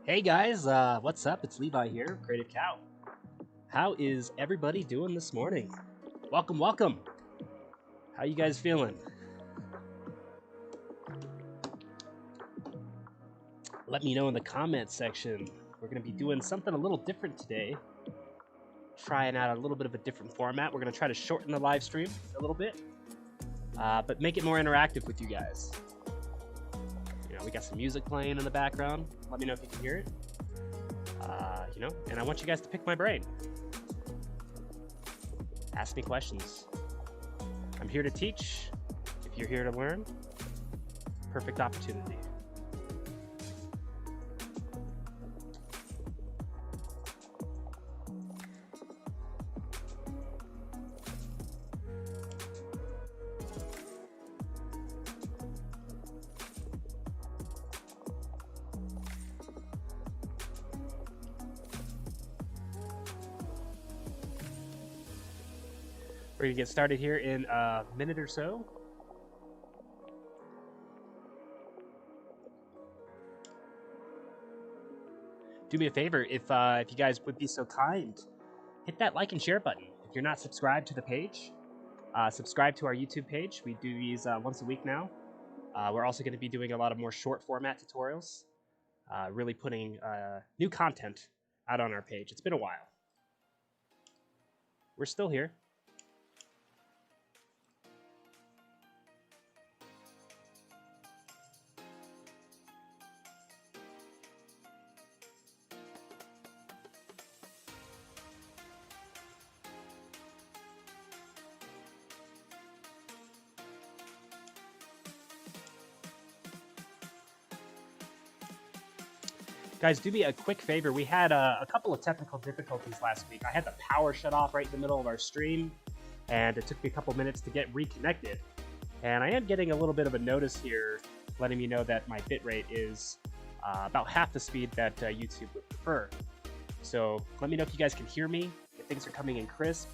Hey guys, what's up? It's Levi here, Creative Cow. How is everybody doing this morning? Welcome, welcome. How you guys feeling? Let me know in the comments section. We're gonna be doing something a little different today. Trying out a little bit of a different format. We're gonna try to shorten the live stream a little bit, but make it more interactive with you guys. We got some music playing in the background. Let me know if you can hear it. And I want you guys to pick my brain. Ask me questions. I'm here to teach. If you're here to learn, perfect opportunity. We're gonna get started here in a minute or so. Do me a favor, if you guys would be so kind, hit that like and share button. If you're not subscribed to the page, subscribe to our YouTube page. We do these once a week now. We're also going to be doing a lot of more short format tutorials, really putting new content out on our page. It's been a while. We're still here. Guys, do me a quick favor. We had a couple of technical difficulties last week. I had the power shut off right in the middle of our stream, and it took me a couple minutes to get reconnected. And I am getting a little bit of a notice here letting me know that my bitrate is about half the speed that YouTube would prefer. So let me know if you guys can hear me, if things are coming in crisp,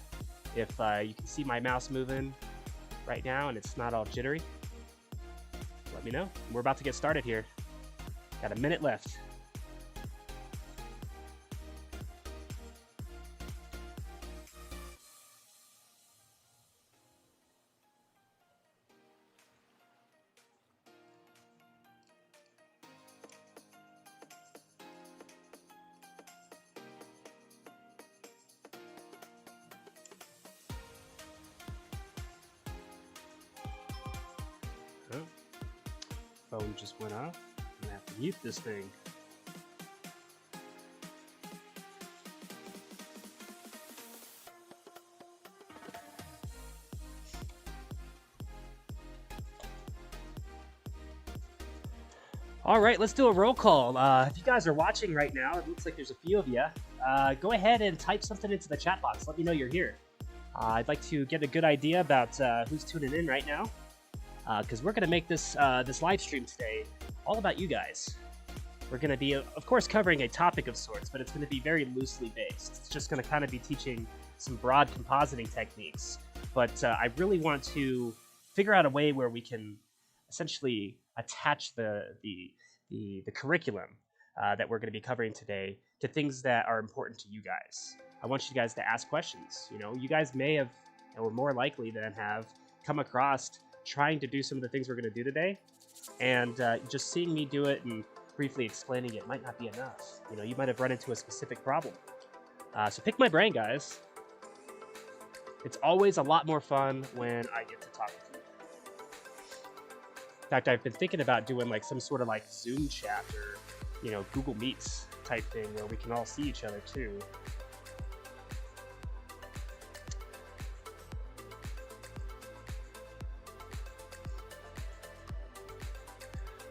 if you can see my mouse moving right now and it's not all jittery. Let me know. We're about to get started here. Got a minute left. Phone just went off. I'm gonna have to mute this thing. All right, let's do a roll call. If you guys are watching right now, it looks like there's a few of you. Go ahead and type something into the chat box. Let me know you're here. I'd like to get a good idea about who's tuning in right now. Because we're going to make this this live stream today all about you guys. We're going to be, of course, covering a topic of sorts, but it's going to be very loosely based. It's just going to kind of be teaching some broad compositing techniques. But I really want to figure out a way where we can essentially attach the curriculum that we're going to be covering today to things that are important to you guys. I want you guys to ask questions. You guys may have, or more likely than have, come across trying to do some of the things we're going to do today, and just seeing me do it and briefly explaining it might not be enough. You might have run into a specific problem. So pick my brain, guys. It's always a lot more fun when I get to talk with you. In fact, I've been thinking about doing like some sort of like Zoom chat or Google Meets type thing where we can all see each other too.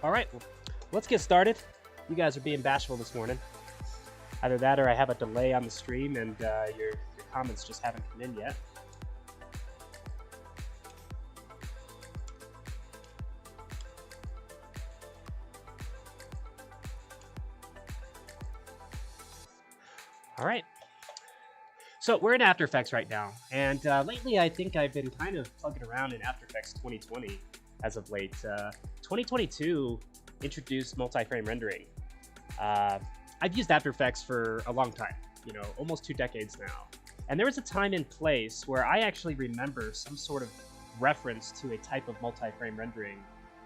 All right, well, let's get started. You guys are being bashful this morning. Either that or I have a delay on the stream and your comments just haven't come in yet. All right. So we're in After Effects right now, and lately I think I've been kind of plugging around in After Effects 2020 as of late. 2022 introduced multi-frame rendering. I've used After Effects for a long time, you know, almost 2 decades now. And there was a time and place where I actually remember some sort of reference to a type of multi-frame rendering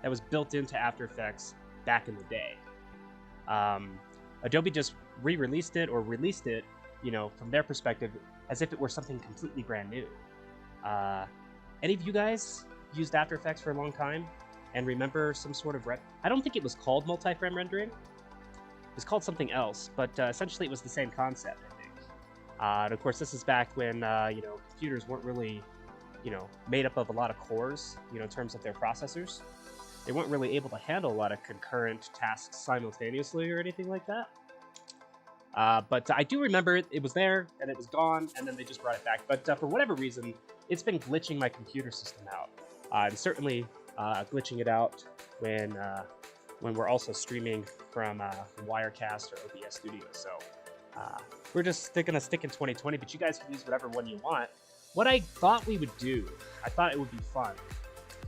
that was built into After Effects back in the day. Adobe just re-released it or released it, you know, from their perspective, as if it were something completely brand new. Any of you guys used After Effects for a long time and remember some sort of I don't think it was called multi-frame rendering. It was called something else, but essentially it was the same concept, I think. And of course, this is back when, you know, computers weren't really, you know, made up of a lot of cores, you know, in terms of their processors. They weren't really able to handle a lot of concurrent tasks simultaneously or anything like that. But I do remember it was there, and it was gone, and then they just brought it back. But for whatever reason, it's been glitching my computer system out. And certainly glitching it out when we're also streaming from Wirecast or OBS Studio. So we're just going to stick in 2020, but you guys can use whatever one you want. What I thought we would do, I thought it would be fun,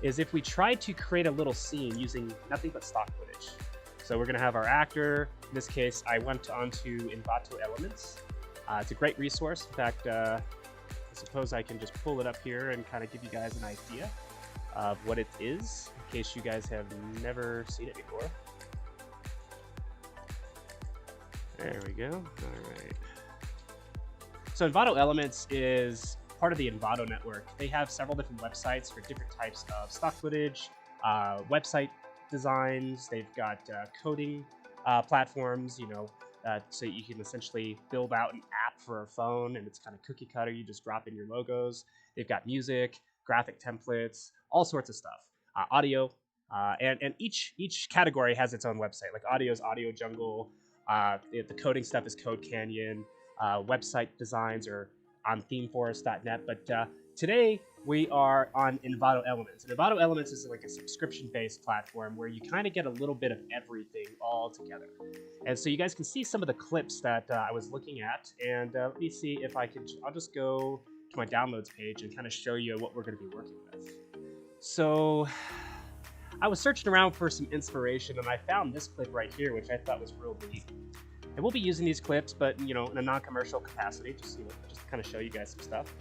is if we tried to create a little scene using nothing but stock footage. So we're going to have our actor. In this case, I went onto Envato Elements. It's a great resource. In fact, I suppose I can just pull it up here and kind of give you guys an idea of what it is, in case you guys have never seen it before. There we go. All right. So Envato Elements is part of the Envato network. They have several different websites for different types of stock footage, website designs. They've got coding platforms, you know, so you can essentially build out an app for a phone, and it's kind of cookie cutter. You just drop in your logos. They've got music, graphic templates, all sorts of stuff. Audio, and each category has its own website. Like audio is Audio Jungle. The coding stuff is Code Canyon. Website designs are on themeforest.net. But today we are on Envato Elements. And Envato Elements is like a subscription-based platform where you kind of get a little bit of everything all together. And so you guys can see some of the clips that I was looking at. And let me see if I can. I'll just go to my downloads page and kind of show you what we're going to be working with. So I was searching around for some inspiration, and I found this clip right here, which I thought was real neat. And we'll be using these clips, but, you know, in a non-commercial capacity, just, you know, just to kind of show you guys some stuff.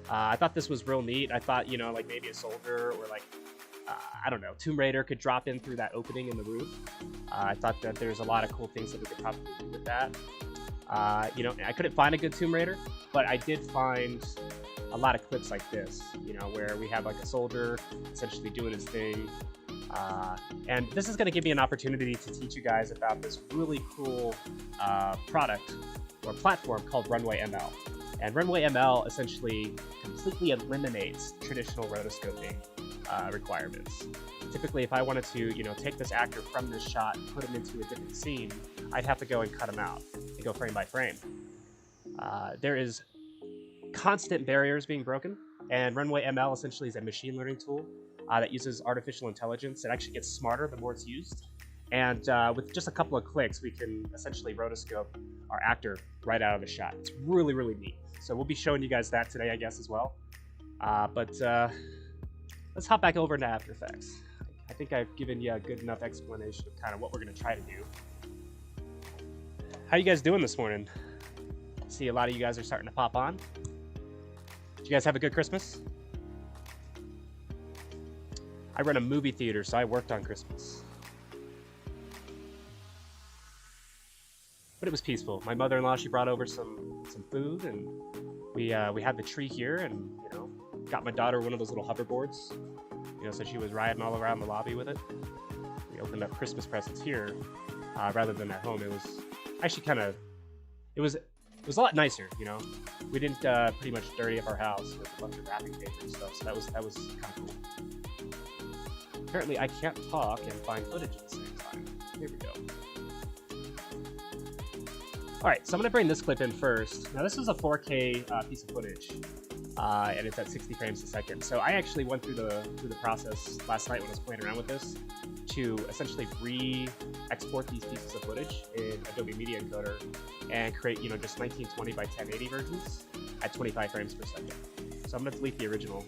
I thought this was real neat. I thought, you know, like maybe a soldier or like, I don't know, Tomb Raider could drop in through that opening in the roof. I thought that there's a lot of cool things that we could probably do with that. You know, I couldn't find a good Tomb Raider, but I did find a lot of clips like this, you know, where we have like a soldier essentially doing his thing. And this is going to give me an opportunity to teach you guys about this really cool product or platform called Runway ML. And Runway ML essentially completely eliminates traditional rotoscoping requirements. Typically, if I wanted to, you know, take this actor from this shot and put him into a different scene, I'd have to go and cut him out and go frame by frame. There is constant barriers being broken, and Runway ML essentially is a machine learning tool that uses artificial intelligence. It actually gets smarter the more it's used. And with just a couple of clicks, we can essentially rotoscope our actor right out of the shot. It's really, really neat. So we'll be showing you guys that today, I guess, as well. But let's hop back over into After Effects. I think I've given you a good enough explanation of kind of what we're going to try to do. How you guys doing this morning? See, a lot of you guys are starting to pop on. Did you guys have a good Christmas? I run a movie theater, so I worked on Christmas. But it was peaceful. My mother-in-law, she brought over some food, and we had the tree here, and, you know, got my daughter one of those little hoverboards, you know, so she was riding all around the lobby with it. We opened up Christmas presents here rather than at home. It was actually kind of, it was a lot nicer, you know. We didn't pretty much dirty up our house with a bunch of wrapping paper and stuff, so that was kind of cool. Apparently, I can't talk and find footage at the same time. Here we go. All right, so I'm gonna bring this clip in first. Now, this is a 4K piece of footage, and it's at 60 frames a second. So I actually went through the process last night when I was playing around with this to essentially re-export these pieces of footage in Adobe Media Encoder and create, you know, just 1920 by 1080 versions at 25 frames per second. So I'm gonna delete the original,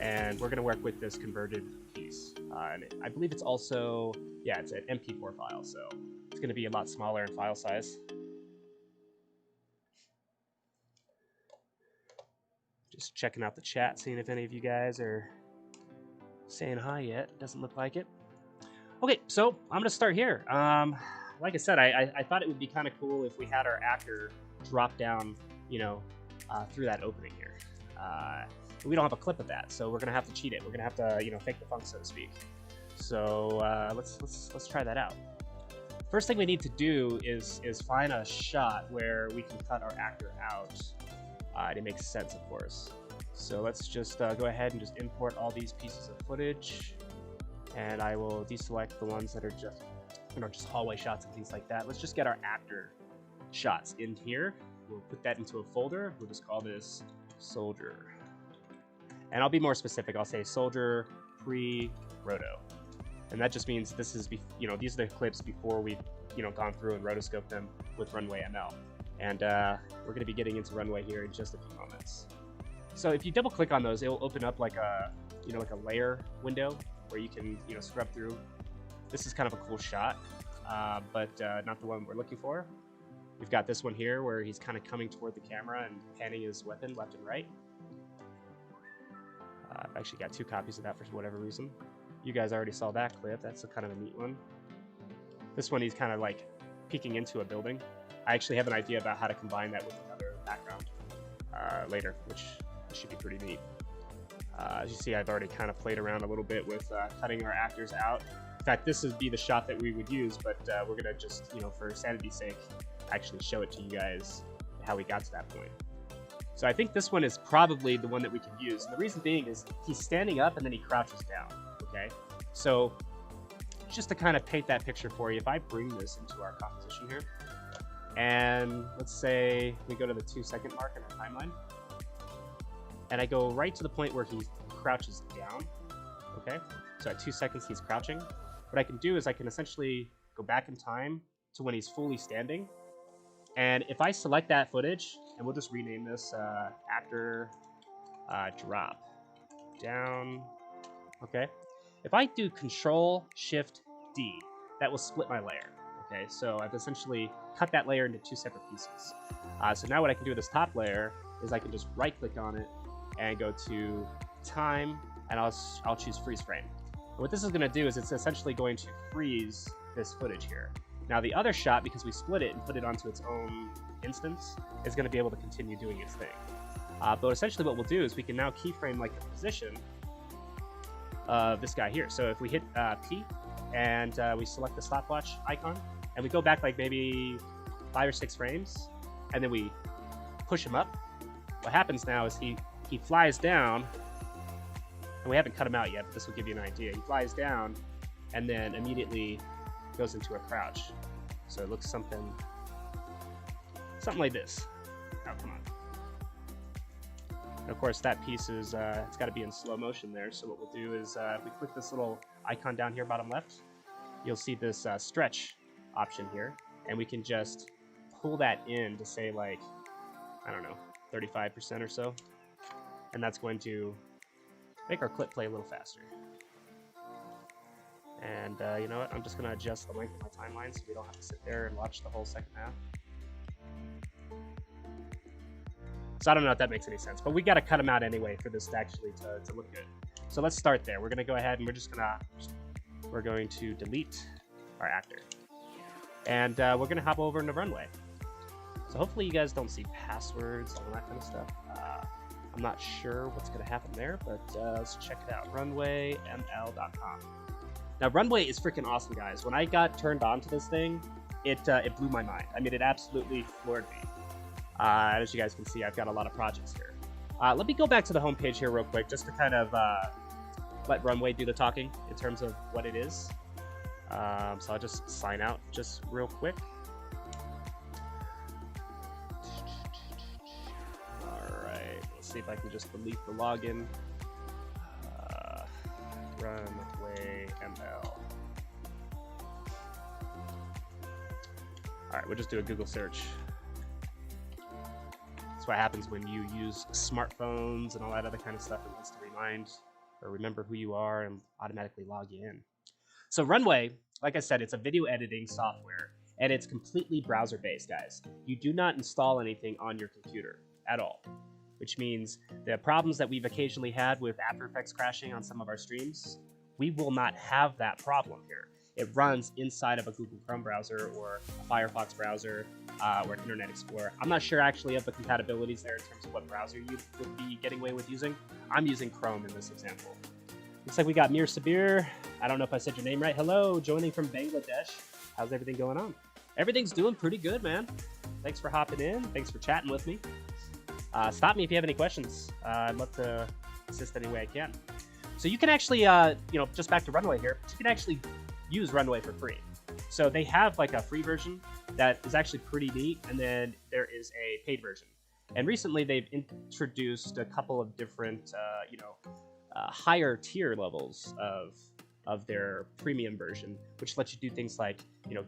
and we're gonna work with this converted piece. And I believe it's also, yeah, it's an MP4 file, so it's going to be a lot smaller in file size. Just checking out the chat, seeing if any of you guys are saying hi yet. Doesn't look like it. Okay, so I'm going to start here. Like I said, I thought it would be kind of cool if we had our actor drop down, you know, through that opening here. But we don't have a clip of that, so we're going to have to cheat it. We're going to have to, you know, fake the funk, so to speak. So let's try that out. First thing we need to do is find a shot where we can cut our actor out. It makes sense, of course. So let's just go ahead and just import all these pieces of footage, and I will deselect the ones that are just, you know, just hallway shots and things like that. Let's just get our actor shots in here. We'll put that into a folder. We'll just call this soldier, and I'll be more specific. I'll say soldier pre-roto, and that just means this is, you know, these are the clips before we've, you know, gone through and rotoscoped them with Runway ML. And we're going to be getting into Runway here in just a few moments. So if you double click on those, it will open up like a, you know, like a layer window where you can, you know, scrub through. This is kind of a cool shot, but not the one we're looking for. We've got this one here where he's kind of coming toward the camera and panning his weapon left and right. I've actually got 2 copies of that for whatever reason. You guys already saw that clip. That's kind of a neat one. This one, he's kind of like peeking into a building. I actually have an idea about how to combine that with another background later, which should be pretty neat. As you see, I've already kind of played around a little bit with cutting our actors out. In fact, this would be the shot that we would use, but we're going to just, you know, for sanity's sake, actually show it to you guys how we got to that point. So I think this one is probably the one that we can use. And the reason being is he's standing up and then he crouches down, okay? So just to kind of paint that picture for you, if I bring this into our composition here, and let's say we go to the 2-second mark in our timeline, and I go right to the point where he crouches down, okay? So at 2 seconds, he's crouching. What I can do is I can essentially go back in time to when he's fully standing. And if I select that footage, and we'll just rename this actor drop down, okay? If I do Control-Shift-D, that will split my layer, okay? So I've essentially cut that layer into 2 separate pieces. So now what I can do with this top layer is I can just right-click on it and go to Time, and I'll choose Freeze Frame. And what this is going to do is it's essentially going to freeze this footage here. Now the other shot, because we split it and put it onto its own instance, is going to be able to continue doing its thing. But essentially what we'll do is we can now keyframe like the position of this guy here. So if we hit P and we select the stopwatch icon and we go back like maybe 5 or 6 frames and then we push him up, what happens now is he flies down, and we haven't cut him out yet, but this will give you an idea. He flies down and then immediately goes into a crouch. So it looks something like this. Oh, come on. And of course, that piece is, it's got to be in slow motion there. So what we'll do is if we click this little icon down here, bottom left, you'll see this stretch option here. And we can just pull that in to say like, I don't know, 35% or so. And that's going to make our clip play a little faster. And you know what, I'm just going to adjust the length of my timeline so we don't have to sit there and watch the whole second half. So I don't know if that makes any sense, but we got to cut them out anyway for this to actually to look good. So let's start there. We're going to go ahead and we're going to delete our actor. And we're going to hop over into Runway. So hopefully you guys don't see passwords, all that kind of stuff. I'm not sure what's going to happen there, but let's check it out. RunwayML.com. Now, Runway is freaking awesome, guys. When I got turned on to this thing, it blew my mind. I mean, it absolutely floored me. As you guys can see, I've got a lot of projects here. Let me go back to the homepage here real quick, just to kind of let Runway do the talking in terms of what it is. So I'll just sign out just real quick. See if I can just delete the login. Runway ML. Alright, we'll just do a Google search. That's what happens when you use smartphones and all that other kind of stuff. It wants to remind or remember who you are and automatically log you in. So Runway, like I said, it's a video editing software. and it's completely browser-based, guys. You do not install anything on your computer at all, which means the problems that we've occasionally had with After Effects crashing on some of our streams, we will not have that problem here. It runs inside of a Google Chrome browser or a Firefox browser or Internet Explorer. I'm not sure actually of the compatibilities there in terms of what browser you would be getting away with using. I'm using Chrome in this example. Looks like we got Mir Sabir. I don't know if I said your name right. Hello, joining from Bangladesh. How's everything going on? Everything's doing pretty good, man. Thanks for hopping in. Thanks for chatting with me. Stop me if you have any questions. I'd love to assist any way I can. So you can actually, just back to Runway here, you can actually use Runway for free. So they have like a free version that is actually pretty neat, and then there is a paid version. And recently they've introduced a couple of different, higher tier levels of their premium version, which lets you do things like,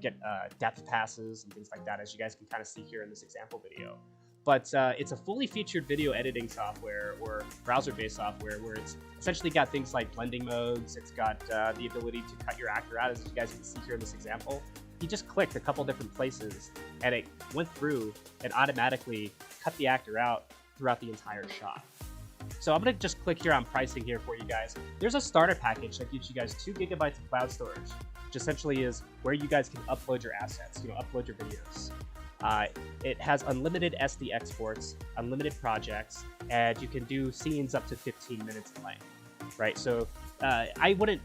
get depth passes and things like that, as you guys can kind of see here in this example video. But it's a fully featured video editing software or browser-based software where it's essentially got things like blending modes. It's got the ability to cut your actor out, as you guys can see here in this example. You just clicked a couple different places, and it went through and automatically cut the actor out throughout the entire shot. So I'm going to just click here on pricing here for you guys. There's a starter package that gives you guys 2 gigabytes of cloud storage, which essentially is where you guys can upload your assets, upload your videos. It has unlimited SD exports, unlimited projects, and you can do scenes up to 15 minutes in length, right? So I wouldn't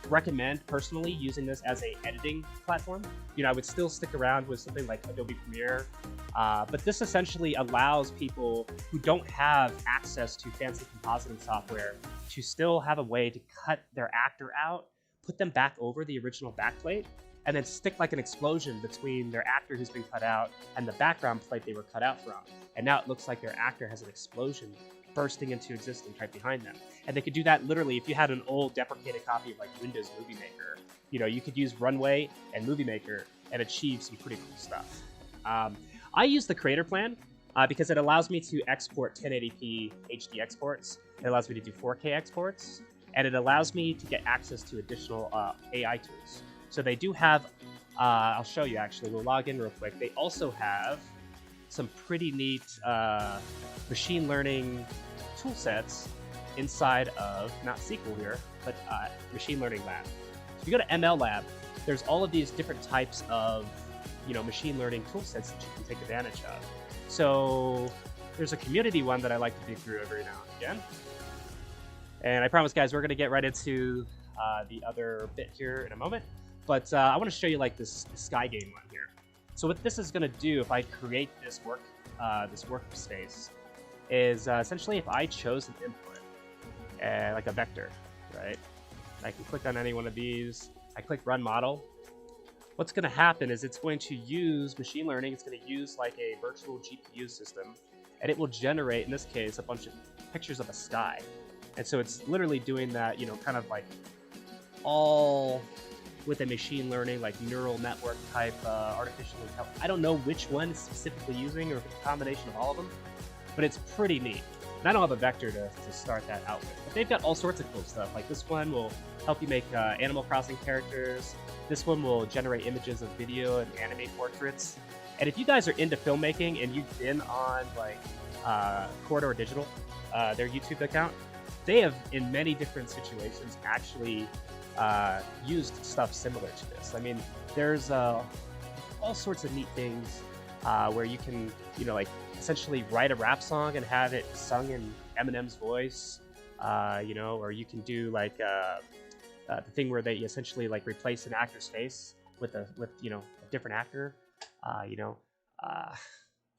recommend personally using this as a editing platform. I would still stick around with something like Adobe Premiere, but this essentially allows people who don't have access to fancy compositing software to still have a way to cut their actor out, put them back over the original backplate, and then stick like an explosion between their actor who's been cut out and the background plate they were cut out from. And now it looks like their actor has an explosion bursting into existence right behind them. And they could do that literally if you had an old deprecated copy of like Windows Movie Maker. You could use Runway and Movie Maker and achieve some pretty cool stuff. I use the creator plan because it allows me to export 1080p HD exports. It allows me to do 4K exports, and it allows me to get access to additional AI tools. So they do have, I'll show you actually, we'll log in real quick. They also have some pretty neat machine learning tool sets inside of, not SQL here, but Machine Learning Lab. If you go to ML Lab, there's all of these different types of, machine learning tool sets that you can take advantage of. So there's a community one that I like to dig through every now and again. And I promise, guys, we're going to get right into the other bit here in a moment. But I want to show you like this sky game one here. So what this is going to do if I create this workspace is essentially if I chose an input, like a vector, right? I can click on any one of these. I click Run Model. What's going to happen is it's going to use machine learning. It's going to use like a virtual GPU system, and it will generate, in this case, a bunch of pictures of a sky. And so it's literally doing that, kind of like all with a machine learning, like neural network type artificial intelligence. I don't know which one it's specifically using or if it's a combination of all of them, but it's pretty neat. And I don't have a vector to start that out with. But they've got all sorts of cool stuff. Like this one will help you make Animal Crossing characters. This one will generate images of video and animate portraits. And if you guys are into filmmaking and you've been on like Corridor Digital, their YouTube account, they have in many different situations actually used stuff similar to this. I mean, there's all sorts of neat things where you can, like essentially write a rap song and have it sung in Eminem's voice, or you can do like the thing where they essentially like replace an actor's face with a different actor,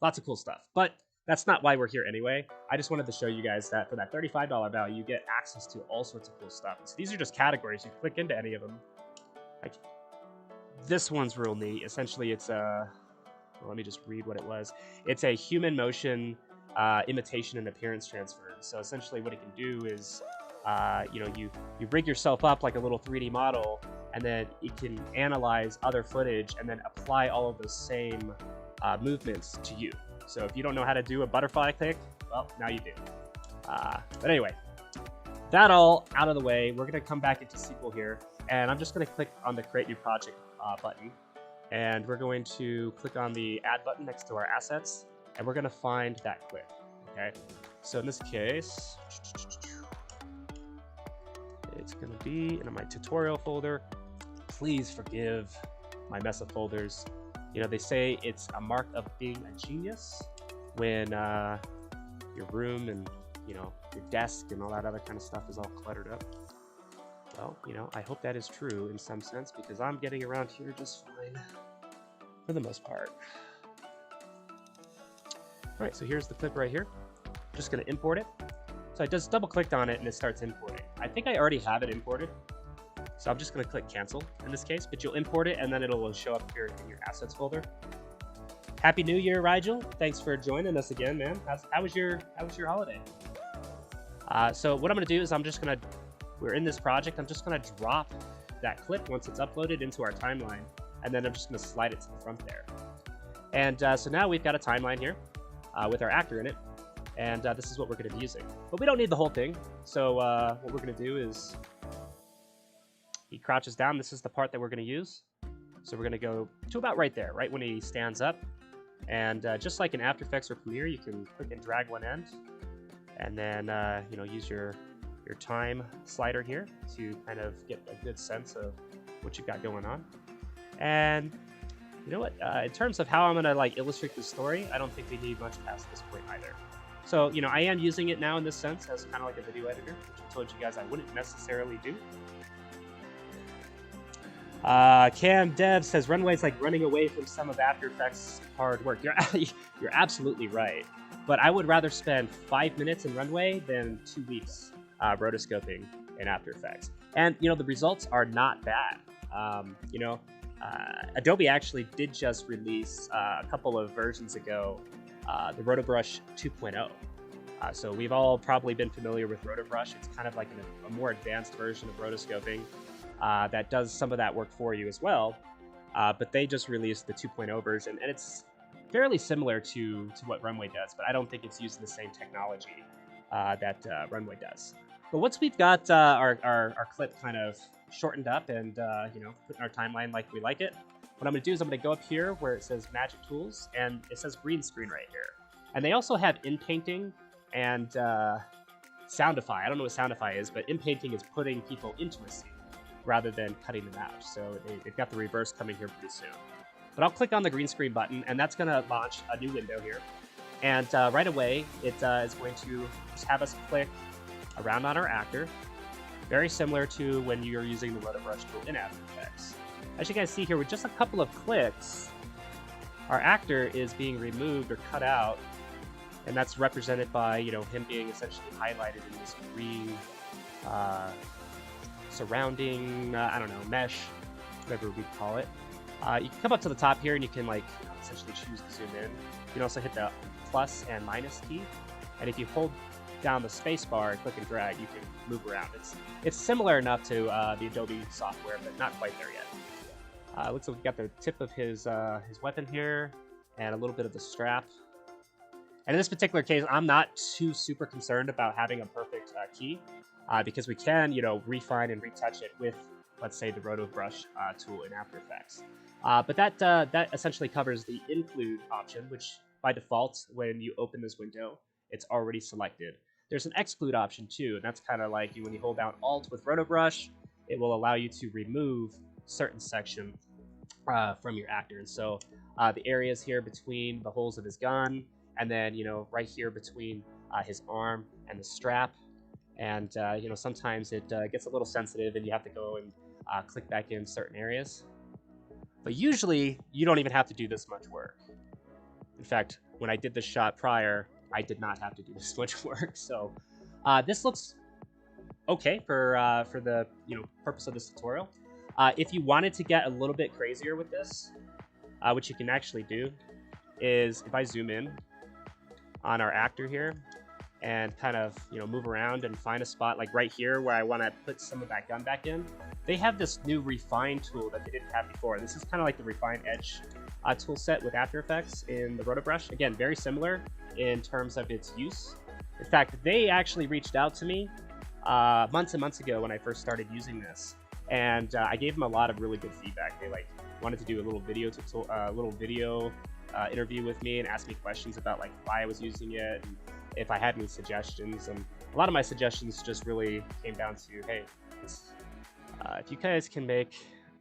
lots of cool stuff. But that's not why we're here anyway. I just wanted to show you guys that for that $35 value, you get access to all sorts of cool stuff. So these are just categories. You click into any of them. Like this one's real neat. Essentially, it's let me just read what it was. It's a human motion imitation and appearance transfer. So essentially, what it can do is, you rig yourself up like a little 3D model, and then it can analyze other footage and then apply all of those same movements to you. So if you don't know how to do a butterfly click, well, now you do. But anyway, that all out of the way, we're going to come back into SQL here, and I'm just going to click on the Create New Project button. and we're going to click on the add button next to our assets, and we're going to find that clip. Okay, so in this case, it's going to be in my tutorial folder. Please forgive my mess of folders. You know, they say it's a mark of being a genius when your room and, you know, your desk and all that other kind of stuff is all cluttered up. Well, you know, I hope that is true in some sense, because I'm getting around here just fine for the most part. All right, so here's the clip right here. I'm just going to import it. So I just double clicked on it and it starts importing. I think I already have it imported, so I'm just going to click cancel in this case, but you'll import it and then it'll show up here in your assets folder. Happy New Year, Rigel. Thanks for joining us again, man. How was your holiday? So what I'm going to do is we're in this project. I'm just going to drop that clip once it's uploaded into our timeline, and then I'm just going to slide it to the front there. And so now we've got a timeline here with our actor in it, and this is what we're going to be using. But we don't need the whole thing. So what we're going to do is he crouches down. This is the part that we're going to use. So we're going to go to about right there, right when he stands up. And just like in After Effects or Premiere, you can click and drag one end, and then you know, use your time slider here to kind of get a good sense of what you've got going on. And you know what? In terms of how I'm gonna like illustrate the story, I don't think we need much past this point either. So you know, I am using it now in this sense as kind of like a video editor, which I told you guys I wouldn't necessarily do. Cam Dev says Runway's like running away from some of After Effects hard work. You're absolutely right. But I would rather spend 5 minutes in Runway than 2 weeks rotoscoping in After Effects. And you know, the results are not bad. You know, Adobe actually did just release a couple of versions ago the RotoBrush 2.0. So we've all probably been familiar with RotoBrush. It's kind of like a more advanced version of rotoscoping. That does some of that work for you as well, but they just released the 2.0 version, and it's fairly similar to what Runway does, but I don't think it's using the same technology that Runway does. But once we've got our clip kind of shortened up and you know, put in our timeline like we like it, what I'm going to do is I'm going to go up here where it says Magic Tools, and it says Green Screen right here. And they also have in-painting and Soundify. I don't know what Soundify is, but in-painting is putting people into a scene rather than cutting them out. So they've got the reverse coming here pretty soon. But I'll click on the green screen button, and that's going to launch a new window here. And right away, it is going to just have us click around on our actor, very similar to when you're using the RotoBrush tool in After Effects. As you guys see here, with just a couple of clicks, our actor is being removed or cut out, and that's represented by, you know, him being essentially highlighted in this green surrounding, I don't know, mesh, whatever we call it. You can come up to the top here and you can like essentially choose to zoom in. You can also hit the plus and minus key, and if you hold down the space bar and click and drag, you can move around. It's similar enough to the Adobe software, but not quite there yet. Looks like we've got the tip of his weapon here and a little bit of the strap. And in this particular case, I'm not too super concerned about having a perfect key. Because we can, you know, refine and retouch it with, let's say, the RotoBrush tool in After Effects. But that essentially covers the include option, which by default, when you open this window, it's already selected. There's an exclude option too, and that's kind of like when you hold down Alt with RotoBrush, it will allow you to remove certain section from your actor. And so the areas here between the holes of his gun, and then, you know, right here between his arm and the strap. And you know, sometimes it gets a little sensitive and you have to go and click back in certain areas. But usually you don't even have to do this much work. In fact, when I did this shot prior, I did not have to do this much work. So this looks okay for the, you know, purpose of this tutorial. If you wanted to get a little bit crazier with this, what you can actually do is if I zoom in on our actor here, and kind of, you know, move around and find a spot like right here where I want to put some of that gun back in. They have this new refine tool that they didn't have before. This is kind of like the refine edge tool set with After Effects in the RotoBrush. Again, very similar in terms of its use. In fact, they actually reached out to me months and months ago when I first started using this. and I gave them a lot of really good feedback. They like wanted to do a little video interview with me and ask me questions about like why I was using it and if I had any suggestions. And a lot of my suggestions just really came down to, hey, if you guys can make,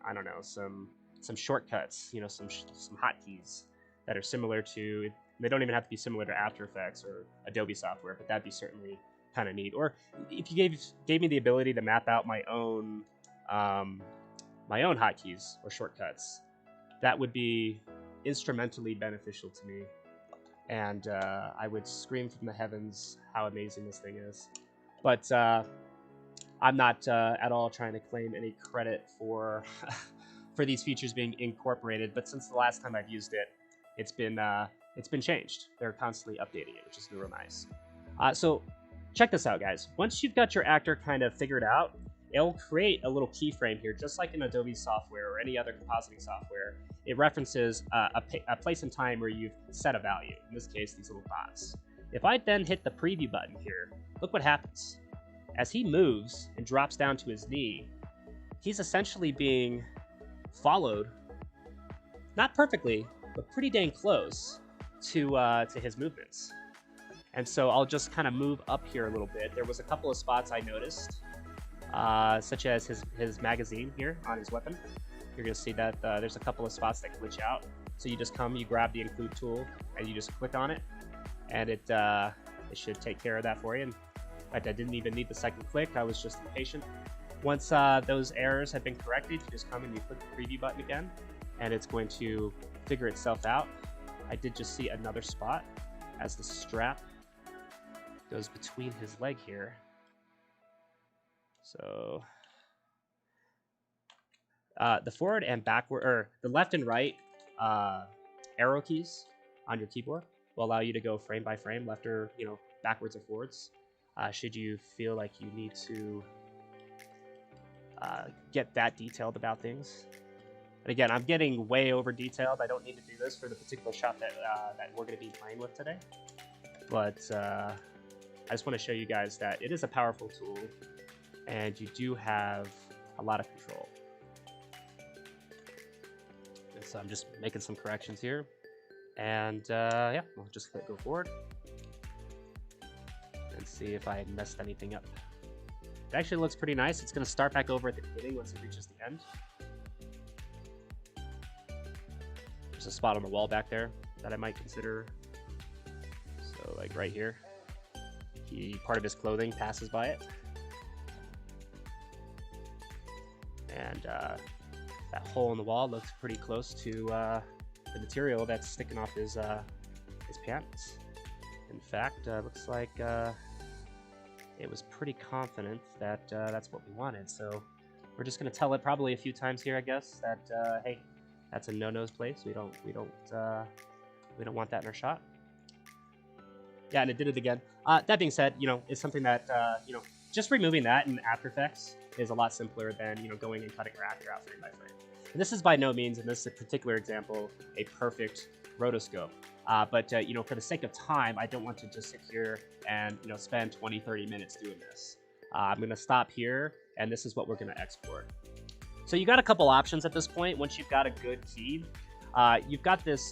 I don't know, some shortcuts, you know, some hotkeys that are similar to, they don't even have to be similar to After Effects or Adobe software, but that'd be certainly kind of neat. Or if you gave me the ability to map out my own hotkeys or shortcuts, that would be instrumentally beneficial to me. And I would scream from the heavens how amazing this thing is. But I'm not at all trying to claim any credit for for these features being incorporated. But since the last time I've used it, it's been changed. They're constantly updating it, which is real nice. So check this out, guys. Once you've got your actor kind of figured out, it'll create a little keyframe here, just like in Adobe software or any other compositing software. It references a place and time where you've set a value. In this case, these little dots. If I then hit the preview button here, look what happens. As he moves and drops down to his knee, he's essentially being followed, not perfectly, but pretty dang close to his movements. And so I'll just kind of move up here a little bit. There was a couple of spots I noticed, such as his magazine here on his weapon. You're going to see that there's a couple of spots that glitch out. So you just come, you grab the include tool, and you just click on it, and it should take care of that for you. And in fact, I didn't even need the second click. I was just impatient. Once those errors have been corrected, you just come and you click the preview button again, and it's going to figure itself out. I did just see another spot as the strap goes between his leg here. So the forward and backward, or the left and right arrow keys on your keyboard will allow you to go frame by frame, left or backwards or forwards. Should you feel like you need to get that detailed about things. And again, I'm getting way over detailed. I don't need to do this for the particular shot that we're going to be playing with today. But I just want to show you guys that it is a powerful tool, and you do have a lot of control. And so I'm just making some corrections here. And yeah, we'll just go forward and see if I messed anything up. It actually looks pretty nice. It's going to start back over at the beginning once it reaches the end. There's a spot on the wall back there that I might consider. So like right here, part of his clothing passes by it. And that hole in the wall looks pretty close to the material that's sticking off his pants. In fact, looks like it was pretty confident that that's what we wanted. So we're just going to tell it probably a few times here, I guess, that hey, that's a no-nose place. We don't want that in our shot. Yeah, and it did it again. That being said, it's something that just removing that in After Effects is a lot simpler than going and cutting your actor out frame by frame. And this is by no means, in this particular example, a perfect rotoscope. But for the sake of time, I don't want to just sit here and spend 20-30 minutes doing this. I'm going to stop here, and this is what we're going to export. So you got a couple options at this point. Once you've got a good key, you've got this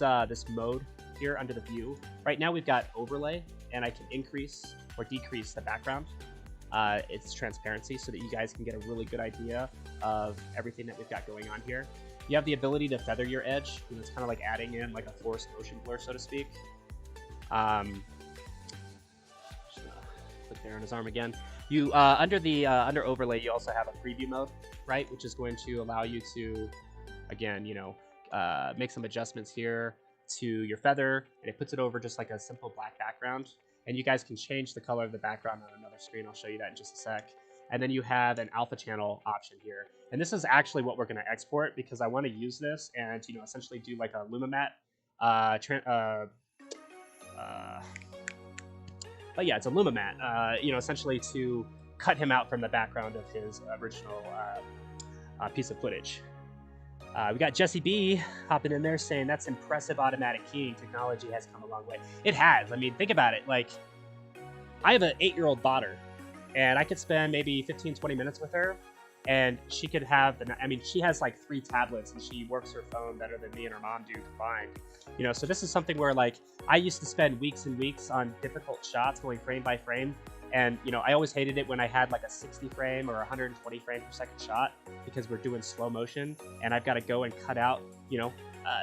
mode here under the view. Right now we've got overlay, and I can increase or decrease the background, its transparency, so that you guys can get a really good idea of everything that we've got going on here. You have the ability to feather your edge. It's kind of like adding in like a forced motion blur, so to speak. Just click there on his arm again. You under overlay, you also have a preview mode, right, which is going to allow you to, again, make some adjustments here to your feather, and it puts it over just like a simple black background. And you guys can change the color of the background on another screen. I'll show you that in just a sec. And then you have an alpha channel option here. And this is actually what we're going to export, because I want to use this and essentially do like a Lumimat. But yeah, it's a Lumimat. Essentially to cut him out from the background of his original piece of footage. We got Jesse B hopping in there saying that's impressive automatic keying. Technology has come a long way. It has. I mean, think about it. Like, I have an 8-year-old daughter, and I could spend maybe 15-20 minutes with her, and she could have I mean, she has like 3 tablets, and she works her phone better than me and her mom do combined. You know, so this is something where like I used to spend weeks and weeks on difficult shots going frame by frame. And, you know, I always hated it when I had like a 60 frame or 120 frame per second shot, because we're doing slow motion and I've got to go and cut out, you know,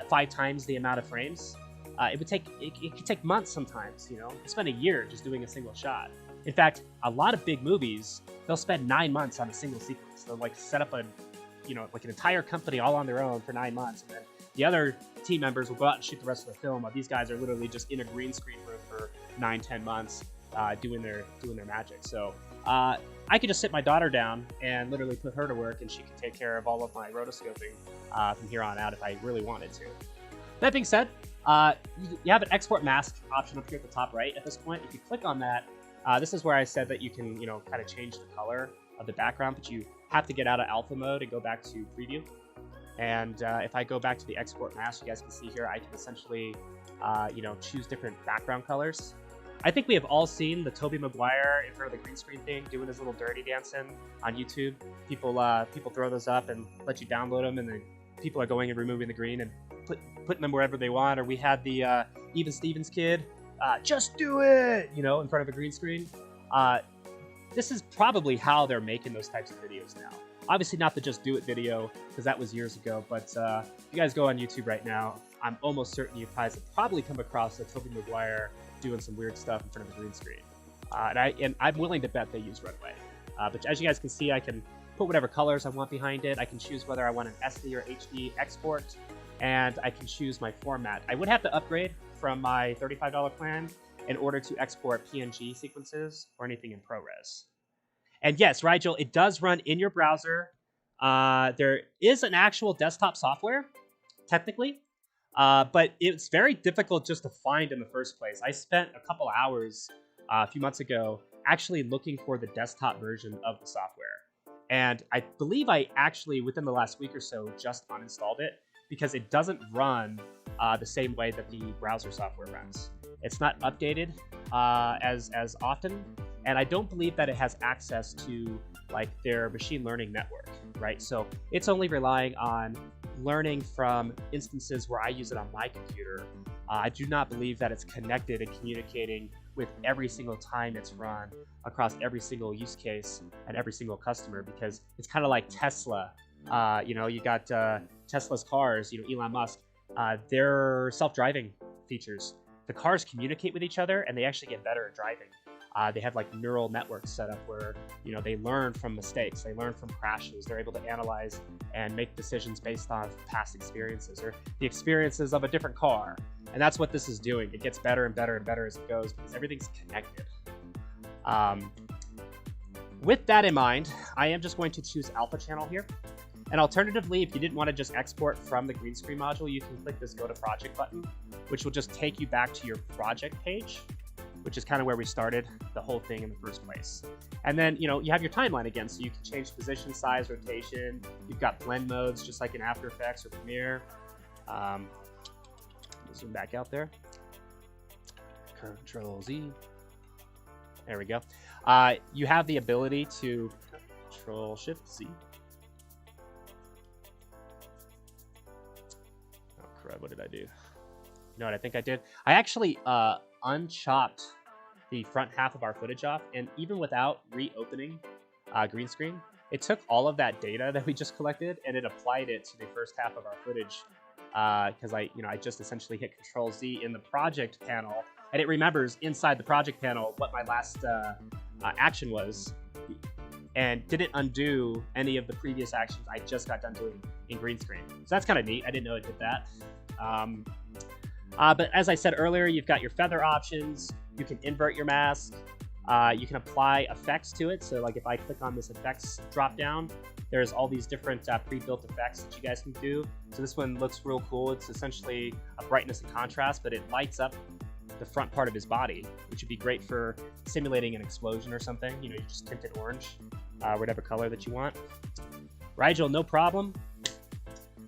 5 times the amount of frames. It could take months sometimes, you know. You spend a year just doing a single shot. In fact, a lot of big movies, they'll spend 9 months on a single sequence. They'll like set up you know, like an entire company all on their own for 9 months. And then the other team members will go out and shoot the rest of the film, while these guys are literally just in a green screen room for 9-10 months. Doing their magic. So I could just sit my daughter down and literally put her to work, and she could take care of all of my rotoscoping from here on out if I really wanted to. That being said, you have an export mask option up here at the top right at this point. If you click on that, this is where I said that you can, you know, kind of change the color of the background, but you have to get out of alpha mode and go back to preview. And if I go back to the export mask, you guys can see here, I can essentially, you know, choose different background colors. I think we have all seen the Tobey Maguire in front of the green screen thing doing his little dirty dancing on YouTube. People throw those up and let you download them, and then people are going and removing the green and putting them wherever they want. Or we had the Even Stevens kid, just do it, you know, in front of a green screen. This is probably how they're making those types of videos now. Obviously not the Just Do It video, because that was years ago, but if you guys go on YouTube right now, I'm almost certain you guys have probably come across a Tobey Maguire doing some weird stuff in front of a green screen. And I'm willing to bet they use Runway. But as you guys can see, I can put whatever colors I want behind it. I can choose whether I want an SD or HD export, and I can choose my format. I would have to upgrade from my $35 plan in order to export PNG sequences or anything in ProRes. And yes, Rigel, it does run in your browser. There is an actual desktop software, technically, but it's very difficult just to find in the first place. I spent a couple hours a few months ago actually looking for the desktop version of the software. And I believe I actually, within the last week or so, just uninstalled it because it doesn't run the same way that the browser software runs. It's not updated as often, and I don't believe that it has access to like their machine learning network, right? So it's only relying on learning from instances where I use it on my computer. I do not believe that it's connected and communicating with every single time it's run across every single use case and every single customer, because it's kind of like Tesla. You know, you got Tesla's cars, you know, Elon Musk, their self-driving features. The cars communicate with each other and they actually get better at driving. They have like neural networks set up where, you know, they learn from mistakes, they learn from crashes, they're able to analyze and make decisions based on past experiences or the experiences of a different car. And that's what this is doing. It gets better and better and better as it goes because everything's connected. With that in mind, I am just going to choose Alpha Channel here. And alternatively, if you didn't want to just export from the green screen module, you can click this Go to Project button, which will just take you back to your project page, which is kind of where we started the whole thing in the first place. And then, you know, you have your timeline again, so you can change position, size, rotation. You've got blend modes, just like in After Effects or Premiere. Zoom back out there. Control Z. There we go. You have the ability to Control Shift Z. Oh crap! What did I do? You know what I think I did? I actually unchopped the front half of our footage off, and even without reopening green screen, it took all of that data that we just collected and it applied it to the first half of our footage. Because I just essentially hit Control Z in the project panel, and it remembers inside the project panel what my last action was, and didn't undo any of the previous actions I just got done doing in green screen. So that's kind of neat. I didn't know it did that. But as I said earlier, you've got your feather options. You can invert your mask. You can apply effects to it. So like if I click on this effects drop down, there's all these different pre-built effects that you guys can do. So this one looks real cool. It's essentially a brightness and contrast, but it lights up the front part of his body, which would be great for simulating an explosion or something. You know, you just tint it orange, whatever color that you want. Rigel, no problem.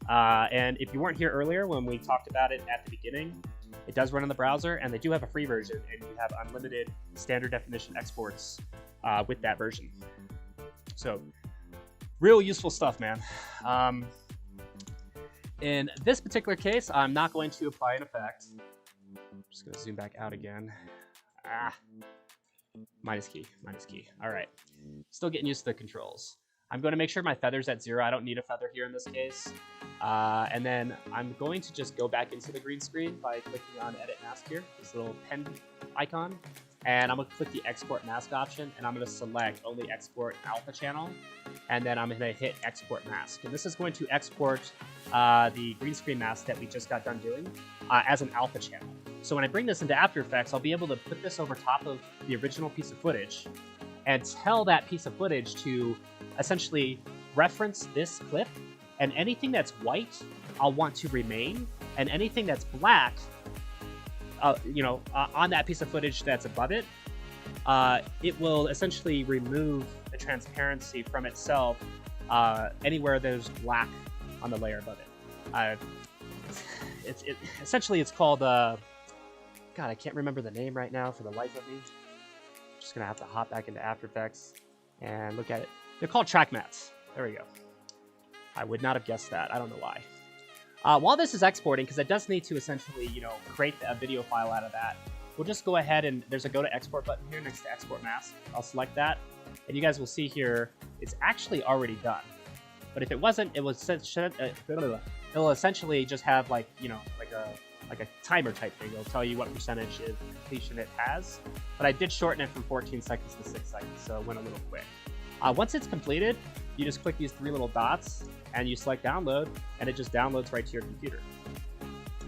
And if you weren't here earlier when we talked about it at the beginning, it does run in the browser, and they do have a free version, and you have unlimited standard definition exports with that version. So Real useful stuff, man. In this particular case, I'm not going to apply an effect. I'm just going to zoom back out again. Minus key. All right. Still getting used to the controls. I'm going to make sure my feather's at 0. I don't need a feather here in this case. And then I'm going to just go back into the green screen by clicking on Edit Mask here, this little pen icon. And I'm going to click the Export Mask option, and I'm going to select only Export Alpha Channel. And then I'm going to hit Export Mask. And this is going to export the green screen mask that we just got done doing as an alpha channel. So when I bring this into After Effects, I'll be able to put this over top of the original piece of footage and tell that piece of footage to essentially reference this clip, and anything that's white, I'll want to remain, and anything that's black, on that piece of footage that's above it, it will essentially remove the transparency from itself anywhere there's black on the layer above it. Essentially it's called, God, I can't remember the name right now for the life of me. I'm just gonna have to hop back into After Effects and look at it. They're called track mats. There we go. I would not have guessed that. I don't know why. While this is exporting, because it does need to essentially, create a video file out of that, we'll just go ahead and there's a Go to Export button here next to Export Mask. I'll select that, and you guys will see here it's actually already done. But if it wasn't, it will it'll essentially just have like a timer type thing. It'll tell you what percentage of completion it has. But I did shorten it from 14 seconds to 6 seconds, so it went a little quick. Once it's completed, you just click these 3 little dots and you select download, and it just downloads right to your computer.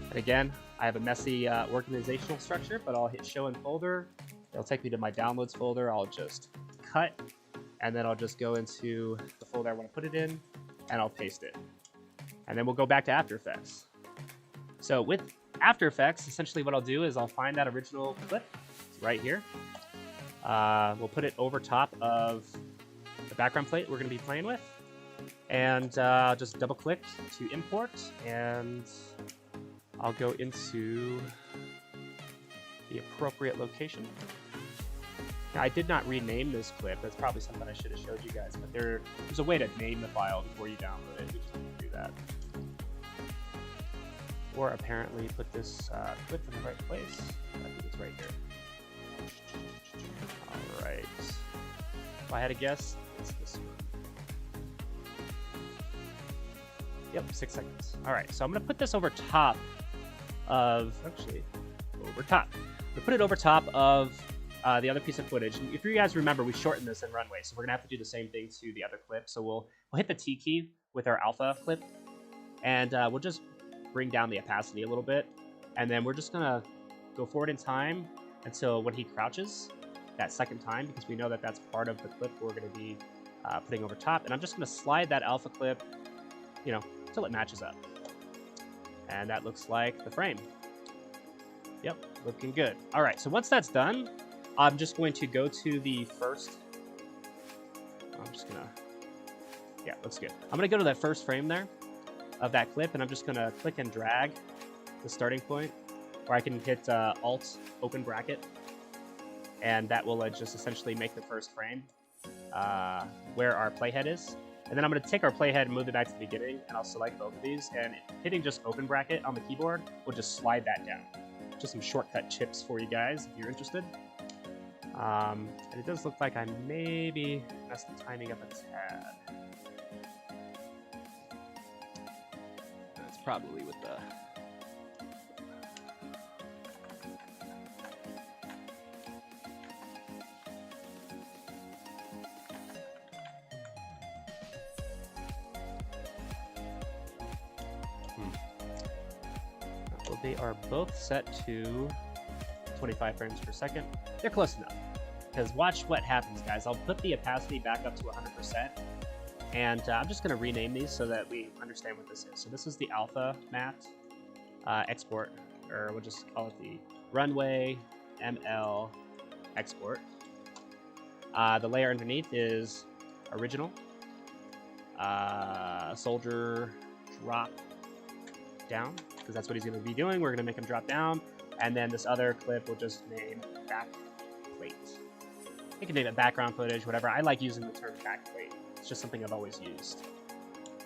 And again, I have a messy organizational structure, but I'll hit show in folder. It'll take me to my downloads folder. I'll just cut, and then I'll just go into the folder I want to put it in, and I'll paste it. And then we'll go back to After Effects. So with After Effects, essentially what I'll do is I'll find that original clip. It's right here. We'll put it over top of the background plate we're going to be playing with. And just double click to import, and I'll go into the appropriate location. Now, I did not rename this clip. That's probably something I should have showed you guys, but there's a way to name the file before you download it. We just need to do that. Or apparently put this clip in the right place. I think it's right here. All right. If I had a guess, it's this one. Yep, 6 seconds. All right, so I'm gonna put this over top of, over top. I'm gonna put it over top of the other piece of footage. And if you guys remember, we shortened this in Runway, so we're gonna have to do the same thing to the other clip. So we'll hit the T key with our alpha clip, and we'll just bring down the opacity a little bit. And then we're just gonna go forward in time until when he crouches that second time, because we know that that's part of the clip we're gonna be putting over top. And I'm just gonna slide that alpha clip, until it matches up. And that looks like the frame. Yep, looking good. All right, so once that's done, I'm just going to go to the first. Yeah, looks good. I'm gonna go to that first frame there of that clip, and I'm just gonna click and drag the starting point, or I can hit Alt open bracket, and that will just essentially make the first frame where our playhead is. And then I'm going to take our playhead and move it back to the beginning, and I'll select both of these, and hitting just open bracket on the keyboard will just slide that down. Just some shortcut tips for you guys if you're interested. And it does look like I maybe messed the timing up a tad. That's probably with the... They are both set to 25 frames per second. They're close enough. Because watch what happens, guys. I'll put the opacity back up to 100%. And I'm just going to rename these so that we understand what this is. So this is the alpha matte export, or we'll just call it the Runway ML export. The layer underneath is original. Soldier drop down, because that's what he's going to be doing. We're going to make him drop down, and then this other clip will just name back plate. You can name it background footage, whatever. I like using the term back plate. It's just something I've always used.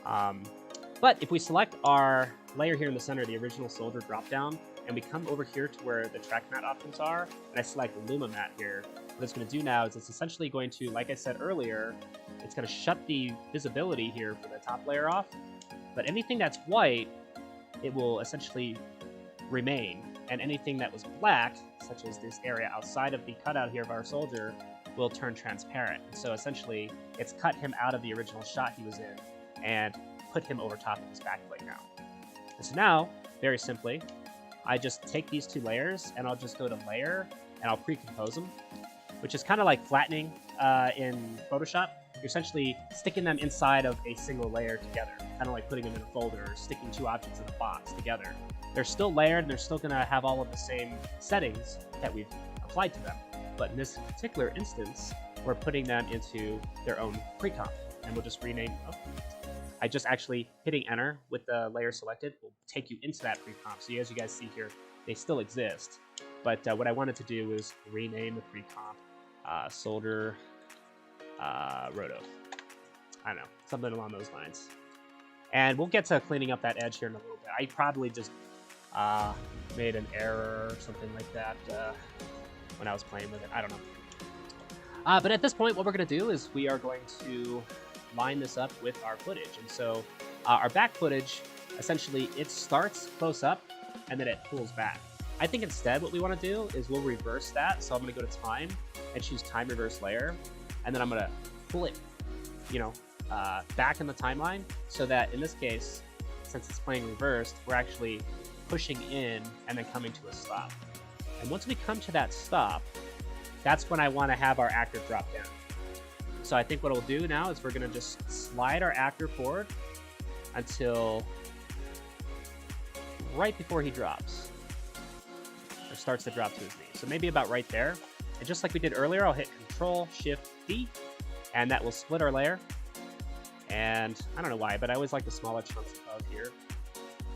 But if we select our layer here in the center, the original soldier dropdown, and we come over here to where the track matte options are, and I select Luma Matte here, what it's going to do now is it's essentially going to, like I said earlier, it's going to shut the visibility here for the top layer off, but anything that's white, it will essentially remain, and anything that was black, such as this area outside of the cutout here of our soldier, will turn transparent. So essentially, it's cut him out of the original shot he was in, and put him over top of his backplate now. And so now, very simply, I just take these two layers and I'll just go to layer and I'll pre-compose them, which is kind of like flattening in Photoshop. You're essentially sticking them inside of a single layer together, kind of like putting them in a folder or sticking two objects in a box together. They're still layered and they're still going to have all of the same settings that we've applied to them. But in this particular instance, we're putting them into their own pre-comp, and we'll just rename. I just actually hitting enter with the layer selected will take you into that pre-comp. So as you guys see here, they still exist. But what I wanted to do was rename the pre-comp solder Roto. I don't know, something along those lines. And we'll get to cleaning up that edge here in a little bit. I probably just made an error or something like that when I was playing with it. I don't know. But at this point, what we're going to do is we are going to line this up with our footage. And so our back footage, essentially, it starts close up and then it pulls back. I think instead what we want to do is we'll reverse that. So I'm going to go to time and choose time reverse layer. And then I'm going to pull it, back in the timeline so that in this case, since it's playing reversed, we're actually pushing in and then coming to a stop. And once we come to that stop, that's when I want to have our actor drop down. So I think what we'll do now is we're going to just slide our actor forward until right before he drops, or starts to drop to his knee. So maybe about right there. And just like we did earlier, I'll hit Control-Shift-D, and that will split our layer. And I don't know why, but I always like the smaller chunks above here.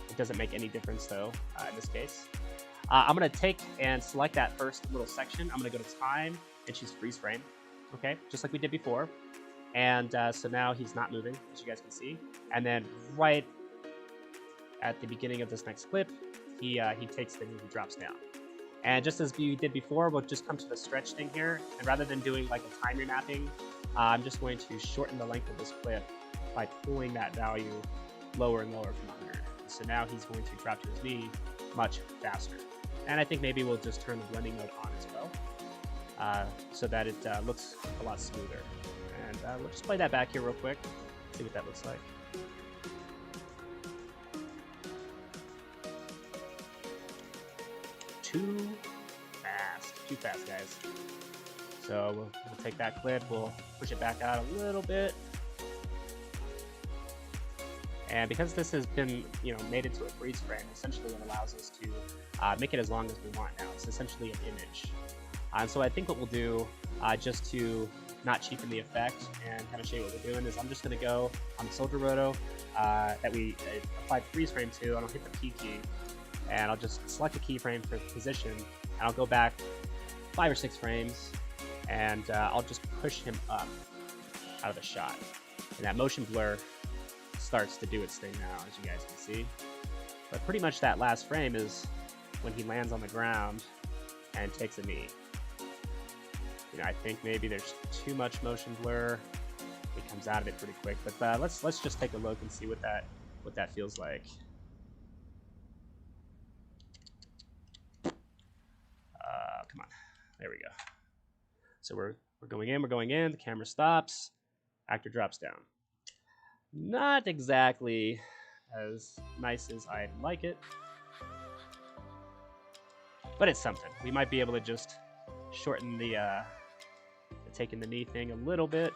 It doesn't make any difference though, in this case. I'm going to take and select that first little section. I'm going to go to time and choose freeze frame. Okay, just like we did before. And so now he's not moving, as you guys can see. And then right at the beginning of this next clip, he takes the knee, he drops down. And just as we did before, we'll just come to the stretch thing here. And rather than doing like a time remapping, I'm just going to shorten the length of this clip by pulling that value lower and lower from 100. So now he's going to drop to his knee much faster. And I think maybe we'll just turn the blending mode on as well, so that it looks a lot smoother. And we'll just play that back here real quick, see what that looks like. Too fast, guys. So we'll take that clip, we'll push it back out a little bit. And because this has been, made into a freeze frame, essentially it allows us to make it as long as we want now. It's essentially an image. And so I think what we'll do, just to not cheapen the effect and kind of show you what we're doing, is I'm just going to go on the Soldier Roto that we applied freeze frame to, and I'll hit the P key, and I'll just select the keyframe for position, and I'll go back 5 or 6 frames, and I'll just push him up out of the shot. And that motion blur starts to do its thing now, as you guys can see. But pretty much that last frame is when he lands on the ground and takes a knee. I think maybe there's too much motion blur. He comes out of it pretty quick. But let's just take a look and see what that feels like. Come on, there we go. So we're going in. The camera stops. Actor drops down. Not exactly as nice as I'd like it, but it's something. We might be able to just shorten the taking the knee thing a little bit.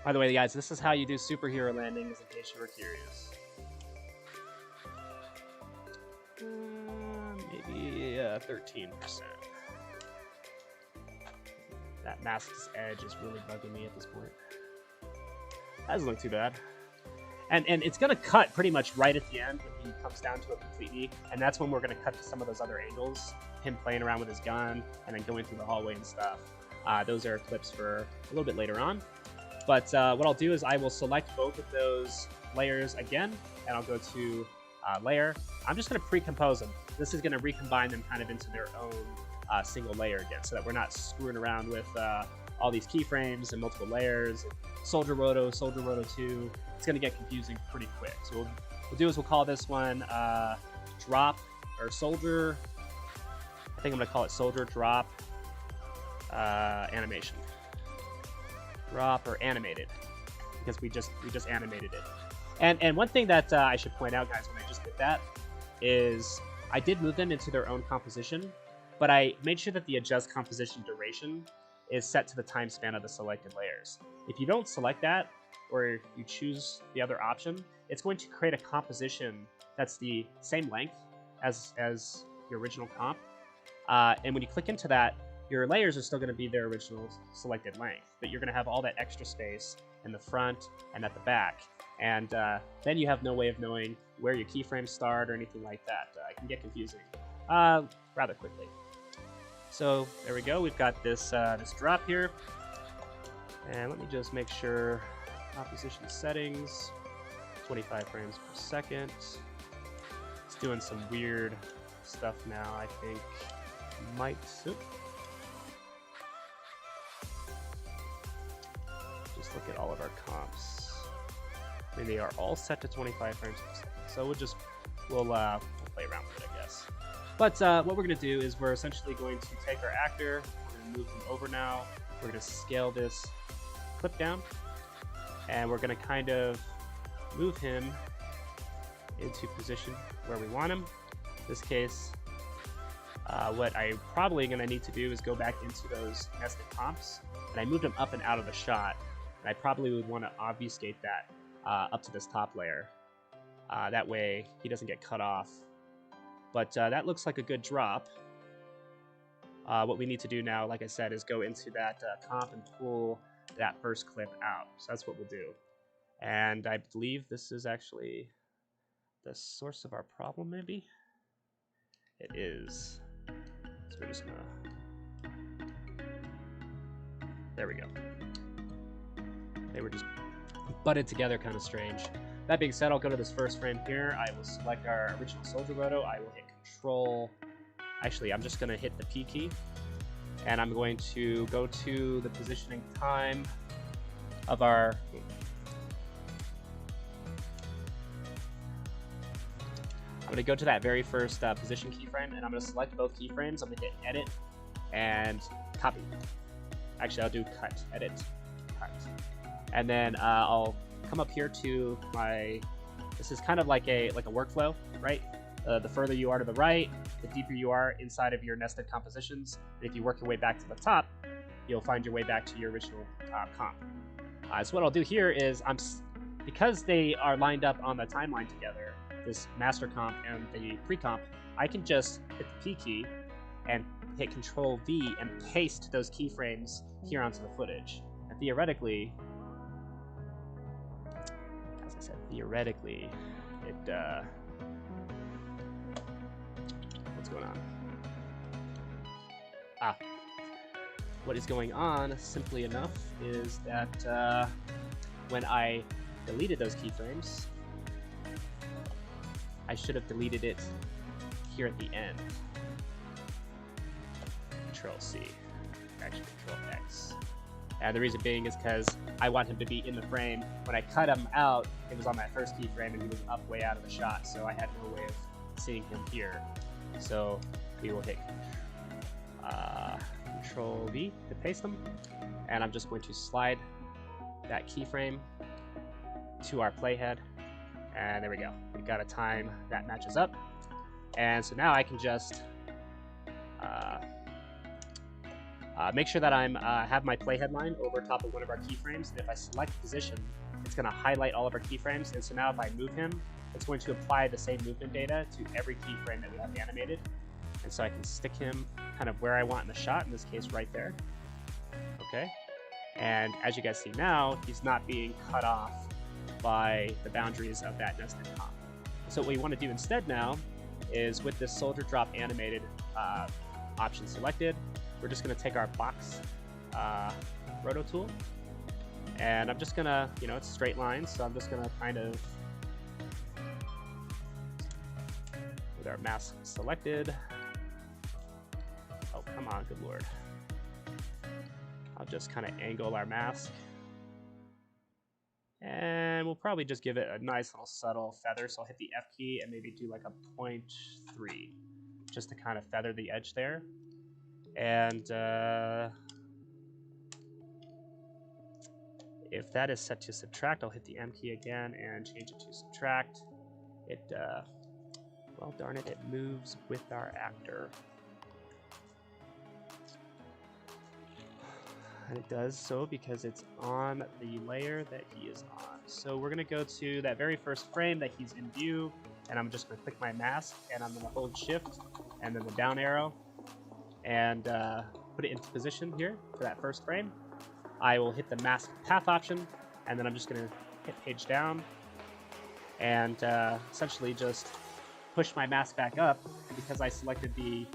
By the way, guys, this is how you do superhero landings, in case you were curious. Maybe 13%. That mask's edge is really bugging me at this point. That doesn't look too bad. And it's going to cut pretty much right at the end when he comes down to a complete knee. And that's when we're going to cut to some of those other angles. Him playing around with his gun and then going through the hallway and stuff. Those are clips for a little bit later on. But what I'll do is I will select both of those layers again, and I'll go to layer. I'm just going to pre-compose them. This is going to recombine them kind of into their own single layer again, so that we're not screwing around with all these keyframes and multiple layers. Soldier Roto 2. It's going to get confusing pretty quick. So what we'll do is we'll call this one drop or soldier. I think I'm going to call it soldier drop animation. Drop or animated, because we just animated it. And one thing that I should point out, guys, when I just did that, is I did move them into their own composition, but I made sure that the adjust composition duration is set to the time span of the selected layers. If you don't select that, or you choose the other option, it's going to create a composition that's the same length as your original comp. And when you click into that, your layers are still going to be their original selected length, but you're going to have all that extra space in the front and at the back. And then you have no way of knowing where your keyframes start or anything like that. It can get confusing rather quickly. So there we go. We've got this this drop here. And let me just make sure composition settings, 25 frames per second. It's doing some weird stuff now, I think. Might suit. Just look at all of our comps. I mean, they are all set to 25 frames per second. So we'll play around with it, I guess. But what we're going to do is we're essentially going to take our actor, we're going to move him over now, we're going to scale this clip down, and we're going to kind of move him into position where we want him. In this case, what I'm probably going to need to do is go back into those nested comps, and I moved him up and out of the shot, and I probably would want to obfuscate that up to this top layer. That way he doesn't get cut off. But that looks like a good drop. What we need to do now, like I said, is go into that comp and pull that first clip out. So that's what we'll do. And I believe this is actually the source of our problem, maybe? It is. So we're just gonna... There we go. They were just butted together, kind of strange. That being said, I'll go to this first frame here. I will select our original Soldier Roto. I will hit Control. Actually, I'm just going to hit the P key. And I'm going to go to the positioning time of our... I'm going to go to that very first position keyframe, and I'm going to select both keyframes. I'm going to hit Edit and Copy. Actually, I'll do Cut. Edit. Cut. And then I'll come up here to my, this is kind of like a workflow, right? The further you are to the right, the deeper you are inside of your nested compositions. And if you work your way back to the top, you'll find your way back to your original comp. So what I'll do here is, because they are lined up on the timeline together, this master comp and the pre-comp, I can just hit the P key and hit Control V and paste those keyframes here onto the footage. And theoretically, as I said, theoretically, it, what's going on? What is going on, simply enough, is that when I deleted those keyframes, I should have deleted it here at the end. Control C, actually Control X. And the reason being is because I want him to be in the frame. When I cut him out, it was on that first keyframe and he was up way out of the shot, so I had no way of seeing him here. So we will hit Control V to paste them, and I'm just going to slide that keyframe to our playhead, and there we go. We've got a time that matches up, and so now I can just make sure that I'm have my playhead line over top of one of our keyframes, and if I select position, it's going to highlight all of our keyframes, and so now if I move him, it's going to apply the same movement data to every keyframe that we have animated. And so I can stick him kind of where I want in the shot, in this case right there. Okay. And as you guys see now, he's not being cut off by the boundaries of that nested comp. So what we want to do instead now is, with this soldier drop animated option selected, we're just going to take our box Roto tool. And I'm just gonna, it's straight lines, so I'm just gonna kind of, with our mask selected, oh, come on, good lord. I'll just kind of angle our mask. And we'll probably just give it a nice little subtle feather. So I'll hit the F key and maybe do like a 0.3 just to kind of feather the edge there. And if that is set to subtract, I'll hit the M key again and change it to subtract. It, well, darn it, it moves with our actor. And it does so because it's on the layer that he is on. So we're gonna go to that very first frame that he's in view, and I'm just gonna click my mask, and I'm gonna hold shift, and then the down arrow, and put it into position here for that first frame. I will hit the mask path option, and then I'm just gonna hit page down, and essentially just push my mask back up, because I selected the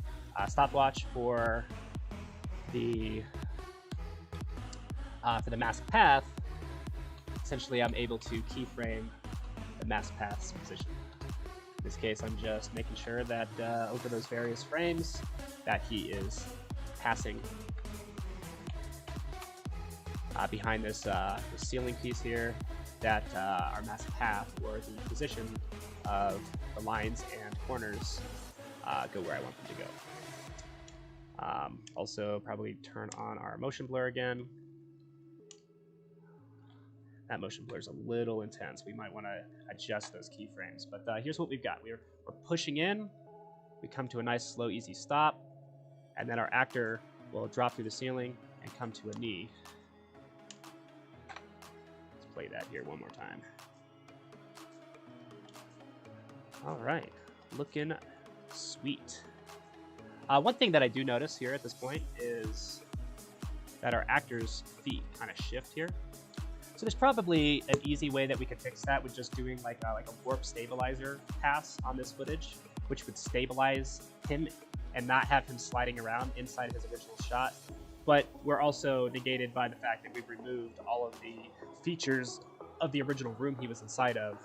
stopwatch for the mask path. Essentially, I'm able to keyframe the mask path's position. In this case, I'm just making sure that over those various frames that he is passing behind this ceiling piece here, that our mask path or the position of the lines and corners go where I want them to go. Also, probably turn on our motion blur again. That motion blur is a little intense. We might want to adjust those keyframes. But here's what we've got. We're pushing in. We come to a nice, slow, easy stop. And then our actor will drop through the ceiling and come to a knee. Let's play that here one more time. All right. Looking sweet. One thing that I do notice here at this point is that our actor's feet kind of shift here. So there's probably an easy way that we could fix that with just doing like a warp stabilizer pass on this footage, which would stabilize him and not have him sliding around inside his original shot. But we're also negated by the fact that we've removed all of the features of the original room he was inside of.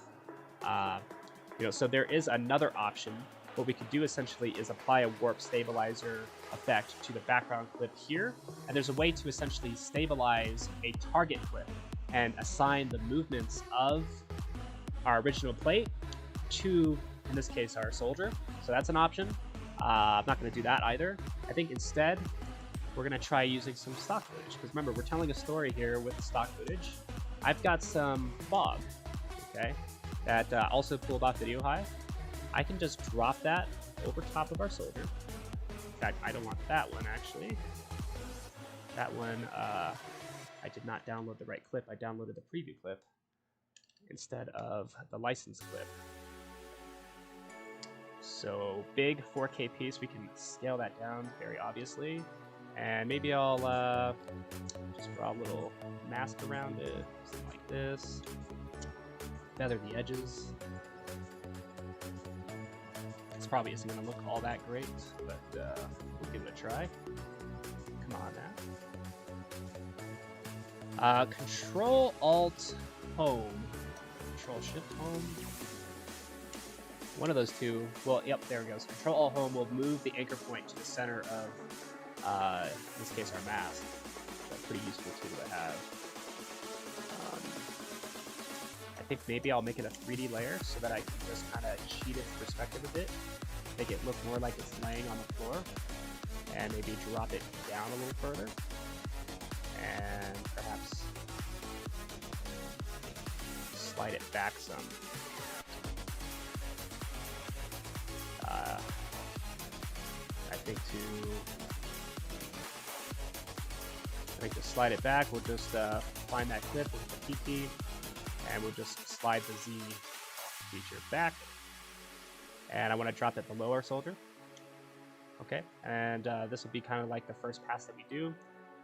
So there is another option. What we could do essentially is apply a warp stabilizer effect to the background clip here. And there's a way to essentially stabilize a target clip and assign the movements of our original plate to, in this case, our soldier. So that's an option. I'm not going to do that either. I think instead, we're going to try using some stock footage. Because remember, we're telling a story here with stock footage. I've got some fog, okay, that also pulled off video high. I can just drop that over top of our soldier. In fact, I don't want that one, actually. That one, I did not download the right clip. I downloaded the preview clip instead of the license clip. So big 4K piece, we can scale that down very obviously. And maybe I'll just draw a little mask around it, something like this. Feather the edges. This probably isn't going to look all that great, but we'll give it a try. Come on now. Control Alt Home. Control Shift Home. One of those two. Well, yep, there it goes. Control Alt Home will move the anchor point to the center of, in this case, our mask. That's a pretty useful tool to have. I think maybe I'll make it a 3D layer so that I can just kind of cheat its perspective a bit. Make it look more like it's laying on the floor. And maybe drop it down a little further. And perhaps slide it back some. I think to slide it back, we'll just find that clip with the P key, and we'll just slide the Z feature back. And I want to drop it below our soldier. Okay, and this will be kind of like the first pass that we do.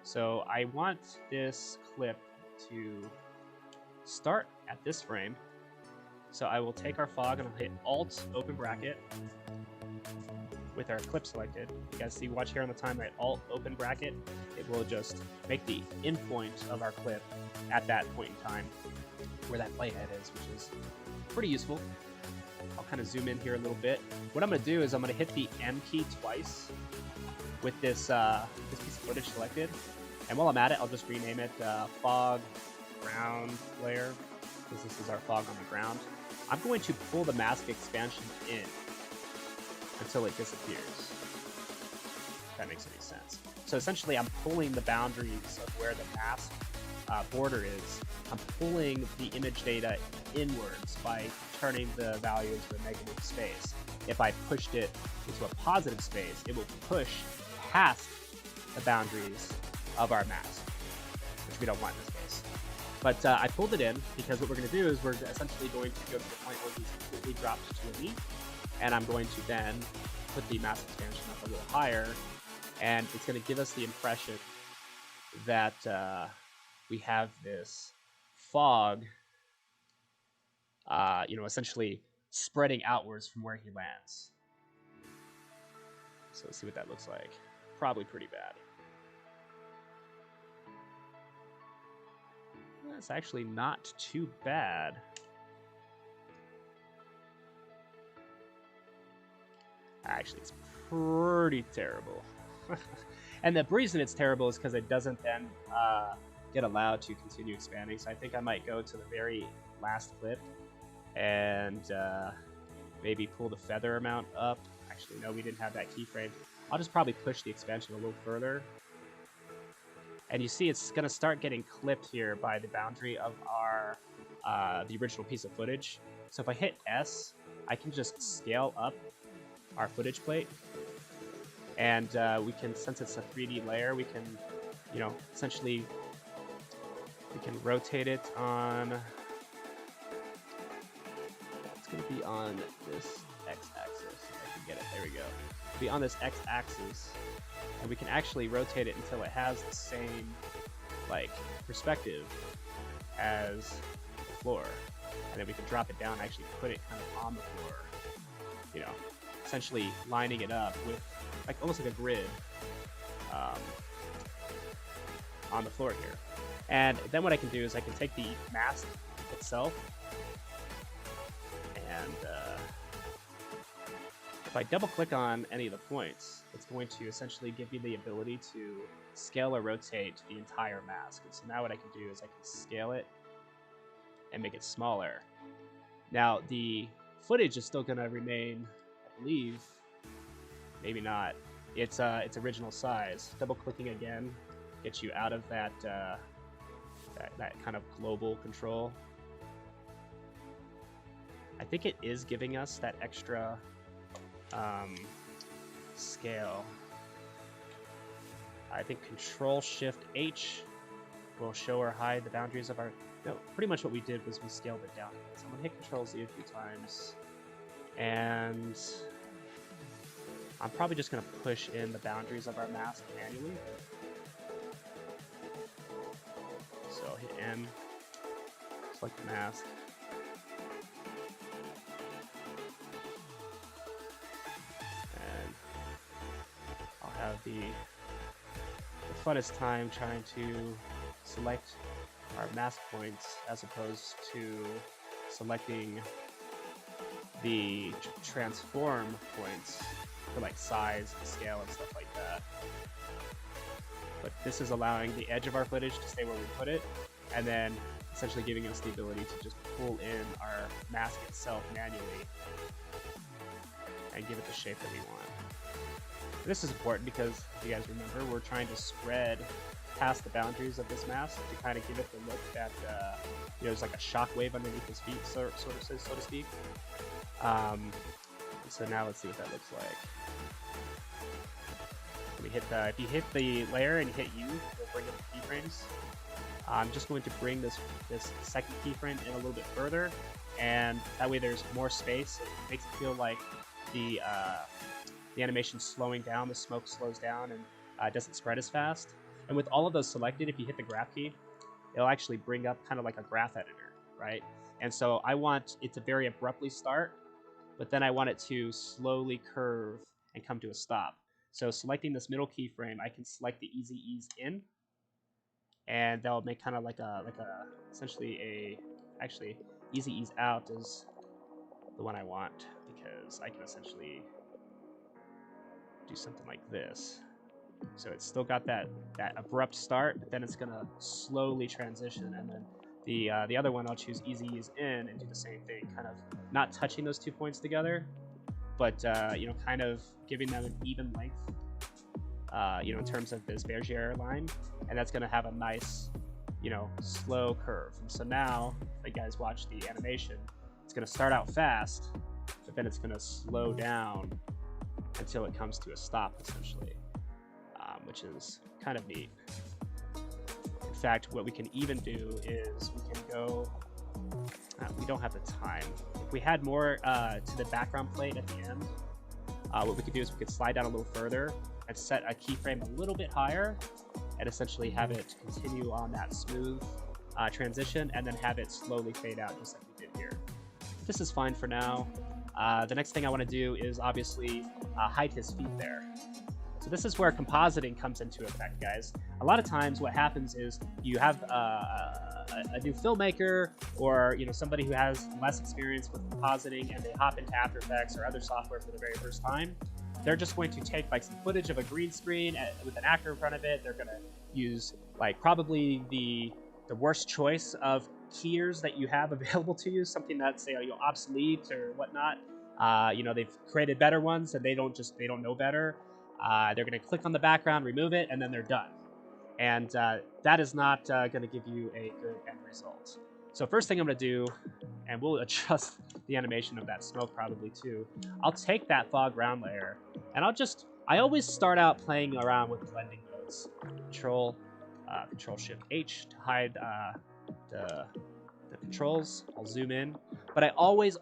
So I want this clip to start at this frame. So I will take our fog and I'll hit Alt, open bracket. with our clip selected, you guys see, watch here on the time, right, Alt, open bracket, it will just make the endpoint of our clip at that point in time where that playhead is, which is pretty useful. I'll kind of zoom in here a little bit. What I'm going to do is I'm going to hit the M key twice with this, this piece of footage selected. And while I'm at it, I'll just rename it Fog Ground Layer, because this is our fog on the ground. I'm going to pull the mask expansion in until it disappears. If that makes any sense. So essentially, I'm pulling the boundaries of where the mask border is. I'm pulling the image data inwards by turning the value into a negative space. If I pushed it into a positive space, it will push past the boundaries of our mask, which we don't want in this case. But I pulled it in because what we're going to do is we're essentially going to go to the point where he's completely dropped to a knee, and I'm going to then put the mask expansion up a little higher, and it's going to give us the impression that we have this fog, you know, essentially spreading outwards from where he lands. So let's see what that looks like. Probably pretty bad. That's actually not too bad. Actually, it's pretty terrible. And the reason it's terrible is because it doesn't then get allowed to continue expanding. So I think I might go to the very last clip and maybe pull the feather amount up. Actually, no, we didn't have that keyframe. I'll just probably push the expansion a little further. And you see it's going to start getting clipped here by the boundary of our the original piece of footage. So if I hit S, I can just scale up our footage plate. And we can, since it's a 3D layer, we can, you know, essentially, we can rotate it on, it's going to be on this x-axis, if I can get it, there we go. It'll be on this x-axis, and we can actually rotate it until it has the same, like, perspective as the floor. And then we can drop it down and actually put it kind of on the floor, you know, essentially lining it up with, like, almost like a grid on the floor here. And then what I can do is I can take the mask itself, and if I double click on any of the points, it's going to essentially give me the ability to scale or rotate the entire mask. And so now what I can do is I can scale it and make it smaller. Now the footage is still going to remain, I believe, maybe not, its original size. Double clicking again gets you out of that that kind of global control. I think it is giving us that extra scale. I think Control-Shift-H will show or hide the boundaries of our... No, pretty much what we did was we scaled it down. So I'm going to hit Control-Z a few times, and I'm probably just going to push in the boundaries of our mask manually. So I'll hit M, select the mask, and I'll have the funnest time trying to select our mask points as opposed to selecting the transform points for like size and scale and stuff like that. But this is allowing the edge of our footage to stay where we put it, and then essentially giving us the ability to just pull in our mask itself manually and give it the shape that we want. This is important because, if you guys remember, we're trying to spread past the boundaries of this mask to kind of give it the look that you know, there's like a shock wave underneath his feet, so to speak. So now let's see what that looks like. We hit the, if you hit the layer and you hit U, it'll bring up the keyframes. I'm just going to bring this second keyframe in a little bit further, and that way there's more space. It makes it feel like the animation's slowing down, the smoke slows down, and doesn't spread as fast. And with all of those selected, if you hit the graph key, it'll actually bring up kind of like a graph editor, right? And so I want it to very abruptly start, but then I want it to slowly curve and come to a stop. So selecting this middle keyframe, I can select the easy ease in, and that'll make kind of like a essentially a, actually easy ease out is the one I want, because I can essentially do something like this. So it's still got that abrupt start, but then it's gonna slowly transition, and then the other one I'll choose easy ease in and do the same thing, kind of not touching those 2 points together, but you know, kind of giving them an even length, you know, in terms of this Bergère line, and that's gonna have a nice, you know, slow curve. And so now, if you guys watch the animation, it's gonna start out fast, but then it's gonna slow down until it comes to a stop, essentially, which is kind of neat. In fact, what we can even do is we can go, we don't have the time. If we had more to the background plate at the end, what we could do is we could slide down a little further and set a keyframe a little bit higher and essentially have it continue on that smooth transition, and then have it slowly fade out just like we did here. This is fine for now. The next thing I want to do is obviously hide his feet there. So this is where compositing comes into effect, guys. A lot of times what happens is you have a new filmmaker, or you know, somebody who has less experience with compositing, and they hop into After Effects or other software for the very first time. They're just going to take like some footage of a green screen with an actor in front of it. They're going to use like probably the worst choice of keyers that you have available to you, something that's, you know, obsolete or whatnot. You know, they've created better ones, and they don't know better. They're going to click on the background, remove it, and then they're done. And that is not going to give you a good end result. So first thing I'm going to do, and we'll adjust the animation of that smoke probably too, I'll take that fog ground layer, and I always start out playing around with blending modes. Control Shift H to hide the controls. I'll zoom in, but I always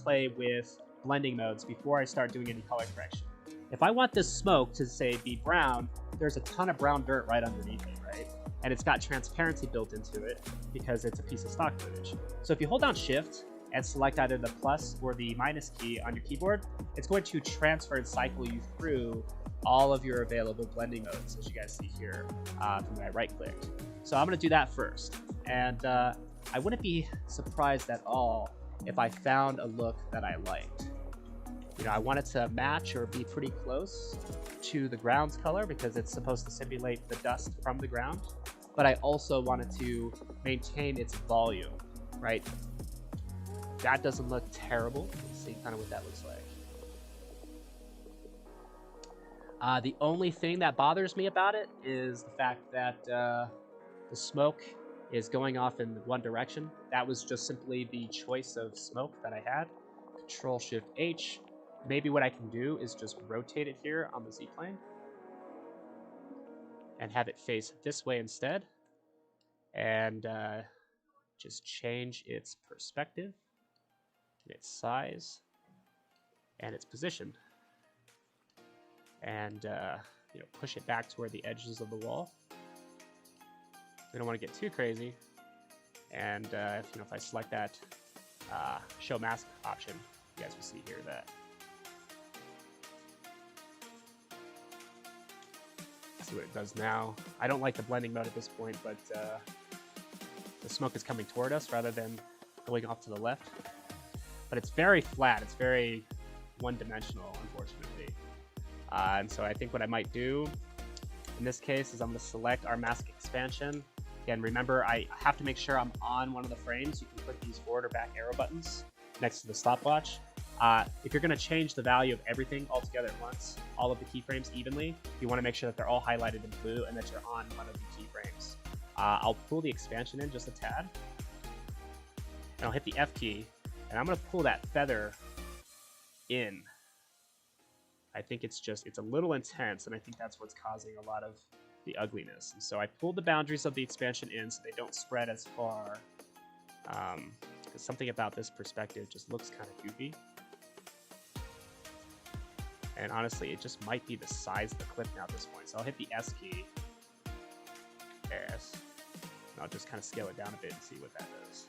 play with blending modes before I start doing any color correction. If I want this smoke to, say, be brown, there's a ton of brown dirt right underneath it, right? And it's got transparency built into it because it's a piece of stock footage. So if you hold down Shift and select either the plus or the minus key on your keyboard, it's going to transfer and cycle you through all of your available blending modes, as you guys see here from when I right-clicked. So I'm going to do that first. And I wouldn't be surprised at all if I found a look that I liked. You know, I want it to match or be pretty close to the ground's color because it's supposed to simulate the dust from the ground, but I also want it to maintain its volume, right? That doesn't look terrible. Let's see kind of what that looks like. The only thing that bothers me about it is the fact that the smoke is going off in one direction. That was just simply the choice of smoke that I had. Control Shift H. Maybe what I can do is just rotate it here on the Z-plane and have it face this way instead, and just change its perspective, its size, and its position, and you know, push it back to where the edges of the wall. We don't want to get too crazy, and if I select that show mask option, you guys will see here that. See what it does now. I don't like the blending mode at this point, but the smoke is coming toward us rather than going off to the left. But it's very flat. It's very one-dimensional, unfortunately. And so I think what I might do in this case is I'm going to select our mask expansion. Again, remember, I have to make sure I'm on one of the frames. You can click these forward or back arrow buttons next to the stopwatch. If you're going to change the value of everything all together at once, all of the keyframes evenly, you want to make sure that they're all highlighted in blue and that you're on one of the keyframes. I'll pull the expansion in just a tad, and I'll hit the F key, and I'm going to pull that feather in. I think it's a little intense, and I think that's what's causing a lot of the ugliness. And so I pulled the boundaries of the expansion in so they don't spread as far, because something about this perspective just looks kind of goofy. And honestly, it just might be the size of the clip now at this point. So I'll hit the S key. S. And I'll just kind of scale it down a bit and see what that does.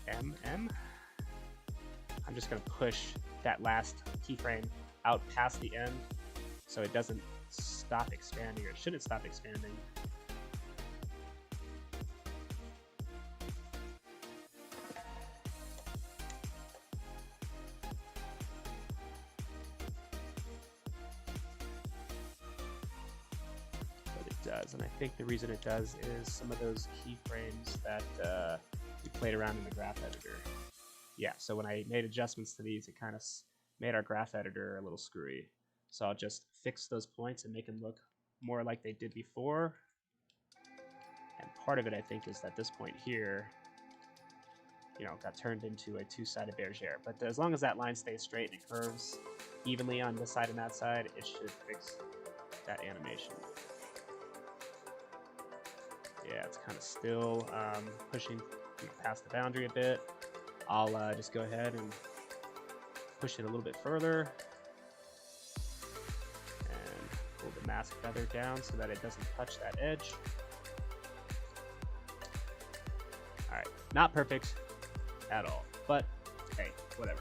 MM. I'm just going to push that last keyframe out past the end so it doesn't stop expanding, or it shouldn't stop expanding. But it does, and I think the reason it does is some of those keyframes that we played around in the graph editor. Yeah, so when I made adjustments to these, it kind of made our graph editor a little screwy. So I'll just fix those points and make them look more like they did before. And part of it, I think, is that this point here, you know, got turned into a two-sided bergère. But as long as that line stays straight and it curves evenly on this side and that side, it should fix that animation. Yeah, it's kind of still pushing past the boundary a bit. I'll just go ahead and push it a little bit further and pull the mask feather down so that it doesn't touch that edge. Alright, not perfect at all, but hey, whatever.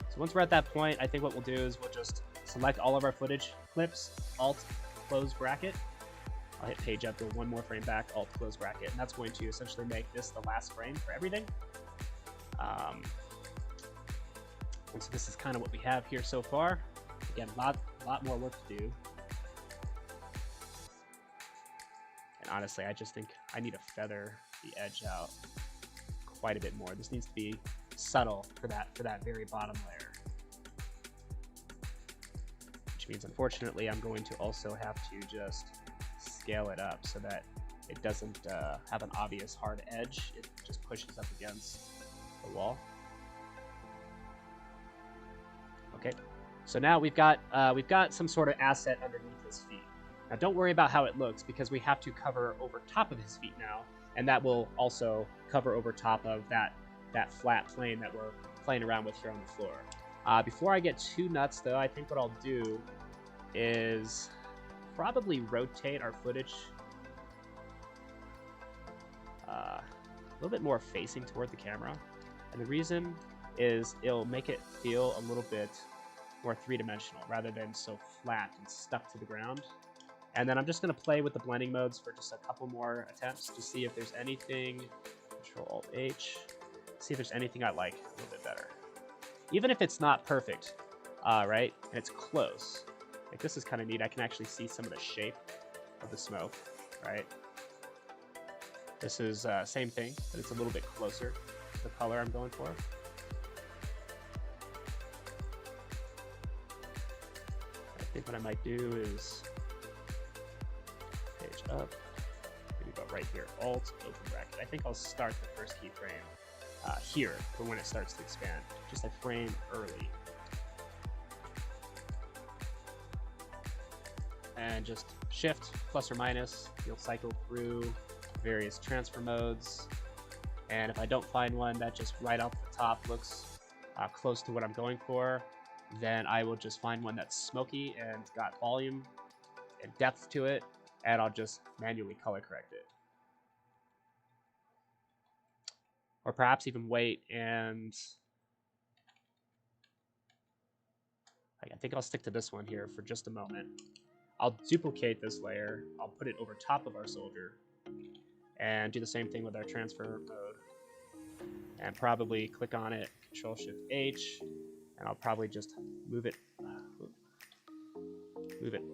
So once we're at that point, I think what we'll do is we'll just select all of our footage clips, Alt, close bracket. I'll hit page up, go one more frame back, Alt, close bracket, and that's going to essentially make this the last frame for everything. And so this is kind of what we have here so far. Again, a lot more work to do. And honestly, I just think I need to feather the edge out quite a bit more. This needs to be subtle for that very bottom layer. Which means, unfortunately, I'm going to also have to just scale it up so that it doesn't have an obvious hard edge. It just pushes up against the wall. Okay, so now we've got some sort of asset underneath his feet. Now don't worry about how it looks, because we have to cover over top of his feet now, and that will also cover over top of that flat plane that we're playing around with here on the floor. Before I get too nuts though, I think what I'll do is probably rotate our footage a little bit more facing toward the camera. And the reason is it'll make it feel a little bit more three-dimensional rather than so flat and stuck to the ground. And then I'm just going to play with the blending modes for just a couple more attempts to see if there's anything, Control-Alt-H, see if there's anything I like a little bit better. Even if it's not perfect, right, and it's close. Like this is kind of neat. I can actually see some of the shape of the smoke, right? This is same thing, but it's a little bit closer to the color I'm going for. I think what I might do is page up, maybe about right here, Alt, open bracket. I think I'll start the first keyframe here for when it starts to expand, just a frame early. And just shift plus or minus, you'll cycle through various transfer modes. And if I don't find one that just right off the top looks close to what I'm going for, then I will just find one that's smoky and got volume and depth to it, and I'll just manually color correct it. Or perhaps even wait and I think I'll stick to this one here for just a moment. I'll duplicate this layer, I'll put it over top of our soldier, and do the same thing with our transfer mode. And probably click on it, Control-Shift-H, and I'll probably just move it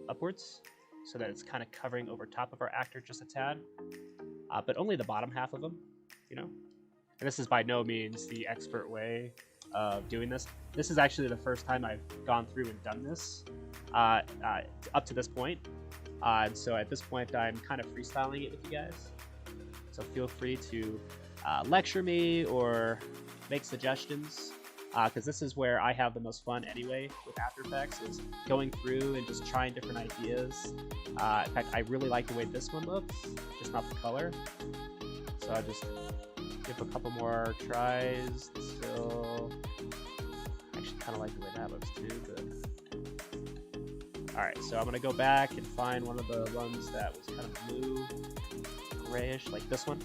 upwards so that it's kind of covering over top of our actor just a tad, but only the bottom half of them, you know? And this is by no means the expert way of doing this. This is actually the first time I've gone through and done this up to this point. And so at this point, I'm kind of freestyling it with you guys. So feel free to lecture me or make suggestions, because this is where I have the most fun anyway with After Effects, is going through and just trying different ideas. In fact, I really like the way this one looks, just not the color. So I'll just give a couple more tries. Still, I actually kind of like the way that looks too. But all right, so I'm gonna go back and find one of the ones that was kind of blue, grayish, like this one.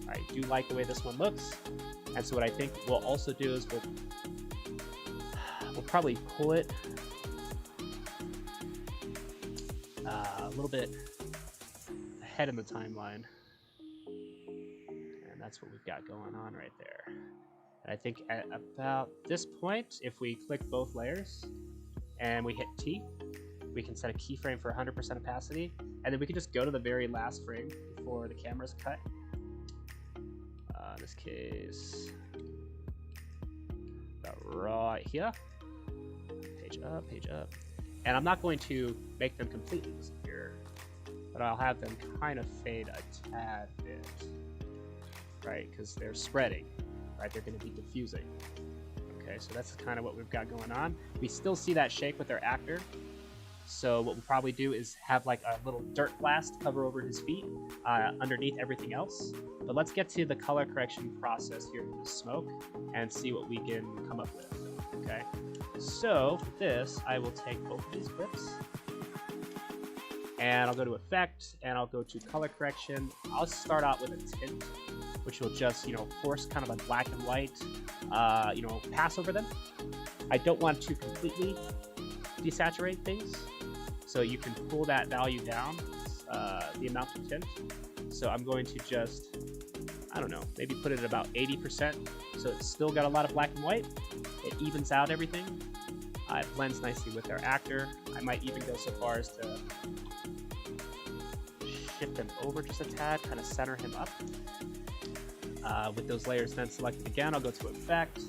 I do like the way this one looks. And so what I think we'll also do is we'll probably pull it a little bit ahead in the timeline. And that's what we've got going on right there. And I think at about this point, if we click both layers and we hit T, we can set a keyframe for 100% opacity, and then we can just go to the very last frame before the camera's cut. In this case, about right here. Page up. And I'm not going to make them completely disappear, but I'll have them kind of fade a tad bit, right? Because they're spreading, right? They're going to be diffusing. Okay, so that's kind of what we've got going on. We still see that shake with our actor. So what we'll probably do is have like a little dirt blast cover over his feet underneath everything else. But let's get to the color correction process here with the smoke and see what we can come up with. Okay, so for this, I will take both of these clips and I'll go to Effect and I'll go to Color Correction. I'll start out with a tint, which will just, force kind of a black and white, pass over them. I don't want to completely desaturate things, so you can pull that value down, the amount of tint. So I'm going to just, I don't know, maybe put it at about 80%, so it's still got a lot of black and white. It evens out everything. It blends nicely with our actor. I might even go so far as to shift him over just a tad, kind of center him up. With those layers then selected again, I'll go to Effect,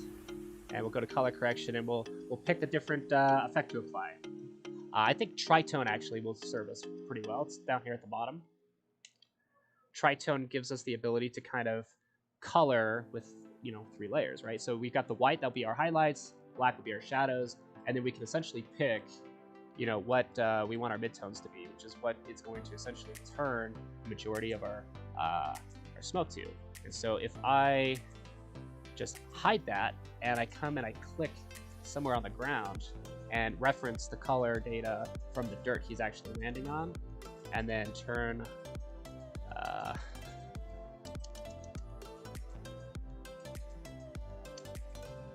and we'll go to Color Correction, and we'll pick the different effect to apply. I think Tritone actually will serve us pretty well. It's down here at the bottom. Tritone gives us the ability to kind of color with, 3 layers, right? So we've got the white, that'll be our highlights, black will be our shadows, and then we can essentially pick, what we want our midtones to be, which is what it's going to essentially turn the majority of our smoke to. And so if I just hide that and I come and I click somewhere on the ground and reference the color data from the dirt he's actually landing on, and then turn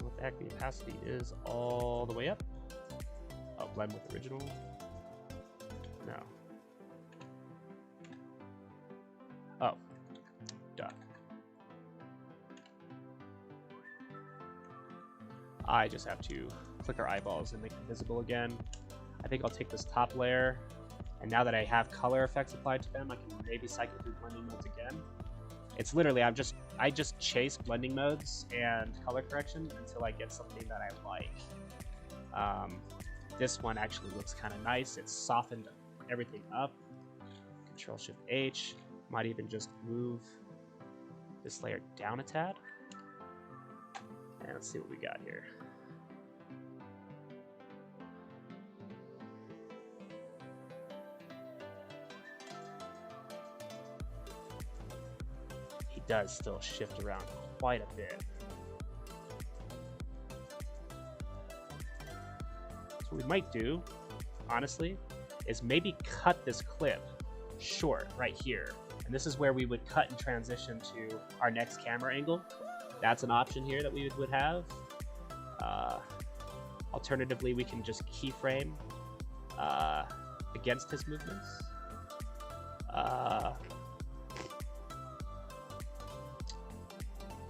what the heck, the opacity is all the way up. Oh, blend with original. No. Oh, duh. I just have to click our eyeballs and make them visible again. I think I'll take this top layer, and now that I have color effects applied to them, I can maybe cycle through blending modes again. It's literally, I just chase blending modes and color correction until I get something that I like. This one actually looks kind of nice. It's softened everything up. Control-Shift-H. Might even just move this layer down a tad. And let's see what we got here. He does still shift around quite a bit. So what we might do, honestly, is maybe cut this clip short right here. And this is where we would cut and transition to our next camera angle. That's an option here that we would have. Alternatively, we can just keyframe against his movements.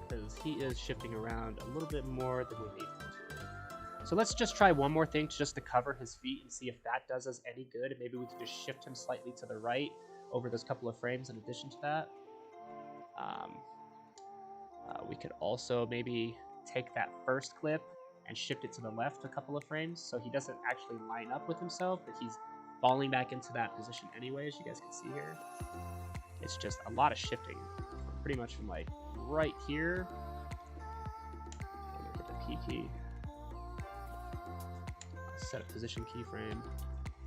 Because he is shifting around a little bit more than we need him to. So let's just try one more thing just to cover his feet and see if that does us any good. Maybe we can just shift him slightly to the right over those couple of frames in addition to that. We could also maybe take that first clip and shift it to the left a couple of frames so he doesn't actually line up with himself, but he's falling back into that position anyway, as you guys can see here. It's just a lot of shifting, pretty much from like right here. I'm gonna hit the P key. I'll set a position keyframe.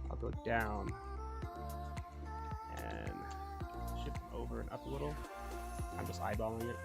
I'll go down and shift him over and up a little. I'm just eyeballing it.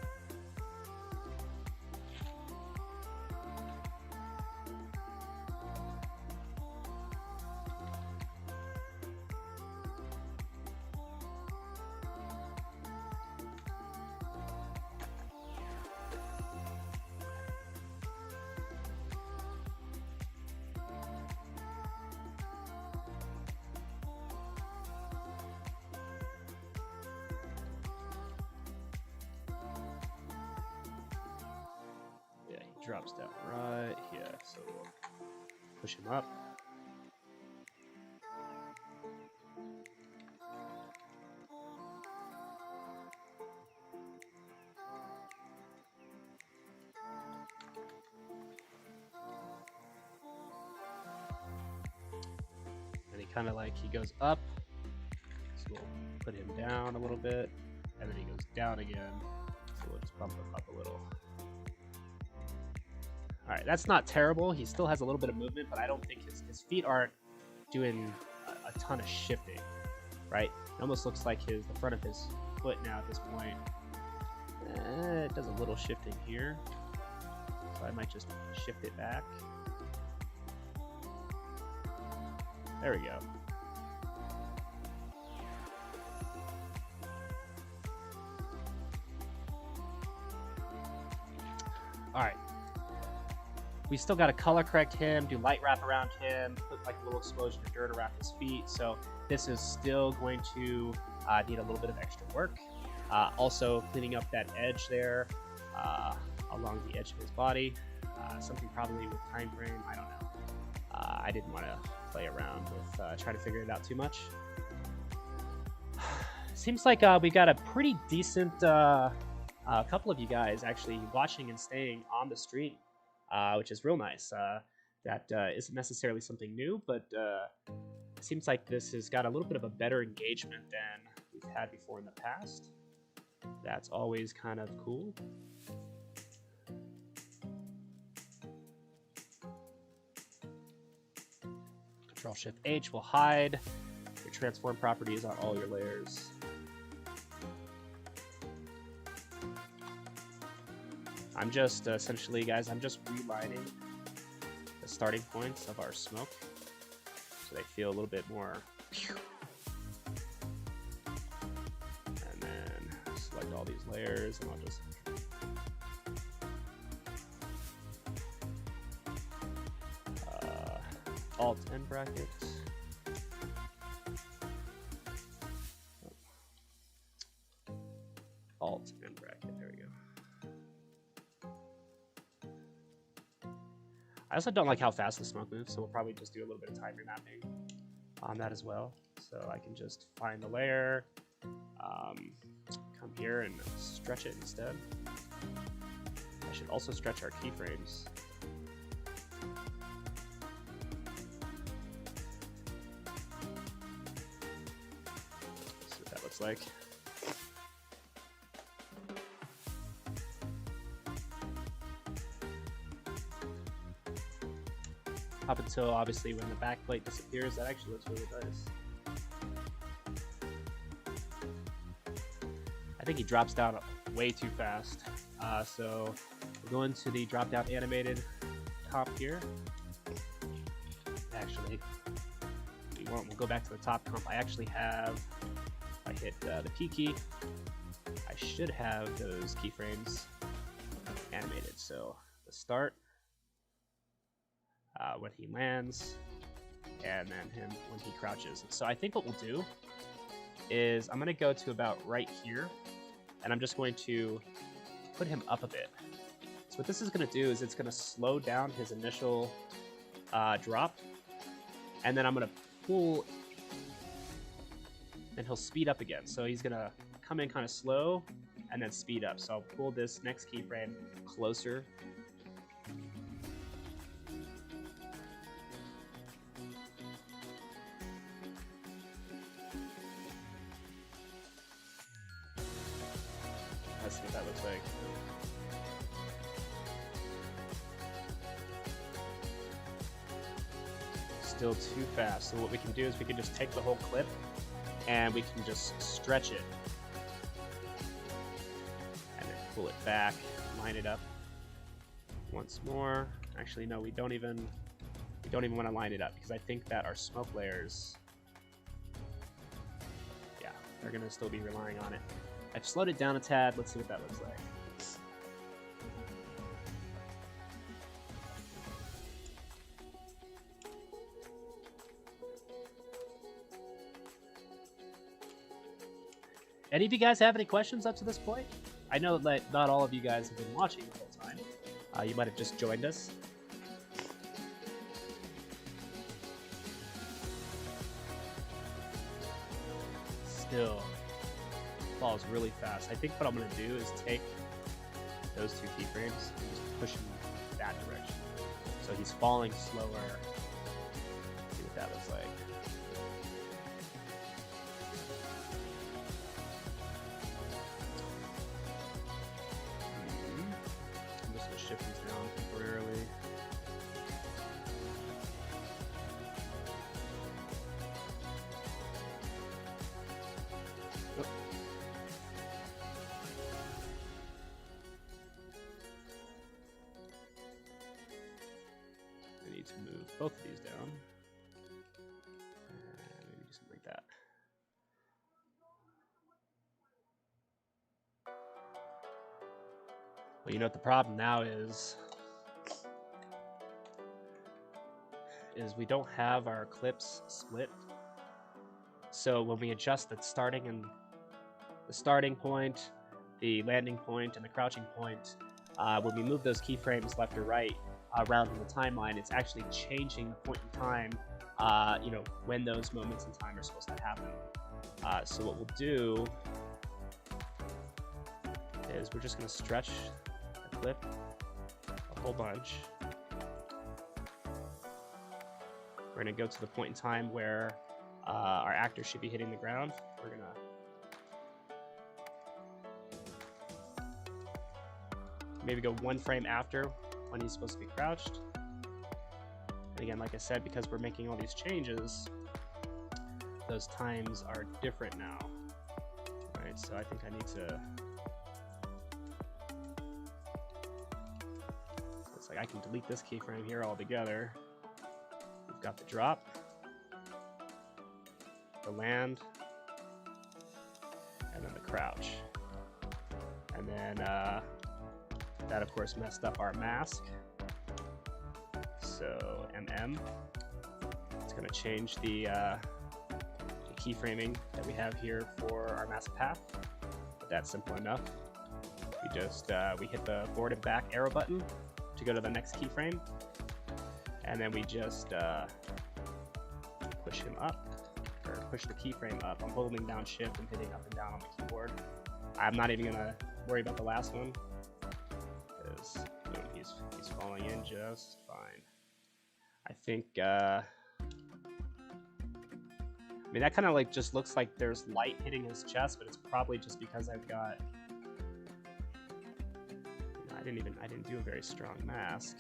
drops down right here. So we'll push him up. And he kind of like, he goes up. So we'll put him down a little bit. And then he goes down again. So we'll just bump him up a little. All right, that's not terrible. He still has a little bit of movement, but I don't think his feet aren't doing a ton of shifting, right? It almost looks like the front of his foot now at this point. It does a little shifting here. So I might just shift it back. There we go. All right. We still got to color correct him, do light wrap around him, put like a little explosion of dirt around his feet. So this is still going to need a little bit of extra work. Also cleaning up that edge there along the edge of his body. Something probably with time frame, I don't know. I didn't want to play around with trying to figure it out too much. Seems like we got a pretty decent couple of you guys actually watching and staying on the stream. Which is real nice. That isn't necessarily something new, but it seems like this has got a little bit of a better engagement than we've had before in the past. That's always kind of cool. Control-Shift-H will hide your transform properties on all your layers. I'm just essentially, guys, I'm just relining the starting points of our smoke so they feel a little bit more. And then select all these layers, and I'll just Alt end bracket. Alt end bracket. There we go. I also don't like how fast the smoke moves, so we'll probably just do a little bit of time remapping on that as well. So I can just find the layer, come here and stretch it instead. I should also stretch our keyframes. See what that looks like. Up until obviously when the backplate disappears, that actually looks really nice. I think he drops down way too fast. So we'll go into the drop down animated comp here. Actually, we won't. We'll go back to the top comp. I actually have, if I hit the P key, I should have those keyframes animated. So the start, when he lands, and then him when he crouches. So I think what we'll do is I'm going to go to about right here, and I'm just going to put him up a bit. So what this is going to do is it's going to slow down his initial drop, and then I'm going to pull, and he'll speed up again. So he's going to come in kind of slow and then speed up. So I'll pull this next keyframe closer. Let's see what that looks like. Still too fast. So what we can do is we can just take the whole clip and we can just stretch it. And then pull it back, line it up once more. Actually, no, we don't even want to line it up because I think that our smoke layers, yeah, they're gonna still be relying on it. I've slowed it down a tad. Let's see what that looks like. Any of you guys have any questions up to this point? I know that not all of you guys have been watching the whole time. You might have just joined us. Still falls really fast. I think what I'm going to do is take those two keyframes and just push him that direction. So he's falling slower. See what that looks like. I'm just going to shift these down temporarily. To move both of these down, and maybe just like that. Well, you know what the problem now is we don't have our clips split. So when we adjust the starting point, the landing point, and the crouching point, when we move those keyframes left or right around in the timeline, it's actually changing the point in time, you know, when those moments in time are supposed to happen. So what we'll do is we're just going to stretch the clip a whole bunch. We're going to go to the point in time where our actor should be hitting the ground. We're going to maybe go one frame after when he's supposed to be crouched. And again, like I said, because we're making all these changes, those times are different now. All right, so I think I need to, it's like I can delete this keyframe here altogether. We've got the drop, the land, and then the crouch. And then that of course messed up our mask. So MM, it's going to change the keyframing that we have here for our mask path. But that's simple enough. We just we hit the forward and back arrow button to go to the next keyframe, and then we just push him up, or push the keyframe up. I'm holding down shift and hitting up and down on the keyboard. I'm not even going to worry about the last one, because he's falling in just fine. I think, I mean, that kind of like just looks like there's light hitting his chest, but it's probably just because I've got, you know, I didn't do a very strong mask.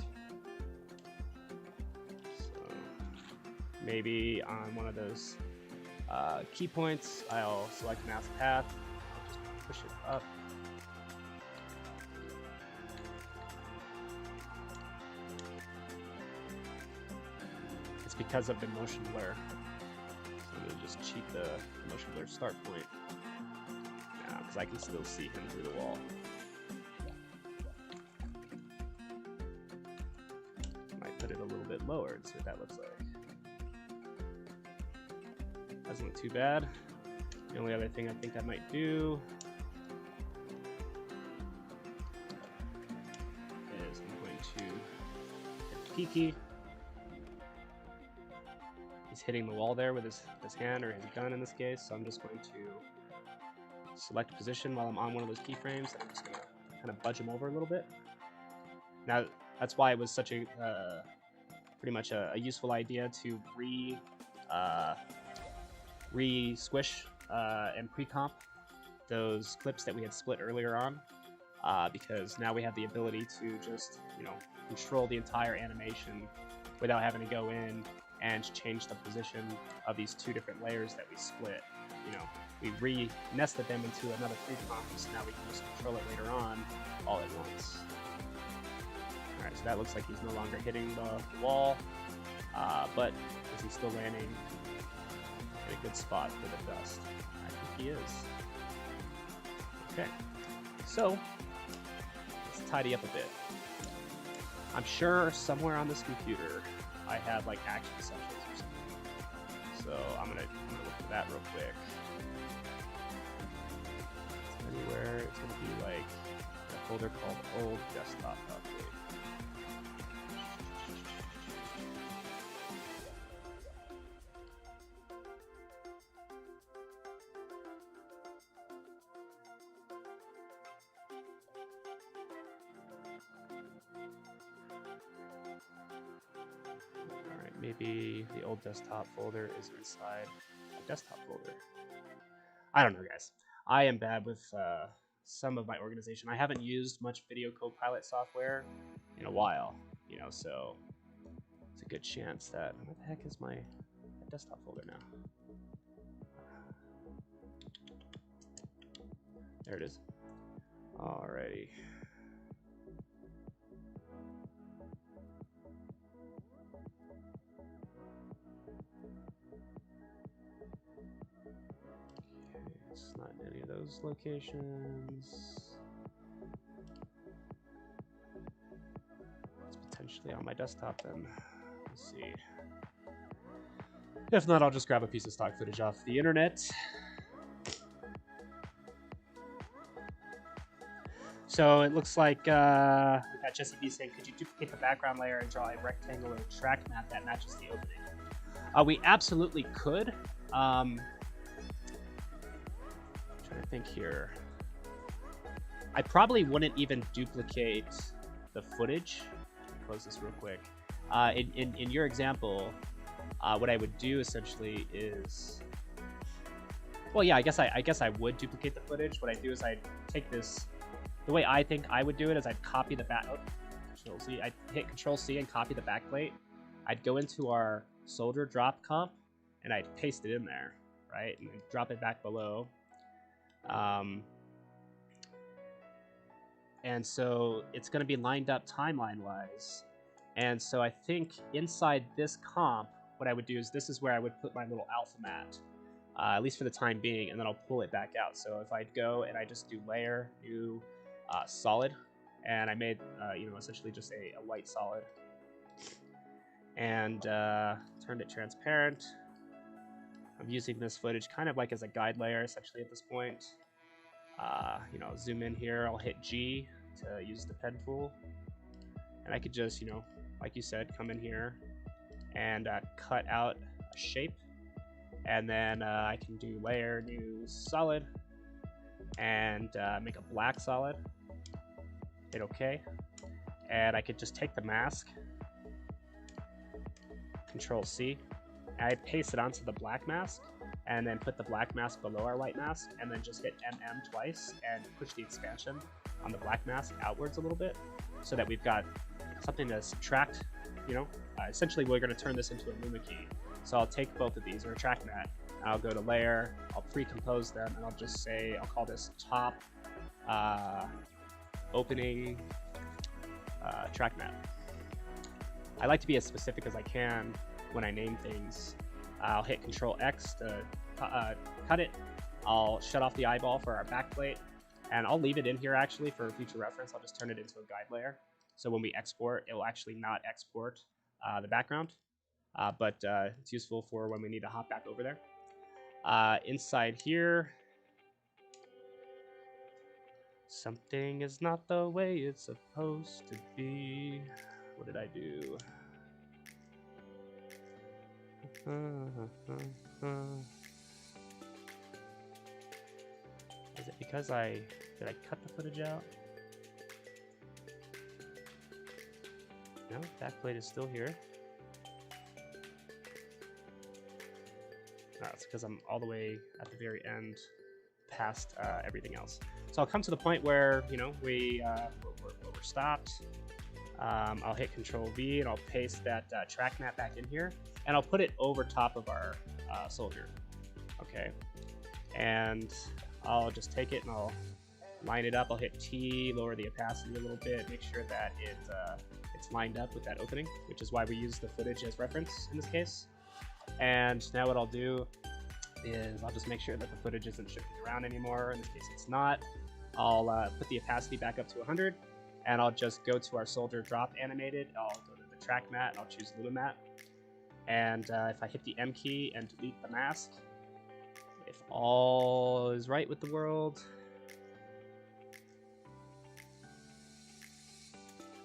So maybe on one of those key points, I'll select mask path, I'll just push it up. Because of the motion blur. So I'm going to just cheat the motion blur start point now, because I can still see him through the wall. Might put it a little bit lower and see what that looks like. Doesn't look too bad. The only other thing I think I might do is I'm going to hit the P key. He's hitting the wall there with his hand, or his gun in this case, so I'm just going to select a position while I'm on one of those keyframes, and I'm just going to kind of budge him over a little bit. Now, that's why it was such a pretty much a useful idea to re-squish and pre-comp those clips that we had split earlier on, because now we have the ability to just, you know, control the entire animation without having to go in and change the position of these two different layers that we split. You know, we re-nested them into another pre-comp, so now we can just control it later on all at once. Alright, so that looks like he's no longer hitting the wall, but is he still landing in a good spot for the dust? I think he is. Okay, so let's tidy up a bit. I'm sure somewhere on this computer I have like action essentials or something. So I'm gonna look for that real quick. Anywhere it's gonna be like a folder called old desktop update. Maybe the old desktop folder is inside the desktop folder. I don't know, guys. I am bad with some of my organization. I haven't used much Video Copilot software in a while, you know, so it's a good chance that, where the heck is my desktop folder now? There it is. Alrighty. It's not in any of those locations. It's potentially on my desktop then. Let's see. If not, I'll just grab a piece of stock footage off the internet. So it looks like we got Jesse B saying, could you duplicate the background layer and draw a rectangular track map that matches the opening? We absolutely could. I'm trying to think here. I probably wouldn't even duplicate the footage. Let me close this real quick. In your example, what I would do essentially is, well, yeah, I guess I would duplicate the footage. What I do is I'd take this. The way I think I would do it is I'd copy the back. Oh, Control C. I'd hit Control C and copy the backplate. I'd go into our soldier drop comp and I'd paste it in there, right, and drop it back below. And so it's going to be lined up timeline-wise. And so I think inside this comp, what I would do is this is where I would put my little alpha mat, at least for the time being, and then I'll pull it back out. So if I'd go and I just do layer, new, solid, and I made, you know, essentially just a white solid, and turned it transparent. I'm using this footage kind of like as a guide layer, essentially at this point. You know, zoom in here, I'll hit G to use the pen tool, and I could just, you know, like you said, come in here and cut out a shape, and then I can do layer, new solid, and make a black solid. Hit OK, and I could just take the mask, Control C, and I paste it onto the black mask, and then put the black mask below our white mask, and then just hit MM twice and push the expansion on the black mask outwards a little bit, so that we've got something to subtract. You know, essentially we're going to turn this into a Luma key. So I'll take both of these, or a track mat, and I'll go to layer, I'll pre-compose them, and I'll just say, I'll call this top opening track mat. I like to be as specific as I can when I name things. I'll hit Control X to cut it. I'll shut off the eyeball for our backplate, and I'll leave it in here actually for future reference. I'll just turn it into a guide layer. So when we export, it will actually not export the background, but it's useful for when we need to hop back over there. Inside here, something is not the way it's supposed to be. What did I do? Is it because did I cut the footage out? No, backplate is still here. No, it's because I'm all the way at the very end past everything else. So I'll come to the point where, you know, we're stopped. I'll hit Control V and I'll paste that track mat back in here, and I'll put it over top of our soldier. Okay, and I'll just take it and I'll line it up. I'll hit T, lower the opacity a little bit, make sure that it's lined up with that opening, which is why we use the footage as reference in this case. And now what I'll do is I'll just make sure that the footage isn't shifting around anymore. In this case, it's not. I'll put the opacity back up to 100, and I'll just go to our soldier drop animated. I'll go to the track mat, and I'll choose Luma mat. And if I hit the M key and delete the mask, if all is right with the world,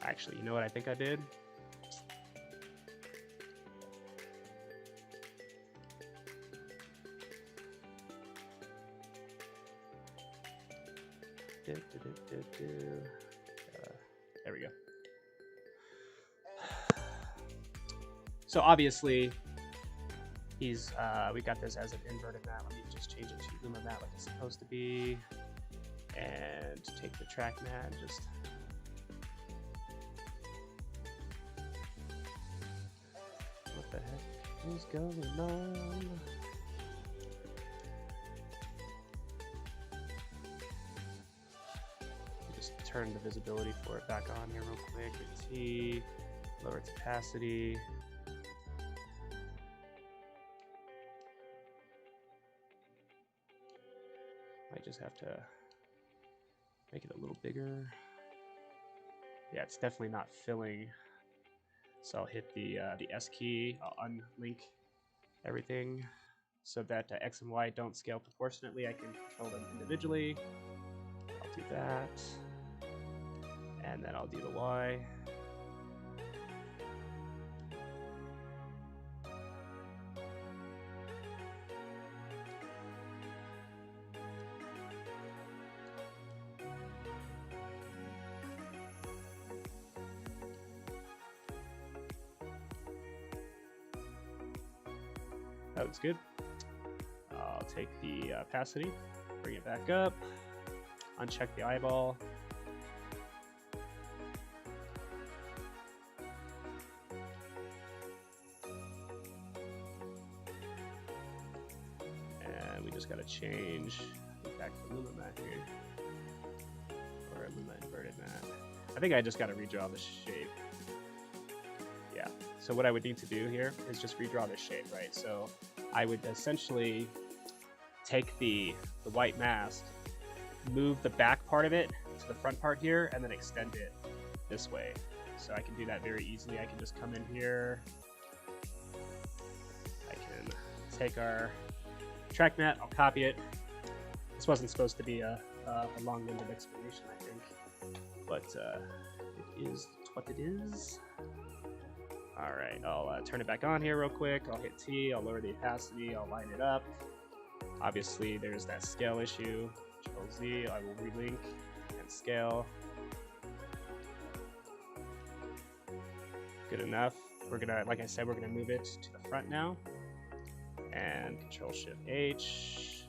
actually, you know what I think I did? There we go. So obviously, he's we got this as an inverted mat. Let me just change it to Luma mat like it's supposed to be, and take the track mat and just. What the heck is going on? Just turn the visibility for it back on here real quick. Hit T, lower its opacity. Might just have to make it a little bigger. Yeah, it's definitely not filling. So I'll hit the S key. I'll unlink everything so that X and Y don't scale proportionately. I can control them individually. I'll do that, and then I'll do the Y. That looks good. I'll take the opacity, bring it back up, uncheck the eyeball. And we just got to change back to Luma mat here, or Luma inverted mat. I think I just got to redraw the shape. Yeah, so what I would need to do here is just redraw the shape, right? So I would essentially take the white mask, move the back part of it to the front part here, and then extend it this way. So I can do that very easily. I can just come in here. I can take our track mat, I'll copy it. This wasn't supposed to be a long-winded explanation, I think, but it is what it is. All right, I'll turn it back on here real quick. I'll hit T, I'll lower the opacity, I'll line it up. Obviously, there's that scale issue. Control Z, I will relink and scale. Good enough. We're gonna, like I said, we're gonna move it to the front now. And Control Shift H.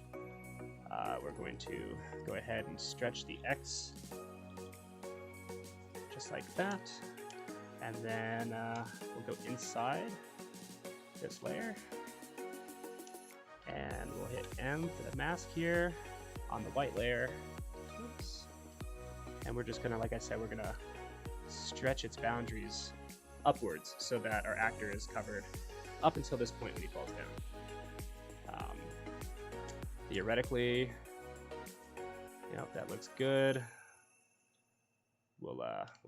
We're going to go ahead and stretch the X, just like that. And then we'll go inside this layer. And we'll hit M for the mask here on the white layer. Oops. And we're just gonna, like I said, we're gonna stretch its boundaries upwards so that our actor is covered up until this point when he falls down. Theoretically, that looks good. We'll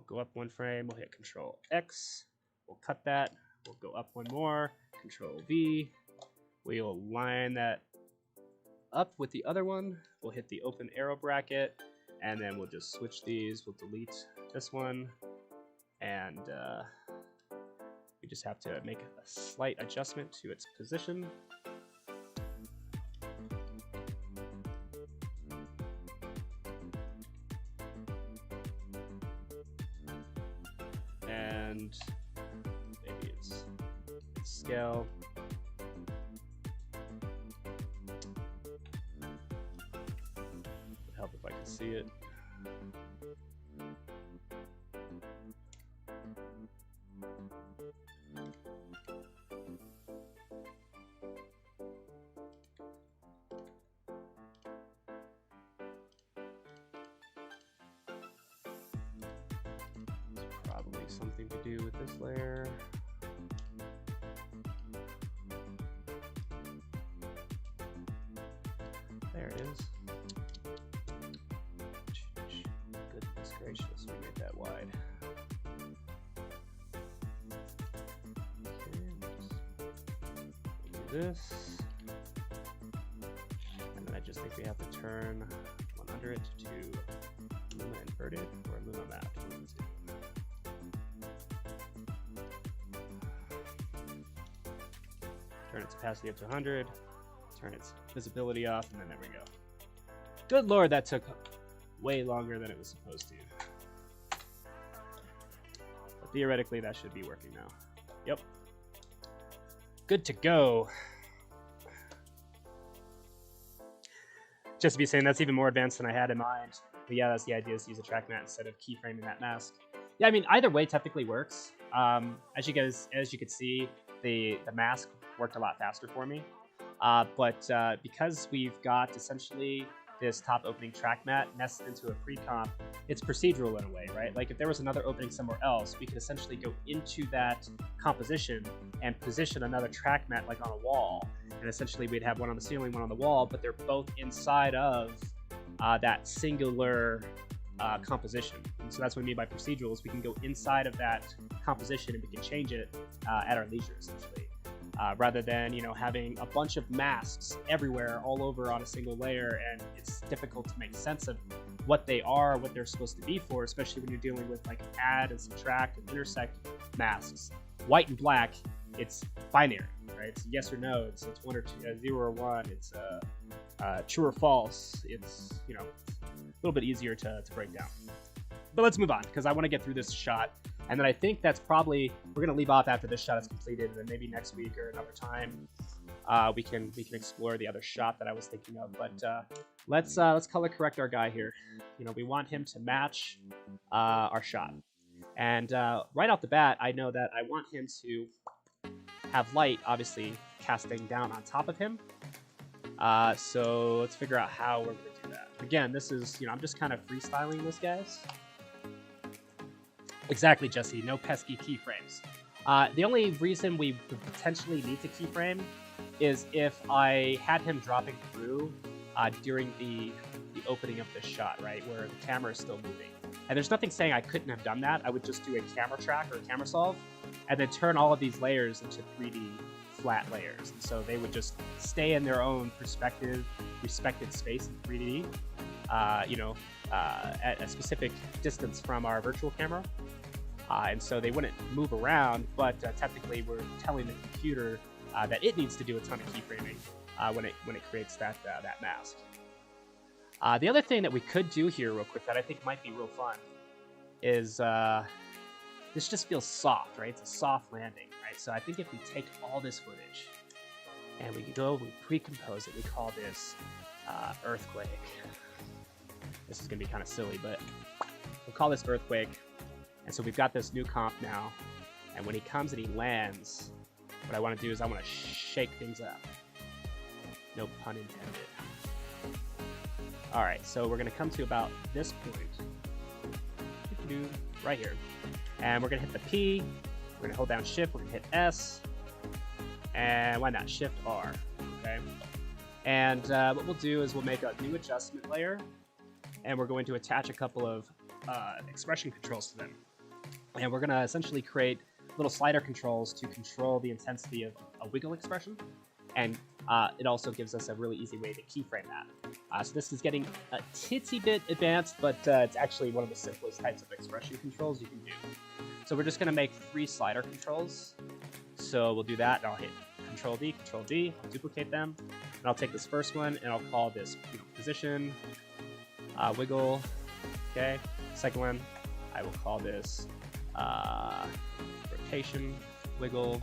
go up one frame, we'll hit Control X, we'll cut that, we'll go up one more, Control V, we'll line that up with the other one, we'll hit the open arrow bracket, and then we'll just switch these, we'll delete this one, and we just have to make a slight adjustment to its position. And maybe it's scale. Would help if I could see it. Probably something to do with this layer. There it is. Goodness gracious, we made that wide. Okay, we'll do this. And then I just think we have to turn 100 to Luma inverted or Luma mapped. Turn its opacity up to 100, turn its visibility off, and then there we go. Good lord, that took way longer than it was supposed to. But theoretically, that should be working now. Yep. Good to go. Just to be saying, that's even more advanced than I had in mind. But yeah, that's the idea, is to use a track matte instead of keyframing that mask. Yeah, I mean, either way technically works. As you could see, the mask worked a lot faster for me. But because we've got essentially this top opening track matte nested into a pre-comp, it's procedural in a way, right? Like if there was another opening somewhere else, we could essentially go into that composition and position another track matte like on a wall. And essentially we'd have one on the ceiling, one on the wall, but they're both inside of that singular composition. And so that's what I mean by procedurals. We can go inside of that composition and we can change it at our leisure, essentially. Rather than, you know, having a bunch of masks everywhere all over on a single layer, and it's difficult to make sense of what they are, what they're supposed to be for, especially when you're dealing with like add and subtract and intersect masks. White and black, it's binary, right? It's yes or no, it's 1 or 2, 0 or 1, it's true or false. It's, you know, a little bit easier to break down. But let's move on, because I want to get through this shot. And then I think that's probably, we're going to leave off after this shot is completed, and then maybe next week or another time we can explore the other shot that I was thinking of. But let's color correct our guy here. You know, we want him to match our shot. And right off the bat, I know that I want him to have light, obviously, casting down on top of him. So let's figure out how we're going to do that. Again, this is, you know, I'm just kind of freestyling this, guys. Exactly, Jesse. No pesky keyframes. The only reason we potentially need to keyframe is if I had him dropping through during the opening of this shot, right, where the camera is still moving. And there's nothing saying I couldn't have done that. I would just do a camera track or a camera solve, and then turn all of these layers into 3D flat layers. And so they would just stay in their own respected space in 3D, you know, at a specific distance from our virtual camera. And so they wouldn't move around, but technically we're telling the computer that it needs to do a ton of keyframing when it creates that mask. The other thing that we could do here real quick that I think might be real fun is this just feels soft, right? It's a soft landing, right? So I think if we take all this footage and we pre-compose it, we call this earthquake. This is gonna be kind of silly, but we'll call this earthquake. And so we've got this new comp now, and when he comes and he lands, what I want to do is I want to shake things up. No pun intended. All right, so we're going to come to about this point, right here, and we're going to hit the P, we're going to hold down Shift, we're going to hit S, and why not Shift R, okay? And what we'll do is we'll make a new adjustment layer, and we're going to attach a couple of expression controls to them. And we're going to essentially create little slider controls to control the intensity of a wiggle expression. And it also gives us a really easy way to keyframe that. So this is getting a titsy bit advanced, but it's actually one of the simplest types of expression controls you can do. So we're just going to make 3 slider controls. So we'll do that, and I'll hit Control D, I'll duplicate them. And I'll take this first one, and I'll call this, you know, position, wiggle, okay? Second one, I will call this rotation, wiggle,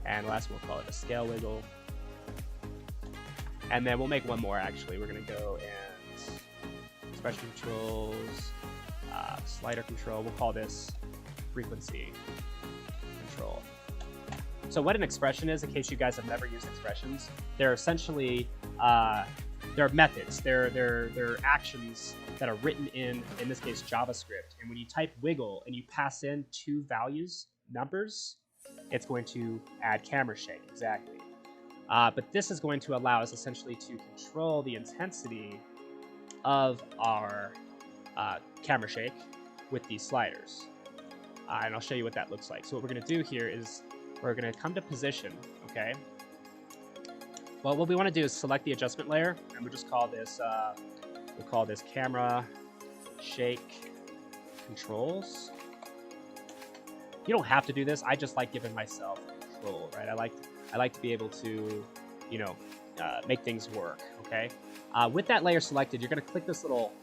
and last one we'll call it a scale wiggle. And then we'll make one more actually. We're gonna go and expression controls, slider control, we'll call this frequency control. So what an expression is, in case you guys have never used expressions, they're essentially they're methods, they're actions that are written in this case, JavaScript. And when you type wiggle and you pass in 2 values, numbers, it's going to add camera shake, exactly. But this is going to allow us essentially to control the intensity of our camera shake with these sliders. And I'll show you what that looks like. So what we're gonna do here is we're gonna come to position, okay? Well, what we want to do is select the adjustment layer, and we'll just call this, we'll call this camera shake controls. You don't have to do this. I just like giving myself control, right? I like to be able to, you know, make things work, okay? With that layer selected, you're going to click this little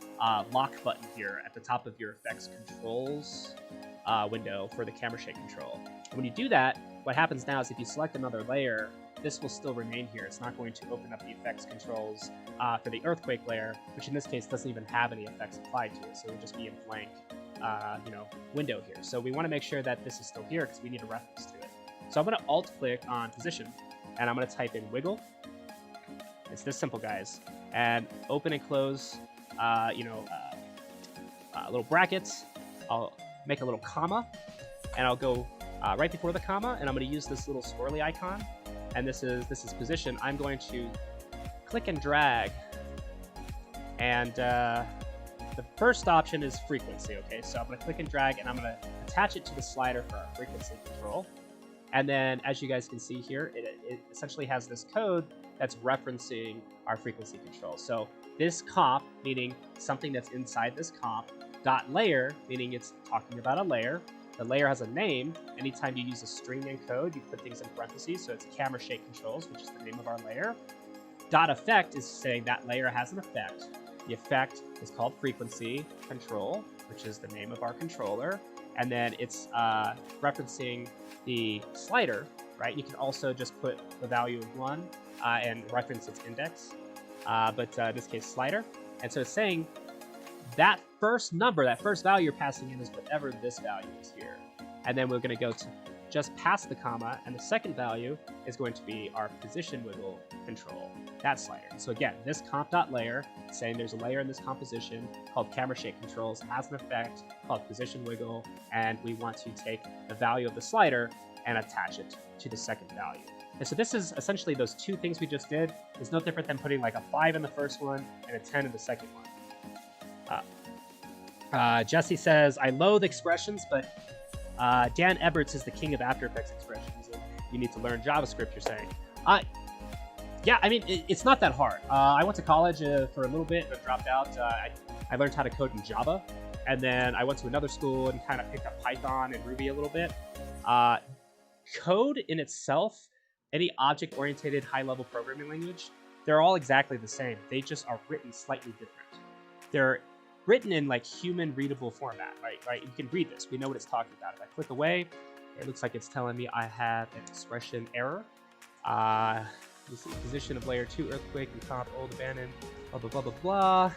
lock button here at the top of your effects controls window for the camera shake control. And when you do that, what happens now is if you select another layer, this will still remain here. It's not going to open up the effects controls for the earthquake layer, which in this case doesn't even have any effects applied to it. So it would just be a blank, window here. So we want to make sure that this is still here because we need a reference to it. So I'm going to Alt-click on Position, and I'm going to type in Wiggle. It's this simple, guys. And open and close, little brackets. I'll make a little comma, and I'll go right before the comma, and I'm going to use this little swirly icon. And this is position. I'm going to click and drag, and the first option is frequency. Okay, so I'm going to click and drag, and I'm going to attach it to the slider for our frequency control. And then, as you guys can see here, it essentially has this code that's referencing our frequency control. So this comp, meaning something that's inside this comp, dot layer, meaning it's talking about a layer. The layer has a name. Anytime you use a string encode, you put things in parentheses, so it's camera shake controls, which is the name of our layer. Dot effect is saying that layer has an effect. The effect is called frequency control, which is the name of our controller. And then it's referencing the slider, right? You can also just put the value of 1 and reference its index, but in this case, slider. And so it's saying that first number, that first value you're passing in is whatever this value is here. And then we're going to go to just past the comma, and the second value is going to be our position wiggle control, that slider. So again, this comp.layer is saying there's a layer in this composition called camera shake controls, has an effect called position wiggle, and we want to take the value of the slider and attach it to the second value. And so this is essentially those two things we just did. It's no different than putting like a 5 in the first one and a 10 in the second one. Jesse says, I loathe expressions, but Dan Eberts is the king of After Effects expressions, and you need to learn JavaScript, you're saying. Yeah, I mean, it's not that hard. I went to college for a little bit, but dropped out. I learned how to code in Java, and then I went to another school and kind of picked up Python and Ruby a little bit. Code in itself, any object-oriented high-level programming language, they're all exactly the same. They just are written slightly different. They're written in like human readable format, right? You can read this. We know what it's talking about. If I click away, it looks like it's telling me I have an expression error. This is position of layer 2 earthquake and comp old abandoned, blah, blah, blah, blah, blah.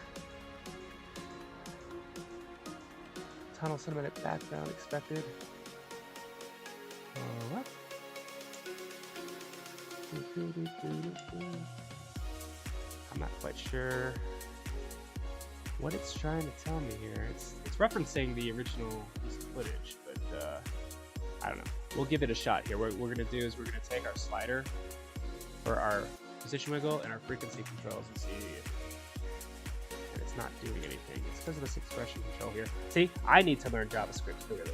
Tunnel cinematic background expected. What? I'm not quite sure what it's trying to tell me here. It's referencing the original piece of footage, but I don't know. We'll give it a shot here. What we're going to do is we're going to take our slider for our position wiggle and our frequency controls and see if it's not doing anything. It's because of this expression control here. See, I need to learn JavaScript clearly.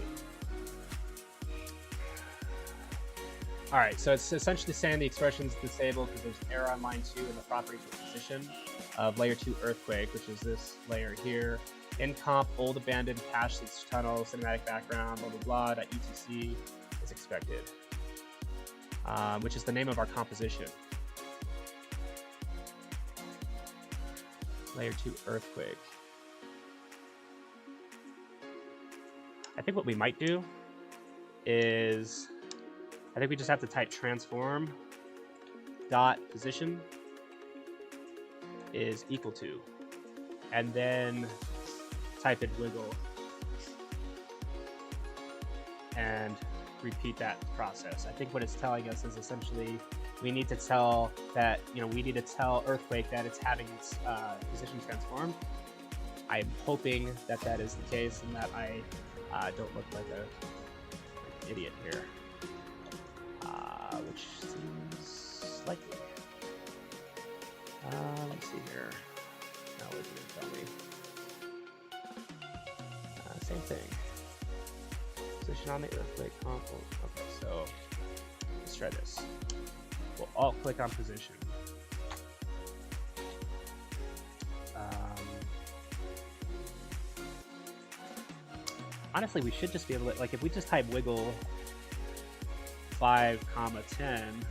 All right, so it's essentially saying the expression is disabled because there's an error on line 2 in the property for position of layer 2 earthquake, which is this layer here. In comp, old abandoned cache leads to tunnel, cinematic background, blah, blah, blah, .etc is expected, which is the name of our composition. Layer 2 earthquake. I think what we might do is, I think we just have to type transform dot position is equal to, and then type in wiggle and repeat that process. I think what it's telling us is essentially we need to tell that, we need to tell earthquake that it's having its position transformed. I'm hoping that that is the case and that I don't look like an idiot here. Which seems likely. Let's see here. Now what is it going to tell me? Same thing. Position on the earthquake comp. Okay, so let's try this. We'll alt click on position. Honestly, we should just be able to, like, if we just type wiggle 5, 10,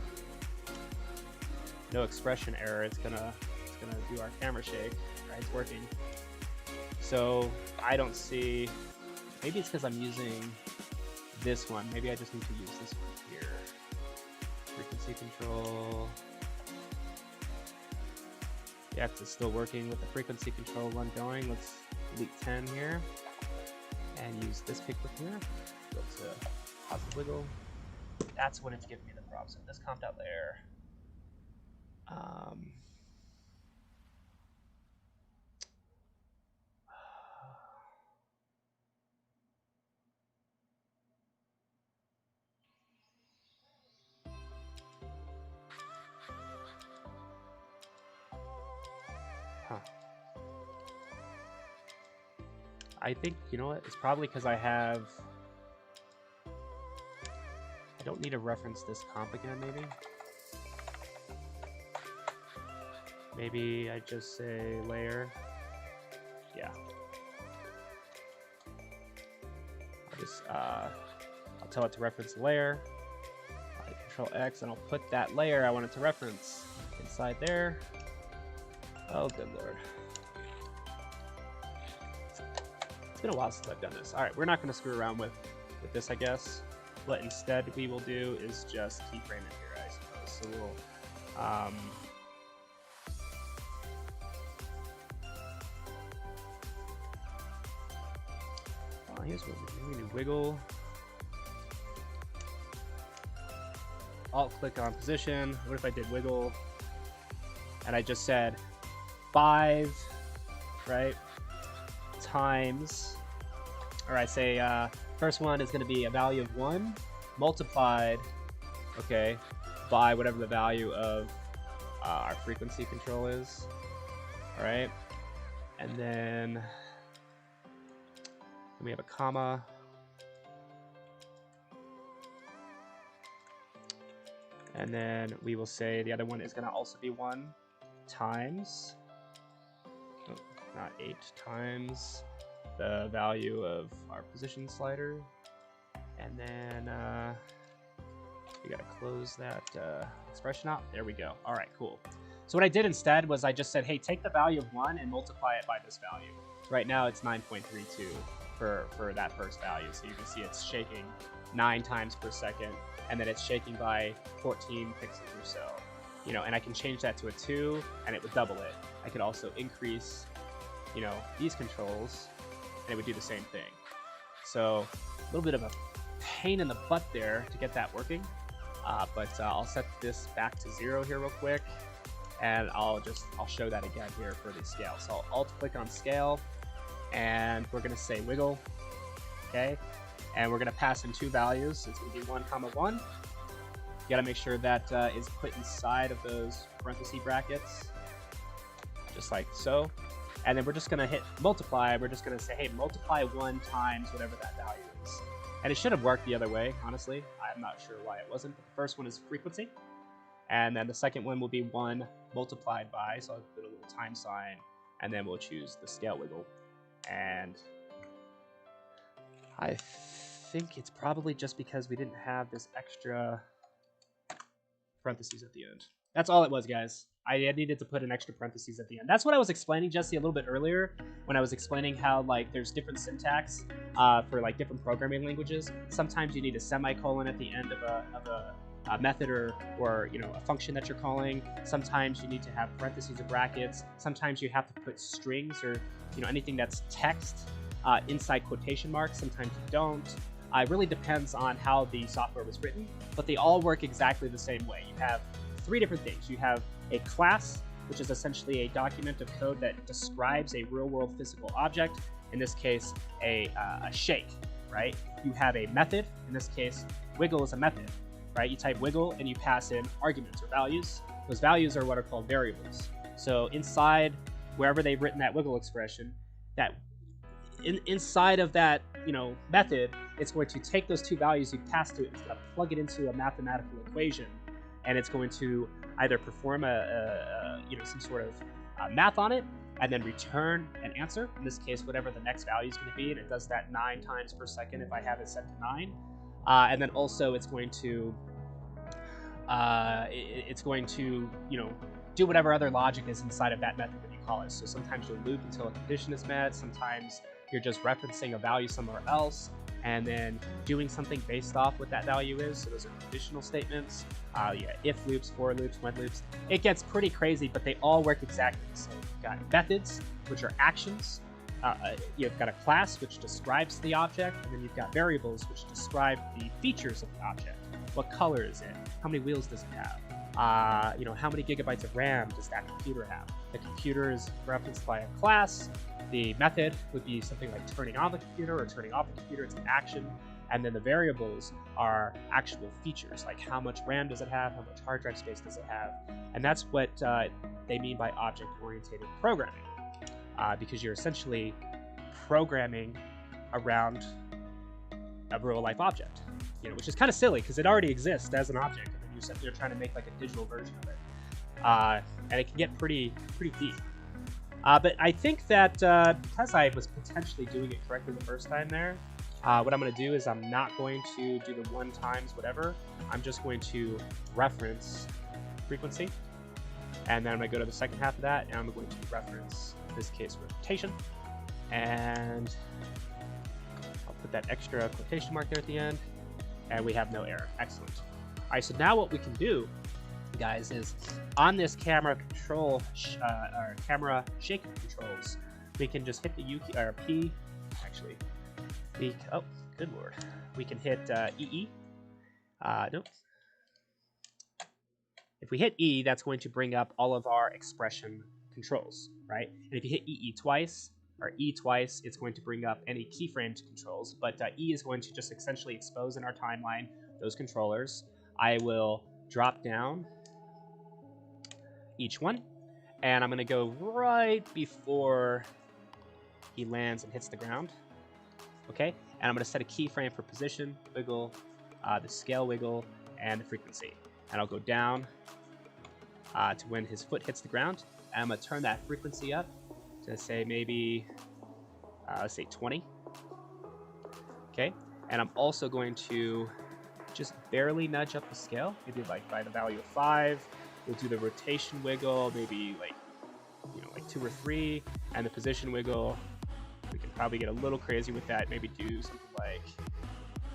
no expression error, it's gonna do our camera shake, right? It's working. So I don't see, maybe it's because I'm using this one. Maybe I just need to use this one here. frequency control. The X is still working with the frequency control one going. Let's delete 10 here and use this pick with here. Go to positive wiggle. That's when it's giving me the problem. So this comp out layer. I think, you know what, it's probably because I don't need to reference this comp again, maybe. Maybe I just say layer. Yeah. I'll tell it to reference the layer. Control X, and I'll put that layer I want it to reference inside there. Oh, good lord. It's been a while since I've done this. All right, we're not going to screw around with this, I guess. What instead we will do is just keyframe it here, I suppose. So we'll here's what we're going to wiggle. Alt click on position. What if I did wiggle and I just said 5, right? Times, or I say first one is going to be a value of 1 multiplied, okay, by whatever the value of our frequency control is. All right, and then we have a comma, and then we will say the other one is going to also be 1 times, not 8 times the value of our position slider, and then we gotta close that expression out. There we go. All right, cool. So what I did instead was I just said, hey, take the value of 1 and multiply it by this value. Right now it's 9.32 for that first value. So you can see it's shaking 9 times per second, and then it's shaking by 14 pixels or so. You know, and I can change that to a 2, and it would double it. I could also increase, you know, these controls, and it would do the same thing. So a little bit of a pain in the butt there to get that working, but I'll set this back to 0 here real quick, and I'll show that again here for the scale. So I'll alt click on scale, and we're gonna say wiggle, okay? And we're gonna pass in 2 values. It's gonna be 1, 1. You gotta make sure that is put inside of those parenthesis brackets, just like so. And then we're just gonna hit multiply. We're just gonna say, hey, multiply 1 times whatever that value is. And it should have worked the other way, honestly. I'm not sure why it wasn't. But the first one is frequency. And then the second one will be 1 multiplied by, so I'll put a little time sign, and then we'll choose the scale wiggle. And I think it's probably just because we didn't have this extra parentheses at the end. That's all it was, guys. I needed to put an extra parentheses at the end. That's what I was explaining, Jesse, a little bit earlier when I was explaining how like there's different syntax for like different programming languages. Sometimes you need a semicolon at the end of a method or you know, a function that you're calling. Sometimes you need to have parentheses or brackets. Sometimes you have to put strings or, you know, anything that's text inside quotation marks. Sometimes you don't. It really depends on how the software was written, but they all work exactly the same way. You have 3 different things. You have a class, which is essentially a document of code that describes a real-world physical object, in this case, a shake, right? You have a method, in this case, wiggle is a method, right? You type wiggle and you pass in arguments or values. Those values are what are called variables. So inside, wherever they've written that wiggle expression, that inside of that, you know, method, it's going to take those 2 values you passed to it, it's going to plug it into a mathematical equation, and it's going to either perform you know, some sort of math on it, and then return an answer. In this case, whatever the next value is going to be, and it does that 9 times per second if I have it set to 9. And then also it's going to you know, do whatever other logic is inside of that method that you call it. So sometimes you'll loop until a condition is met. Sometimes you're just referencing a value somewhere else. and then doing something based off what that value is. So those are conditional statements. Yeah, if loops, for loops, when loops. It gets pretty crazy, but they all work exactly the same. You've got methods, which are actions. You've got a class, which describes the object, and then you've got variables, which describe the features of the object. What color is it? How many wheels does it have? How many gigabytes of RAM does that computer have? The computer is referenced by a class. The method would be something like turning on the computer or turning off the computer. It's an action. And then the variables are actual features, like how much RAM does it have, how much hard drive space does it have. And that's what they mean by object-oriented programming, because you're essentially programming around a real-life object, which is kind of silly because it already exists as an object, and then you're trying to make like a digital version of it, and it can get pretty deep. But I think that because I was potentially doing it correctly the first time there, what I'm going to do is I'm not going to do the 1 times whatever. I'm just going to reference frequency, and then I'm going to go to the second half of that, and I'm going to reference, in this case, rotation, and I'll put that extra quotation mark there at the end, and we have no error. Excellent. All right, so now what we can do, guys, is on this camera control or camera shake controls, we can just hit the U key or P. Actually, oh, good lord, we can hit EE. Nope. If we hit E, that's going to bring up all of our expression controls, right? And if you hit EE twice or E twice, it's going to bring up any keyframed controls. But E is going to just essentially expose in our timeline those controllers. I will drop down each one, and I'm going to go right before he lands and hits the ground. Okay, and I'm going to set a keyframe for position, wiggle, the scale wiggle, and the frequency. And I'll go down to when his foot hits the ground, and I'm going to turn that frequency up to say maybe, let's say 20. Okay, and I'm also going to just barely nudge up the scale, maybe like by the value of 5. We'll do the rotation wiggle, maybe like 2 or 3, and the position wiggle, we can probably get a little crazy with that, maybe do something like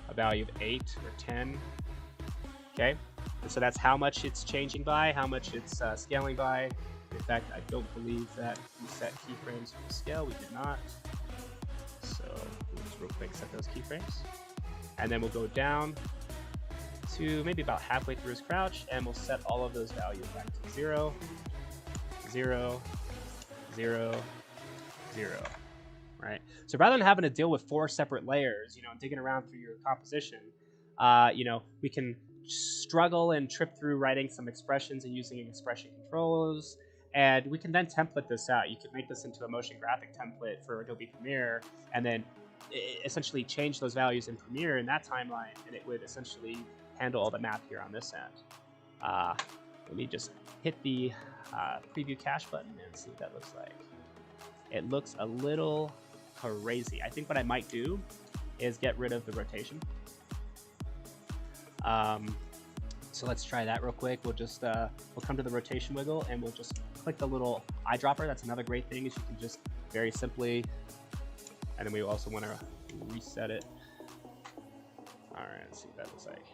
a value of 8 or 10. Okay, and so that's how much it's changing by, how much it's scaling by. In fact, I don't believe that we set keyframes for the scale. We did not. So we'll just real quick set those keyframes, and then we'll go down to maybe about halfway through his crouch, and we'll set all of those values back to 0, 0, 0, 0. Right? So rather than having to deal with 4 separate layers, digging around through your composition, we can struggle and trip through writing some expressions and using expression controls, and we can then template this out. You could make this into a motion graphic template for Adobe Premiere, and then essentially change those values in Premiere in that timeline, and it would essentially handle all the math here on this end. Let me just hit the preview cache button and see what that looks like. It looks a little crazy. I think what I might do is get rid of the rotation. So let's try that real quick. We'll just we'll come to the rotation wiggle, and we'll just click the little eyedropper. That's another great thing, is you can just very simply, and then we also want to reset it. All right, let's see what that looks like.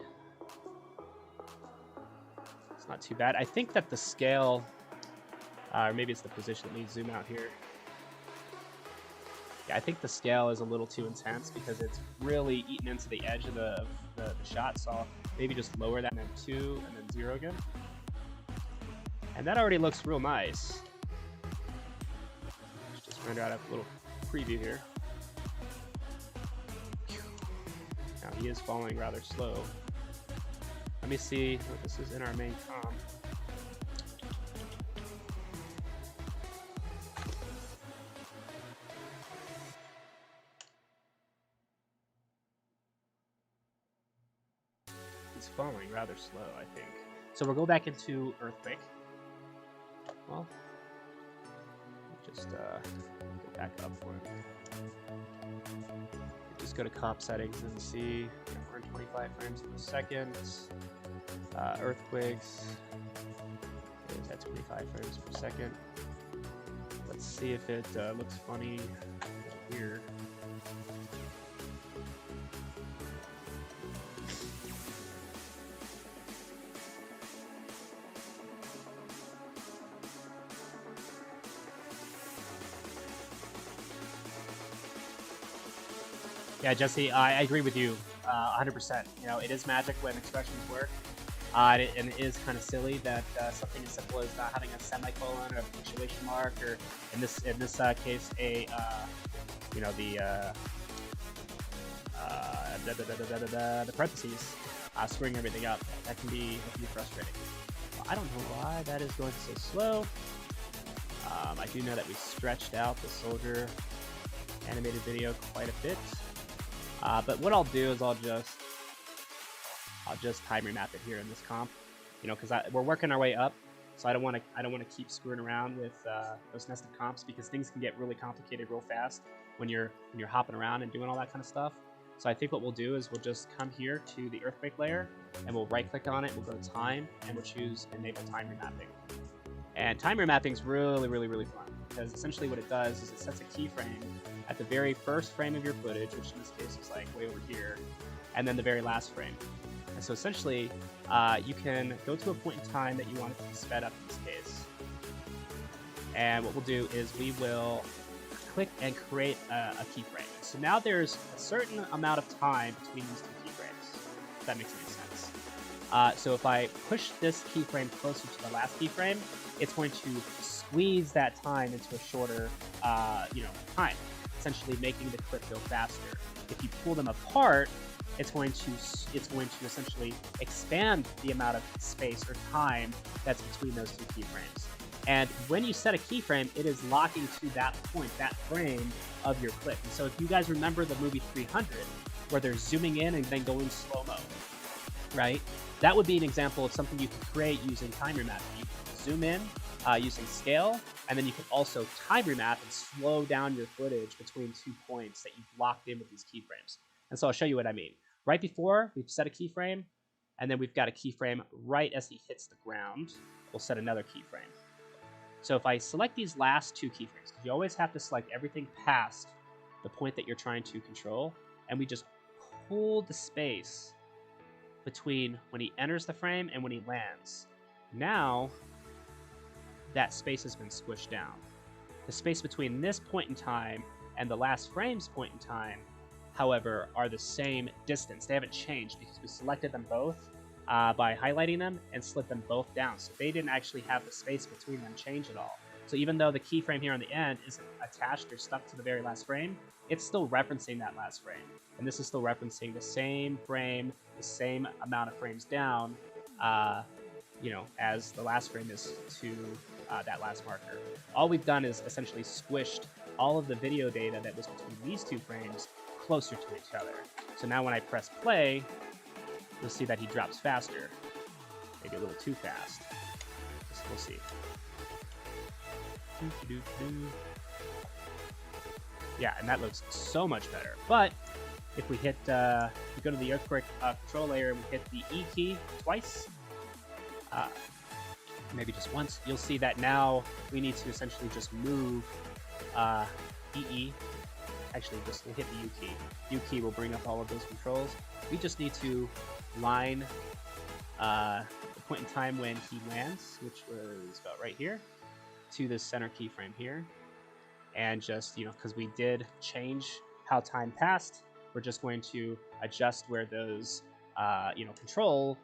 It's not too bad. I think that the scale, or maybe it's the position. Let me zoom out here. Yeah, I think the scale is a little too intense because it's really eaten into the edge of the shot. So I'll maybe just lower that, and then 2, and then 0 again. And that already looks real nice. Let's just render out a little preview here. Now he is falling rather slow. Let me see what this is in our main com. It's falling rather slow, I think. So we'll go back into Earthquake. Well, just go back up one. Just go to comp settings and see 125 frames per second. Earthquakes. There's at 25 frames per second. Let's see if it looks funny here. Yeah, Jesse, I agree with you 100%. You know, it is magic when expressions work. And it is kind of silly that something as simple as not having a semicolon or a punctuation mark, or in this case, a you know, the parentheses, screwing everything up. That can be frustrating. Well, I don't know why that is going so slow. I do know that we stretched out the soldier animated video quite a bit. But what I'll do is I'll just time remap it here in this comp, you know, because we're working our way up, so I don't want to keep screwing around with those nested comps, because things can get really complicated real fast when you're hopping around and doing all that kind of stuff. So I think what we'll do is we'll just come here to the earthquake layer, and we'll right click on it, we'll go to time, and we'll choose enable time remapping. And time remapping is really fun, because essentially what it does is it sets a keyframe at the very first frame of your footage, which in this case is like way over here, and then the very last frame. And so essentially, you can go to a point in time that you want it to be sped up in this case. And what we'll do is we will click and create a keyframe. So now there's a certain amount of time between these two keyframes, if that makes any sense. So if I push this keyframe closer to the last keyframe, it's going to squeeze that time into a shorter time, essentially making the clip go faster. If you pull them apart, it's going to essentially expand the amount of space or time that's between those two keyframes. And when you set a keyframe, it is locking to that point, that frame of your clip. And so if you guys remember the movie 300, where they're zooming in and then going slow-mo, right? That would be an example of something you can create using time remapping. You can zoom in using scale, and then you can also time remap and slow down your footage between 2 points that you've locked in with these keyframes. And so I'll show you what I mean. Right before, we've set a keyframe, and then we've got a keyframe right as he hits the ground. We'll set another keyframe. So if I select these last two keyframes, because you always have to select everything past the point that you're trying to control, and we just pull the space between when he enters the frame and when he lands. Now, that space has been squished down. The space between this point in time and the last frame's point in time, however, are the same distance. They haven't changed because we selected them both by highlighting them and slid them both down. So they didn't actually have the space between them change at all. So even though the keyframe here on the end isn't attached or stuck to the very last frame, it's still referencing that last frame. And this is still referencing the same frame, the same amount of frames down, as the last frame is to that last marker. All we've done is essentially squished all of the video data that was between these two frames closer to each other. So now when I press play, you'll see that he drops faster. Maybe a little too fast. We'll see. Yeah, and that looks so much better. But if we hit, we go to the earthquake control layer and we hit the E key twice, maybe just once, you'll see that now we need to essentially just move EE. Actually, just we'll hit the U key. U key will bring up all of those controls. We just need to line the point in time when he lands, which was about right here, to the center keyframe here. And just, because we did change how time passed, we're just going to adjust where those, control,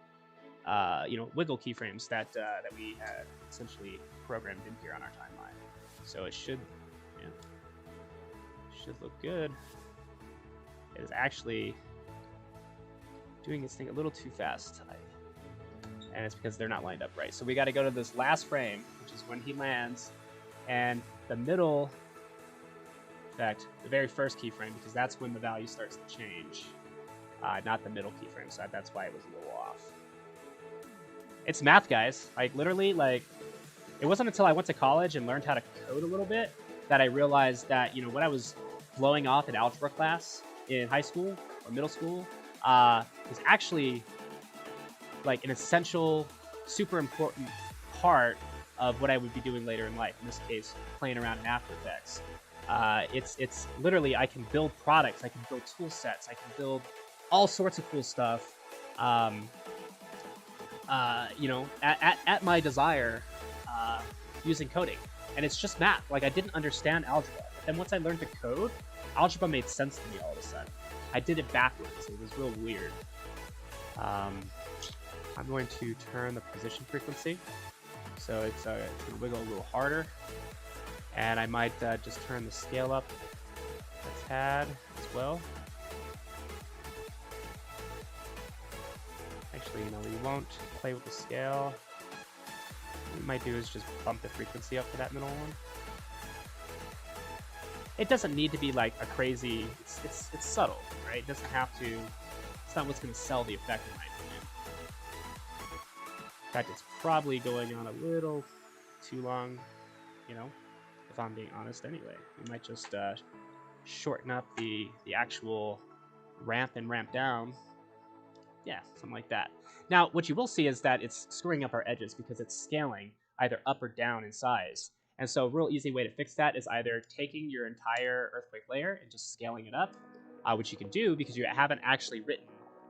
wiggle keyframes that we had essentially programmed in here on our timeline. So it should look good. It is actually doing its thing a little too fast, and it's because they're not lined up right. So we got to go to this last frame, which is when he lands, and the middle, in fact, the very first keyframe, because that's when the value starts to change, not the middle keyframe. So that's why it was a little off. It's math, guys. Literally, it wasn't until I went to college and learned how to code a little bit that I realized that, what I was blowing off in algebra class in high school or middle school is actually an essential, super important part of what I would be doing later in life. In this case, playing around in After Effects. It's literally, I can build products, I can build tool sets, I can build all sorts of cool stuff, at my desire, using coding. And it's just math. I didn't understand algebra. But then once I learned to code, algebra made sense to me all of a sudden. I did it backwards. It was real weird. I'm going to turn the position frequency, so it's going to wiggle a little harder. And I might just turn the scale up a tad as well. Actually, we won't play with the scale. What we might do is just bump the frequency up for that middle one. It doesn't need to be like a crazy, it's subtle, right? It doesn't have to, it's not what's going to sell the effect in my opinion. In fact, it's probably going on a little too long, if I'm being honest anyway. We might just shorten up the actual ramp and ramp down. Yeah, something like that. Now, what you will see is that it's screwing up our edges because it's scaling either up or down in size. And so a real easy way to fix that is either taking your entire earthquake layer and just scaling it up, which you can do because you haven't actually written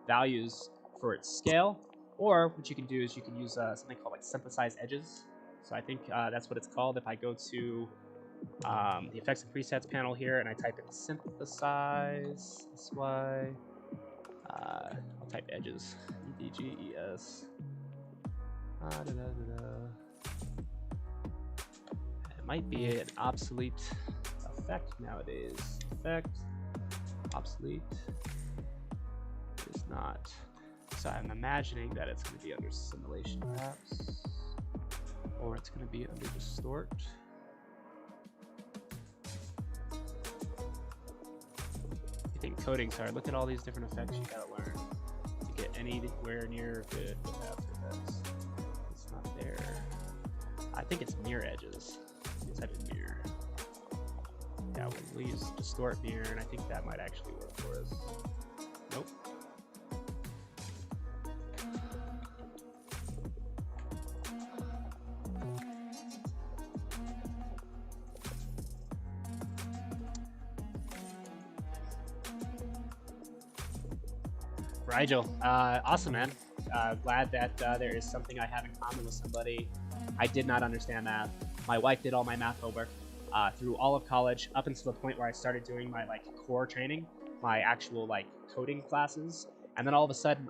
values for its scale, or what you can do is you can use something called like synthesize edges. So I think that's what it's called. If I go to the effects and presets panel here and I type in synthesize, SY, I'll type edges, EDGES. It might be an obsolete effect nowadays. Effect, obsolete, is not. So I'm imagining that it's going to be under simulation perhaps, or it's going to be under distort. You think coding's hard? Look at all these different effects you gotta learn to get anywhere near good with After Effects. It's not there. I think it's mirror edges. Let's type in mirror. Yeah, we'll use distort mirror, and I think that might actually work for us. Nope. Rigel, awesome, man. Glad that there is something I have in common with somebody. I did not understand math. My wife did all my math homework through all of college, up until the point where I started doing my core training, my actual coding classes, and then all of a sudden,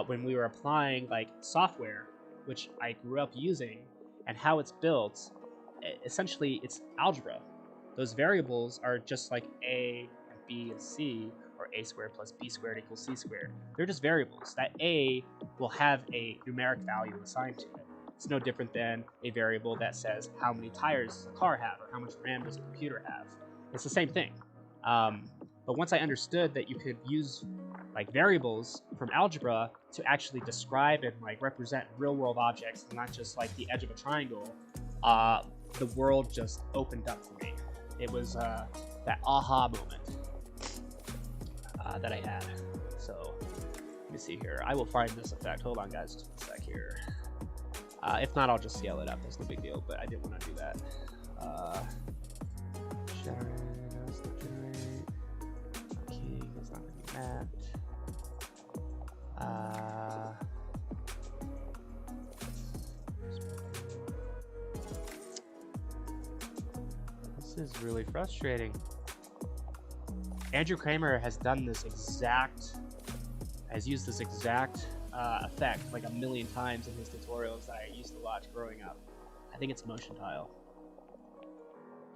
when we were applying software, which I grew up using, and how it's built, essentially it's algebra. Those variables are just like A and B and C, or a squared plus b squared equals c squared. They're just variables. That a will have a numeric value assigned to it. It's no different than a variable that says how many tires does a car have, or how much RAM does a computer have. It's the same thing. But once I understood that you could use variables from algebra to actually describe and represent real-world objects, and not just the edge of a triangle, the world just opened up for me. It was that aha moment that I had. So let me see here. I will find this effect. Hold on, guys, just a sec here. If not, I'll just scale it up. That's no big deal, but I didn't want to do that. Generate. Okay, that's not going to be that. This is really frustrating. Andrew Kramer has used this exact effect a million times in his tutorials that I used to watch growing up. I think it's motion tile.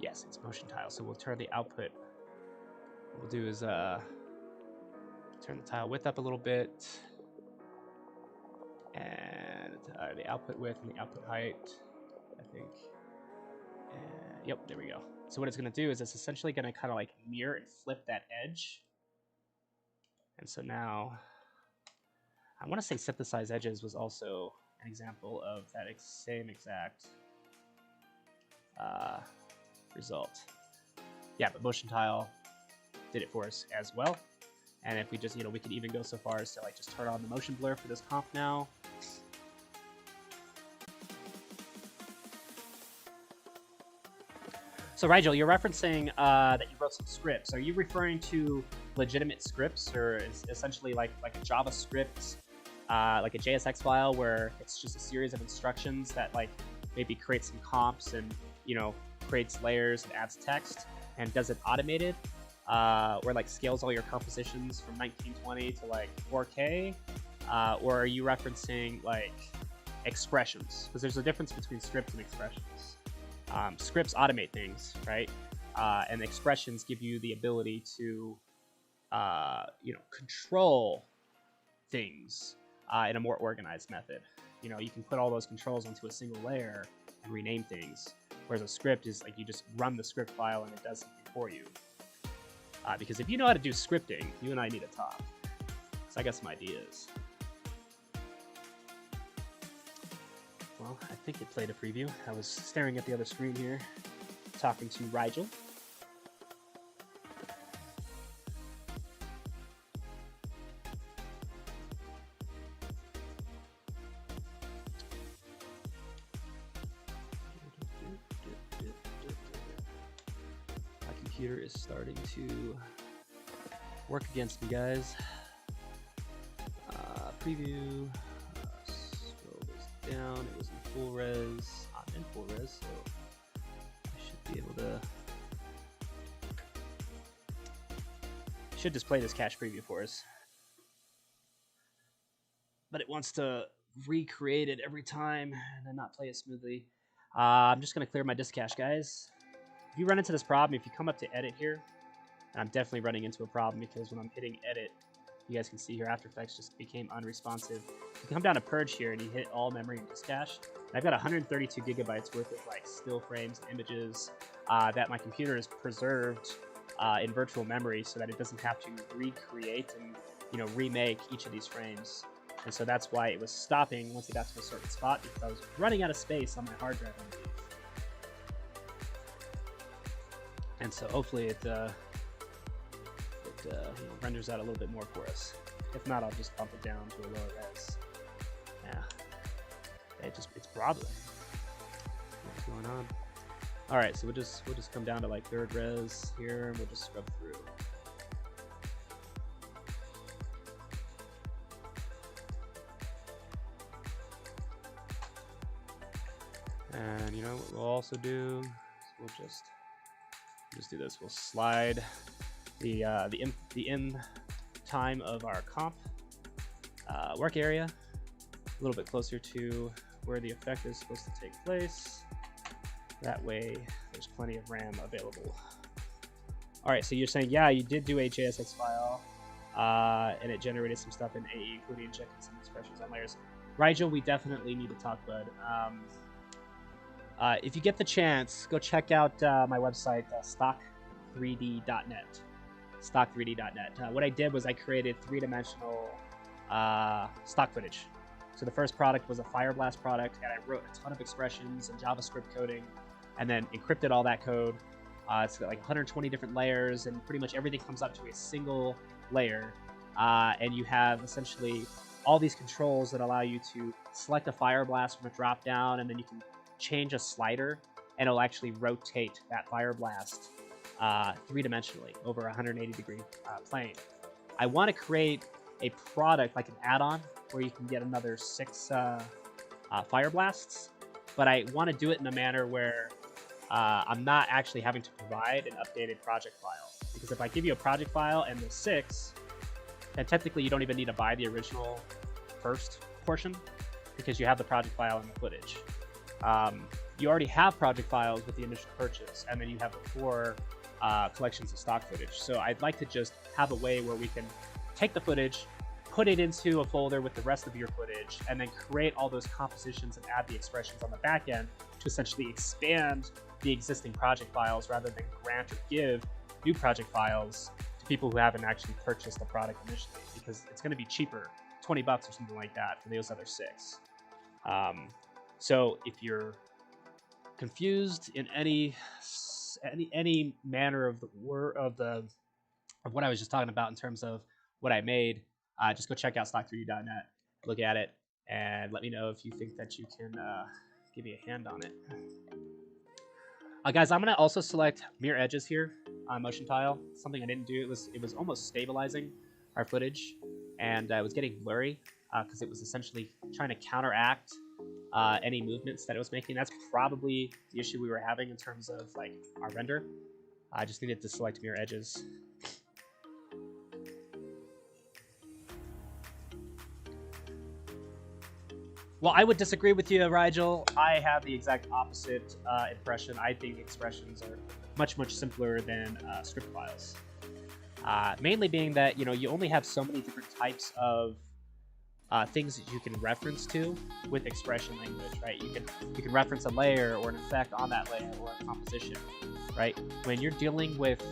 Yes, it's motion tile. So we'll turn the output. What we'll do is turn the tile width up a little bit, and the output width and the output height, I think. And, yep, there we go. So what it's going to do is it's essentially going to kind of mirror and flip that edge. And so now, I want to say synthesize edges was also an example of that same exact result. Yeah, but motion tile did it for us as well. And if we just, we could even go so far as to just turn on the motion blur for this comp now. So Rigel, you're referencing that you wrote some scripts. Are you referring to legitimate scripts, or is essentially like a JavaScript, like a JSX file where it's just a series of instructions that maybe creates some comps and creates layers and adds text and does it automated? or like scales all your compositions from 1920 to like 4K, or are you referencing like expressions? Because there's a difference between scripts and expressions. Scripts automate things, right? And expressions give you the ability to, control things in a more organized method. You know, you can put all those controls onto a single layer and rename things. Whereas a script is like you just run the script file and it does something for you. Because if you know how to do scripting, you and I need to talk. So I got some ideas. Well, I think it played a preview. I was staring at the other screen here, talking to Rigel. My computer is starting to work against me, guys. Preview. Scroll this down. It was in full res. I'm in full res, so I should be able to. Should display this cache preview for us, but it wants to recreate it every time and then not play it smoothly. I'm just gonna clear my disk cache, guys. If you run into this problem, if you come up to edit here, and I'm definitely running into a problem because when I'm hitting edit, you guys can see here After Effects just became unresponsive. You come down to purge here and you hit all memory and disk cache. And I've got 132 gigabytes worth of like still frames, images that my computer has preserved in virtual memory so that it doesn't have to recreate and remake each of these frames. And so that's why it was stopping once it got to a certain spot, because I was running out of space on my hard drive underneath. And so hopefully it renders out a little bit more for us. If not, I'll just bump it down to a lower res. Yeah, it's broadly. What's going on? All right, so we'll just come down to like third res here, and we'll just scrub through. And you know what we'll also do? We'll just do this. We'll slide the in time of our comp work area a little bit closer to where the effect is supposed to take place. That way, there's plenty of RAM available. All right, so you're saying, yeah, you did do a JSX file, and it generated some stuff in AE, including injecting some expressions on layers. Rigel, we definitely need to talk, bud. If you get the chance, go check out my website, stock3d.net. Stock3d.net. What I did was I created three-dimensional stock footage. So the first product was a Fireblast product, and I wrote a ton of expressions and JavaScript coding, and then encrypted all that code. It's got like 120 different layers, and pretty much everything comes up to a single layer. And you have essentially all these controls that allow you to select a Fireblast from a drop-down, and then you can change a slider, and it'll actually rotate that Fireblast three-dimensionally over a 180-degree plane. I want to create a product, like an add-on, where you can get another 6 Fireblasts, but I want to do it in a manner where I'm not actually having to provide an updated project file. Because if I give you a project file and the 6, then technically you don't even need to buy the original first portion, because you have the project file and the footage. You already have project files with the initial purchase, and then you have the 4 collections of stock footage. So I'd like to just have a way where we can take the footage, put it into a folder with the rest of your footage, and then create all those compositions and add the expressions on the back end to essentially expand the existing project files rather than grant or give new project files to people who haven't actually purchased the product initially, because it's going to be cheaper, $20 or something like that for those other 6. So if you're confused in any manner of what I was just talking about in terms of what I made, just go check out stock3d.net, look at it, and let me know if you think that you can give me a hand on it. Guys, I'm gonna also select mirror edges here on motion tile. Something I didn't do. It was almost stabilizing our footage, and it was getting blurry because it was essentially trying to counteract any movements that it was making. That's probably the issue we were having in terms of like our render. I just needed to select mirror edges. Well, I would disagree with you, Rigel. I have the exact opposite impression. I think expressions are much simpler than script files. Mainly being that you only have so many different types of things that you can reference to with expression language, right? You can reference a layer or an effect on that layer or a composition, right? When you're dealing with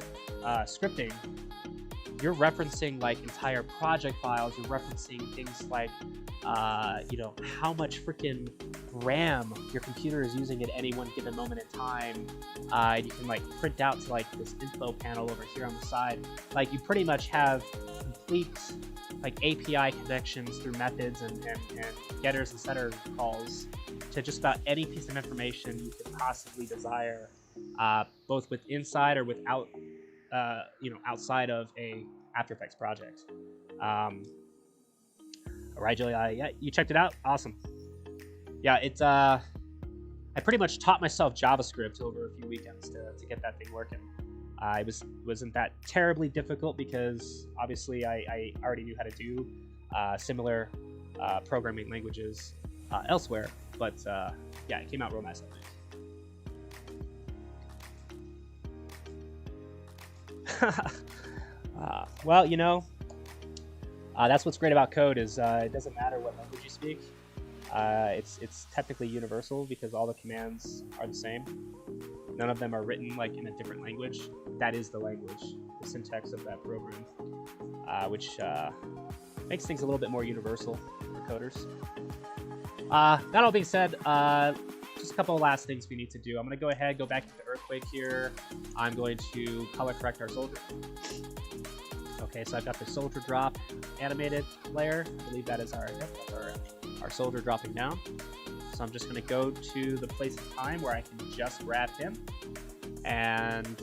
scripting, you're referencing like entire project files. You're referencing things like, how much freaking RAM your computer is using at any one given moment in time. And you can like print out to like this info panel over here on the side. Like you pretty much have complete like API connections through methods and getters and setter calls to just about any piece of information you could possibly desire, both with inside or without, outside of a After Effects project. All right, Julie, yeah, you checked it out? Awesome. Yeah, it's I pretty much taught myself JavaScript over a few weekends to get that thing working. It wasn't that terribly difficult because obviously I already knew how to do similar programming languages elsewhere, but yeah, it came out real nice, I think. Well, that's what's great about code is it doesn't matter what language you speak. It's technically universal because all the commands are the same. None of them are written like in a different language. That is the language, the syntax of that program, which makes things a little bit more universal for coders. That all being said, just a couple of last things we need to do. I'm going to go ahead, go back to the earthquake here. I'm going to color correct our soldier. Okay, so I've got the soldier drop animated layer. I believe that is our soldier dropping down. So I'm just going to go to the place in time where I can just grab him. And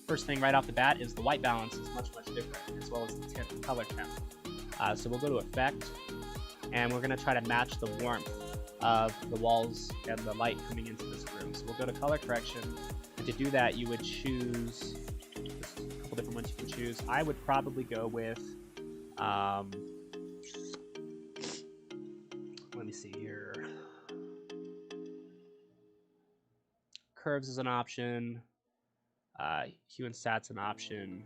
first thing right off the bat is the white balance is much different, as well as the color temp. So we'll go to Effect, and we're going to try to match the warmth of the walls and the light coming into this room. So we'll go to Color Correction, and to do that you would choose, there's a couple different ones you can choose. I would probably go with, let me see here. Curves is an option. Hue and Sat's an option.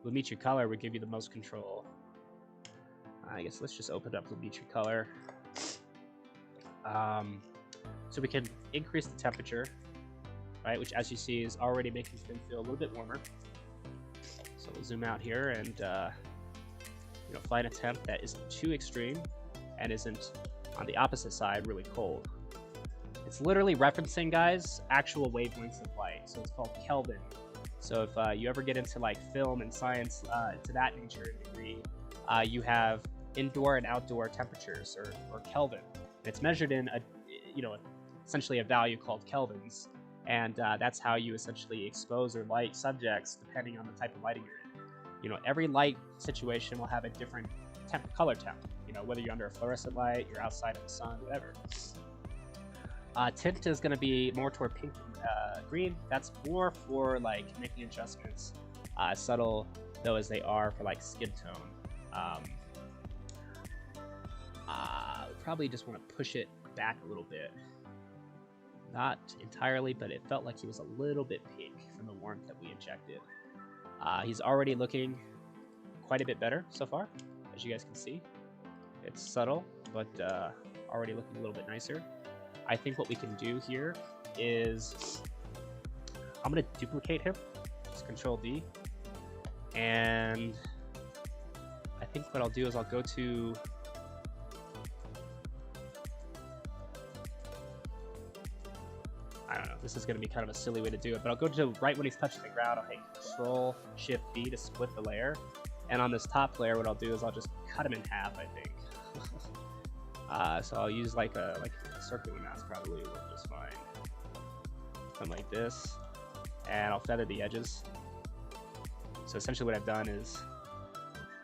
Lumetri Color would give you the most control. I guess let's just open up Lumetri Color. So we can increase the temperature, right? Which, as you see, is already making things feel a little bit warmer. So we'll zoom out here and find a temp that isn't too extreme and isn't on the opposite side really cold. It's literally referencing, guys, actual wavelengths of light. So it's called Kelvin. So if you ever get into like film and science to that nature and degree, you have indoor and outdoor temperatures or Kelvin. And it's measured in essentially a value called kelvins, and that's how you essentially expose or light subjects depending on the type of lighting you're in. Every light situation will have a different color temp. Whether you're under a fluorescent light, you're outside in the sun, whatever. Tint is going to be more toward pink and green. That's more for like making adjustments, subtle though as they are for like skin tone. Probably just want to push it back a little bit. Not entirely, but it felt like he was a little bit pink from the warmth that we injected. He's already looking quite a bit better so far, as you guys can see. It's subtle, but already looking a little bit nicer. I think what we can do here is I'm going to duplicate him, just Control D, and I think what I'll do is I'll go to this is going to be kind of a silly way to do it, but I'll go to right when he's touching the ground, I'll hit Control Shift B to split the layer, and on this top layer what I'll do is I'll just cut him in half, I think. So I'll use like a circular mask, probably will work just fine. Something like this, and I'll feather the edges. So essentially what I've done is,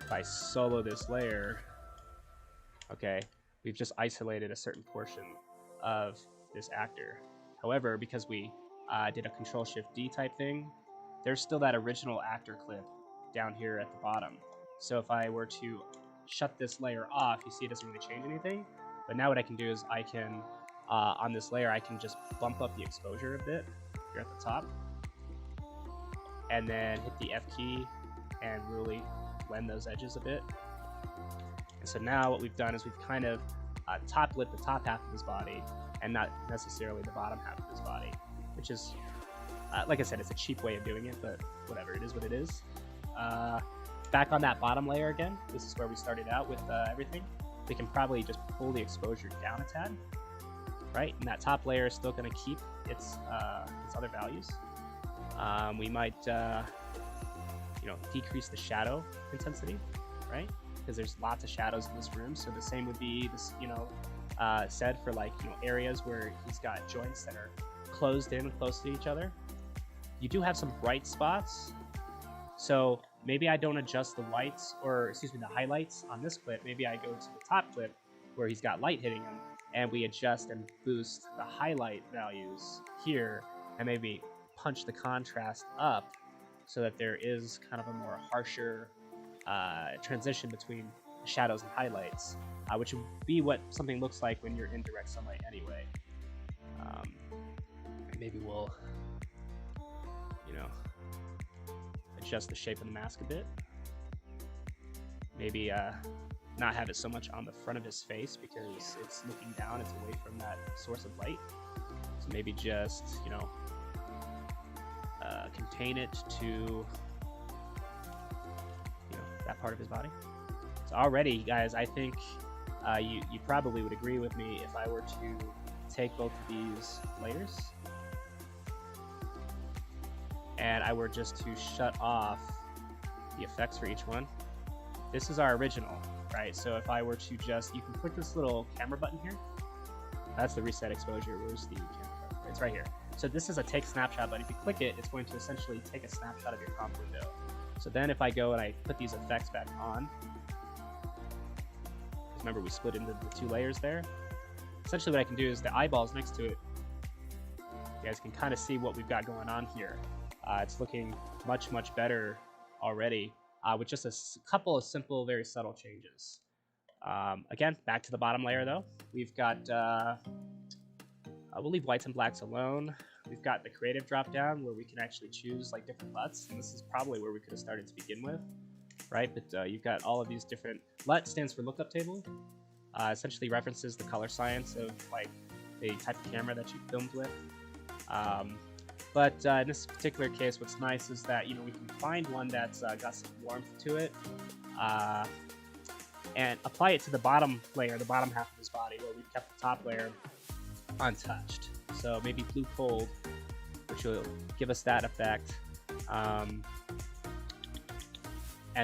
if I solo this layer, okay, we've just isolated a certain portion of this actor. However, because we did a Control Shift D type thing, there's still that original actor clip down here at the bottom. So if I were to shut this layer off, you see it doesn't really change anything. But now what I can do is I can, on this layer, I can just bump up the exposure a bit here at the top. And then hit the F key and really blend those edges a bit. And so now what we've done is we've kind of top lit the top half of his body and not necessarily the bottom half of his body, which is, like I said, it's a cheap way of doing it, but whatever, it is what it is. Back on that bottom layer again, this is where we started out with everything. We can probably just pull the exposure down a tad, right? And that top layer is still going to keep its other values. We might, decrease the shadow intensity, right? Because there's lots of shadows in this room. So the same would be this, said for like areas where he's got joints that are closed in close to each other. You do have some bright spots, so maybe I don't adjust the lights, or excuse me, the highlights on this clip. Maybe I go to the top clip where he's got light hitting him, and we adjust and boost the highlight values here, and maybe punch the contrast up so that there is kind of a more harsher transition between shadows and highlights, which would be what something looks like when you're in direct sunlight anyway. Maybe we'll, adjust the shape of the mask a bit. Maybe not have it so much on the front of his face because it's looking down, it's away from that source of light. So maybe just, contain it to, that part of his body. So already, guys, I think you probably would agree with me if I were to take both of these layers and I were just to shut off the effects for each one. This is our original, right? So if I were to just, you can click this little camera button here. That's the reset exposure. Where's the camera button? It's right here. So this is a take snapshot button. If you click it, it's going to essentially take a snapshot of your comp window. So then if I go and I put these effects back on, because remember we split into the two layers there, essentially what I can do is the eyeballs next to it, you guys can kind of see what we've got going on here. It's looking much, much better already with just a couple of simple, very subtle changes. Again, back to the bottom layer though. We've got, we'll leave whites and blacks alone. We've got the creative drop down where we can actually choose like different LUTs, and this is probably where we could have started to begin with, right? But you've got all of these different, LUT stands for lookup table, essentially references the color science of like the type of camera that you filmed with. But in this particular case, what's nice is that, we can find one that's got some warmth to it, and apply it to the bottom layer, the bottom half of his body, where we've kept the top layer untouched. So maybe blue cold, which will give us that effect. And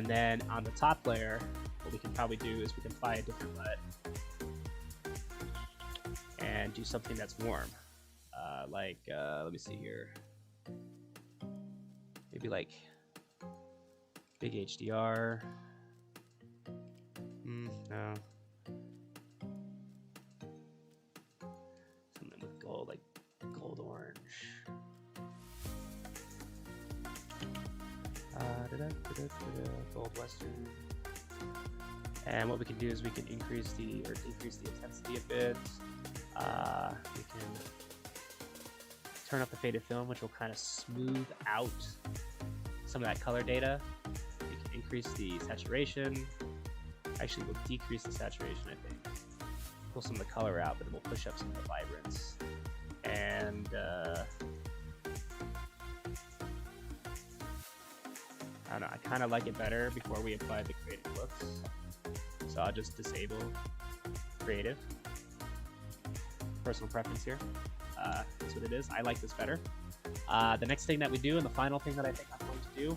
then on the top layer, what we can probably do is we can apply a different LUT and do something that's warm. Let me see here. Maybe like big HDR. No. Something with gold, like gold orange. Gold western. And what we can do is we can increase the or decrease the intensity a bit. We can turn up the faded film, which will kind of smooth out some of that color data. We can increase the saturation. Actually, we'll decrease the saturation, I think. Pull some of the color out, but then we'll push up some of the vibrance. And I don't know, I kind of like it better before we apply the creative looks. So I'll just disable creative. Personal preference here. That's what it is. I like this better. The next thing that we do, and the final thing that I think I'm going to do,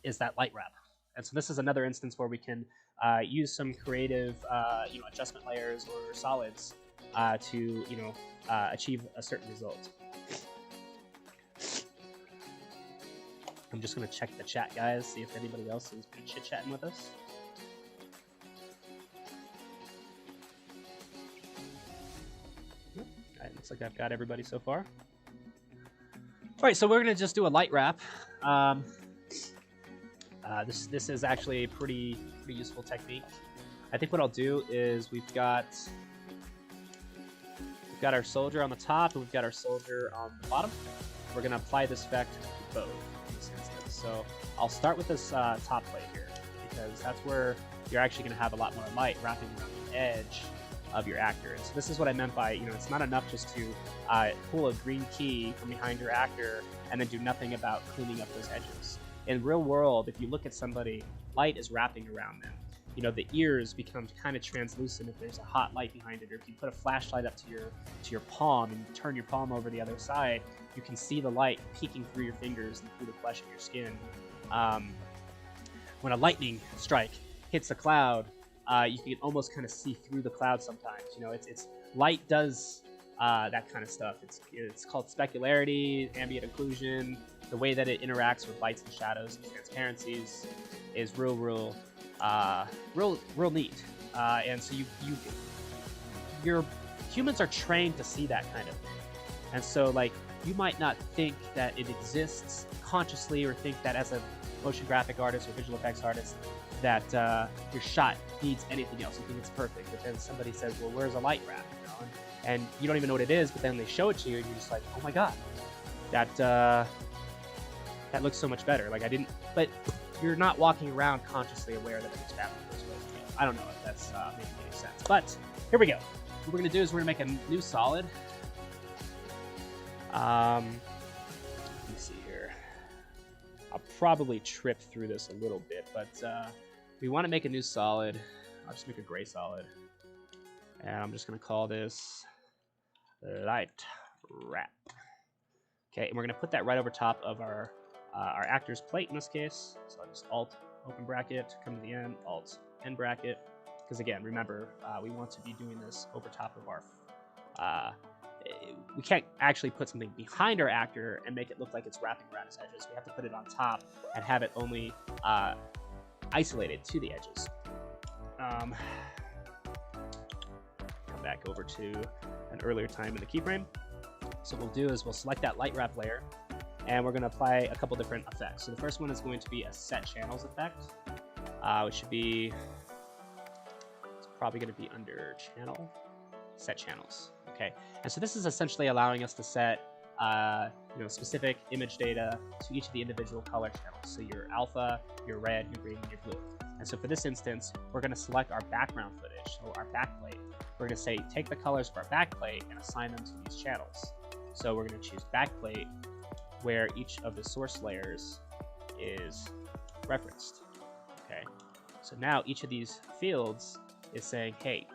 is that light wrap. And so this is another instance where we can use some creative, adjustment layers or solids to, achieve a certain result. I'm just going to check the chat, guys, see if anybody else is chit-chatting with us. Looks like I've got everybody so far. All right, so we're gonna just do a light wrap. This is actually a pretty useful technique. I think what I'll do is we've got our soldier on the top and we've got our soldier on the bottom. We're gonna apply this effect to both in this instance. So I'll start with this top plate here because that's where you're actually gonna have a lot more light wrapping around the edge of your actor. And so this is what I meant by, it's not enough just to pull a green key from behind your actor and then do nothing about cleaning up those edges. In real world, if you look at somebody, light is wrapping around them. The ears become kind of translucent if there's a hot light behind it, or if you put a flashlight up to your palm and turn your palm over the other side, you can see the light peeking through your fingers and through the flesh of your skin. When a lightning strike hits a cloud, you can almost kind of see through the cloud sometimes. It's light does that kind of stuff. It's called specularity, ambient occlusion. The way that it interacts with lights and shadows and transparencies is real neat. And so your humans are trained to see that kind of thing. And so you might not think that it exists consciously or think that as a motion graphic artist or visual effects artist that your shot needs anything else. You think it's perfect, but then somebody says, well, where's a light wrap? And you don't even know what it is, but then they show it to you and you're just like, oh my god, that looks so much better. But you're not walking around consciously aware that it's bad in the first place. I don't know if that's making any sense. But here we go. What we're going to do is we're going to make a new solid. Let me see here. I'll probably trip through this a little bit, but we want to make a new solid. I'll just make a gray solid. And I'm just going to call this light wrap. Okay, and we're going to put that right over top of our actor's plate in this case. So I'll just Alt, open bracket, come to the end, Alt, end bracket. Because again, remember, we want to be doing this over top of our... we can't actually put something behind our actor and make it look like it's wrapping around his edges. We have to put it on top and have it only isolated to the edges. Come back over to an earlier time in the keyframe. So what we'll do is we'll select that light wrap layer, and we're going to apply a couple different effects. So the first one is going to be a set channels effect, which should be, it's probably going to be under channel, set channels. Okay, and so this is essentially allowing us to set specific image data to each of the individual color channels. So your alpha, your red, your green, and your blue. And so for this instance, we're going to select our background footage, so our backplate. We're going to say take the colors of our backplate and assign them to these channels. So we're going to choose backplate, where each of the source layers is referenced. Okay, so now each of these fields is saying, hey,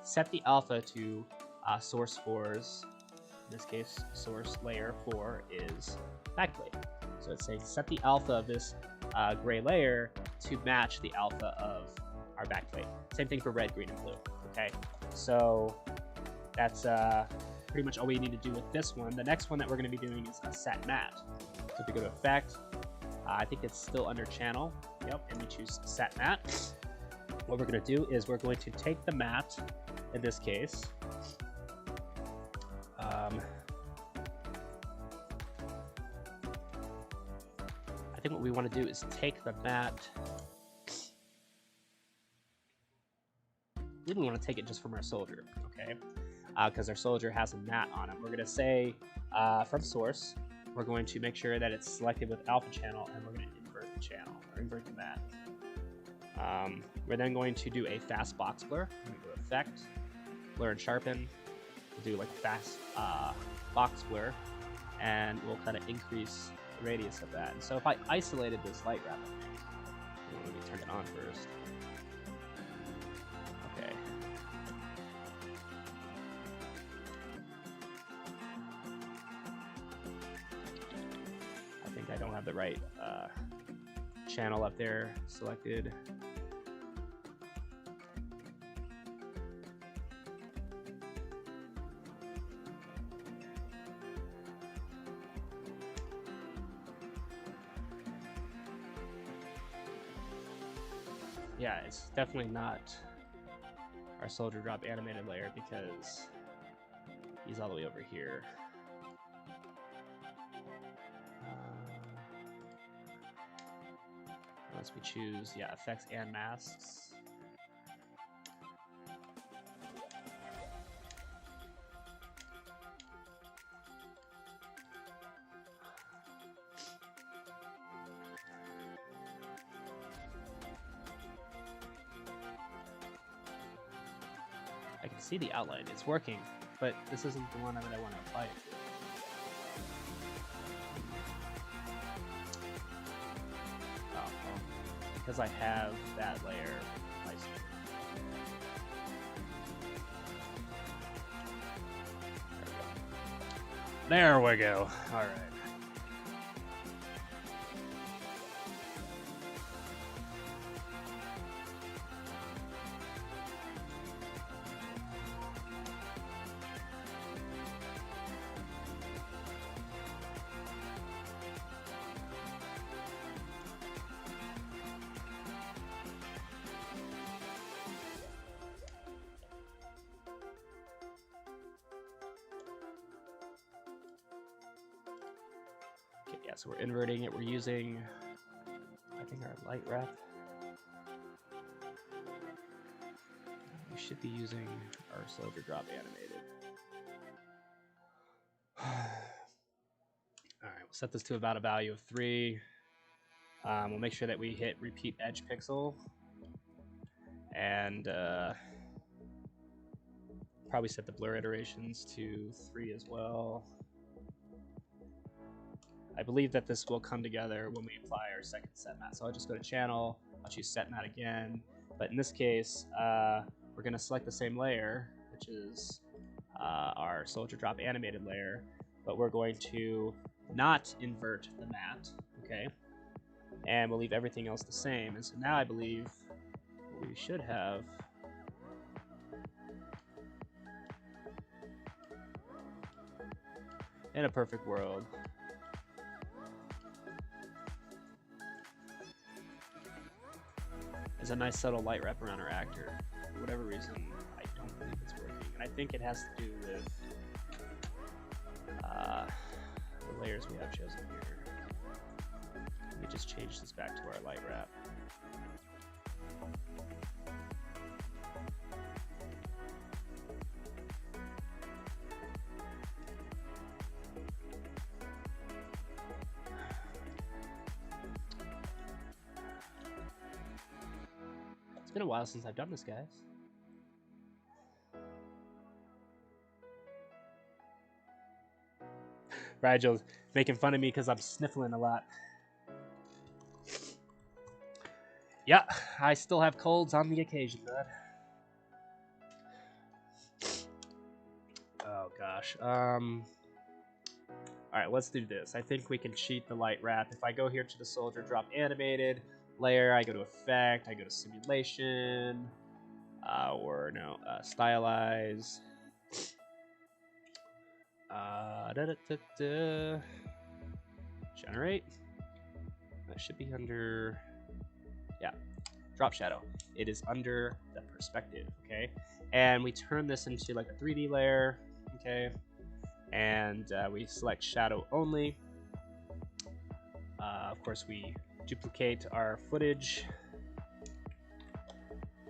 set the alpha to source 4's, in this case, source layer 4 is backplate. So it's saying set the alpha of this gray layer to match the alpha of our backplate. Same thing for red, green, and blue. Okay, so that's pretty much all we need to do with this one. The next one that we're going to be doing is a set matte. So if we go to effect, I think it's still under channel. Yep, and we choose set matte. What we're going to do is we're going to take the matte, in this case, I think what we want to do is take the matte. We want to take it just from our soldier, okay? Because our soldier has a matte on it. We're going to say from source, we're going to make sure that it's selected with alpha channel, and we're going to invert the channel, or invert the matte. We're then going to do a fast box blur. We're going to go to effect, blur and sharpen. We'll do like a fast box blur, and we'll kind of increase the radius of that. And so if I isolated this light wrap, let me turn it on first. Okay. I think I don't have the right channel up there selected. Yeah, it's definitely not our soldier drop animated layer because he's all the way over here. unless we choose, yeah, effects and masks. I can see the outline, it's working, but this isn't the one that I want to apply it to. Oh, well, because I have that layer placed. There we go. All right. Okay, yeah, so we're inverting it. We're using, I think, our light wrap. We should be using our soldier drop animated. All right, we'll set this to about a value of 3. We'll make sure that we hit repeat edge pixel, and probably set the blur iterations to 3 as well. I believe that this will come together when we apply our second set matte. So I'll just go to channel, I'll choose set matte again. But in this case, we're gonna select the same layer, which is our soldier drop animated layer, but we're going to not invert the matte, okay? And we'll leave everything else the same. And so now I believe we should have in a perfect world, is a nice subtle light wrap around our actor. For whatever reason, I don't believe it's working. And I think it has to do with the layers we have chosen here. Let me just change this back to our light wrap. It's been a while since I've done this, guys. Rigel's making fun of me because I'm sniffling a lot. Yeah, I still have colds on the occasion, bud. Oh gosh. All right, let's do this. I think we can cheat the light wrap. If I go here to the soldier drop animated layer, I go to effect, I go to simulation, or no, stylize. Generate. That should be under, yeah, drop shadow. It is under the perspective, okay? And we turn this into like a 3D layer, okay? And we select shadow only. Of course, we duplicate our footage.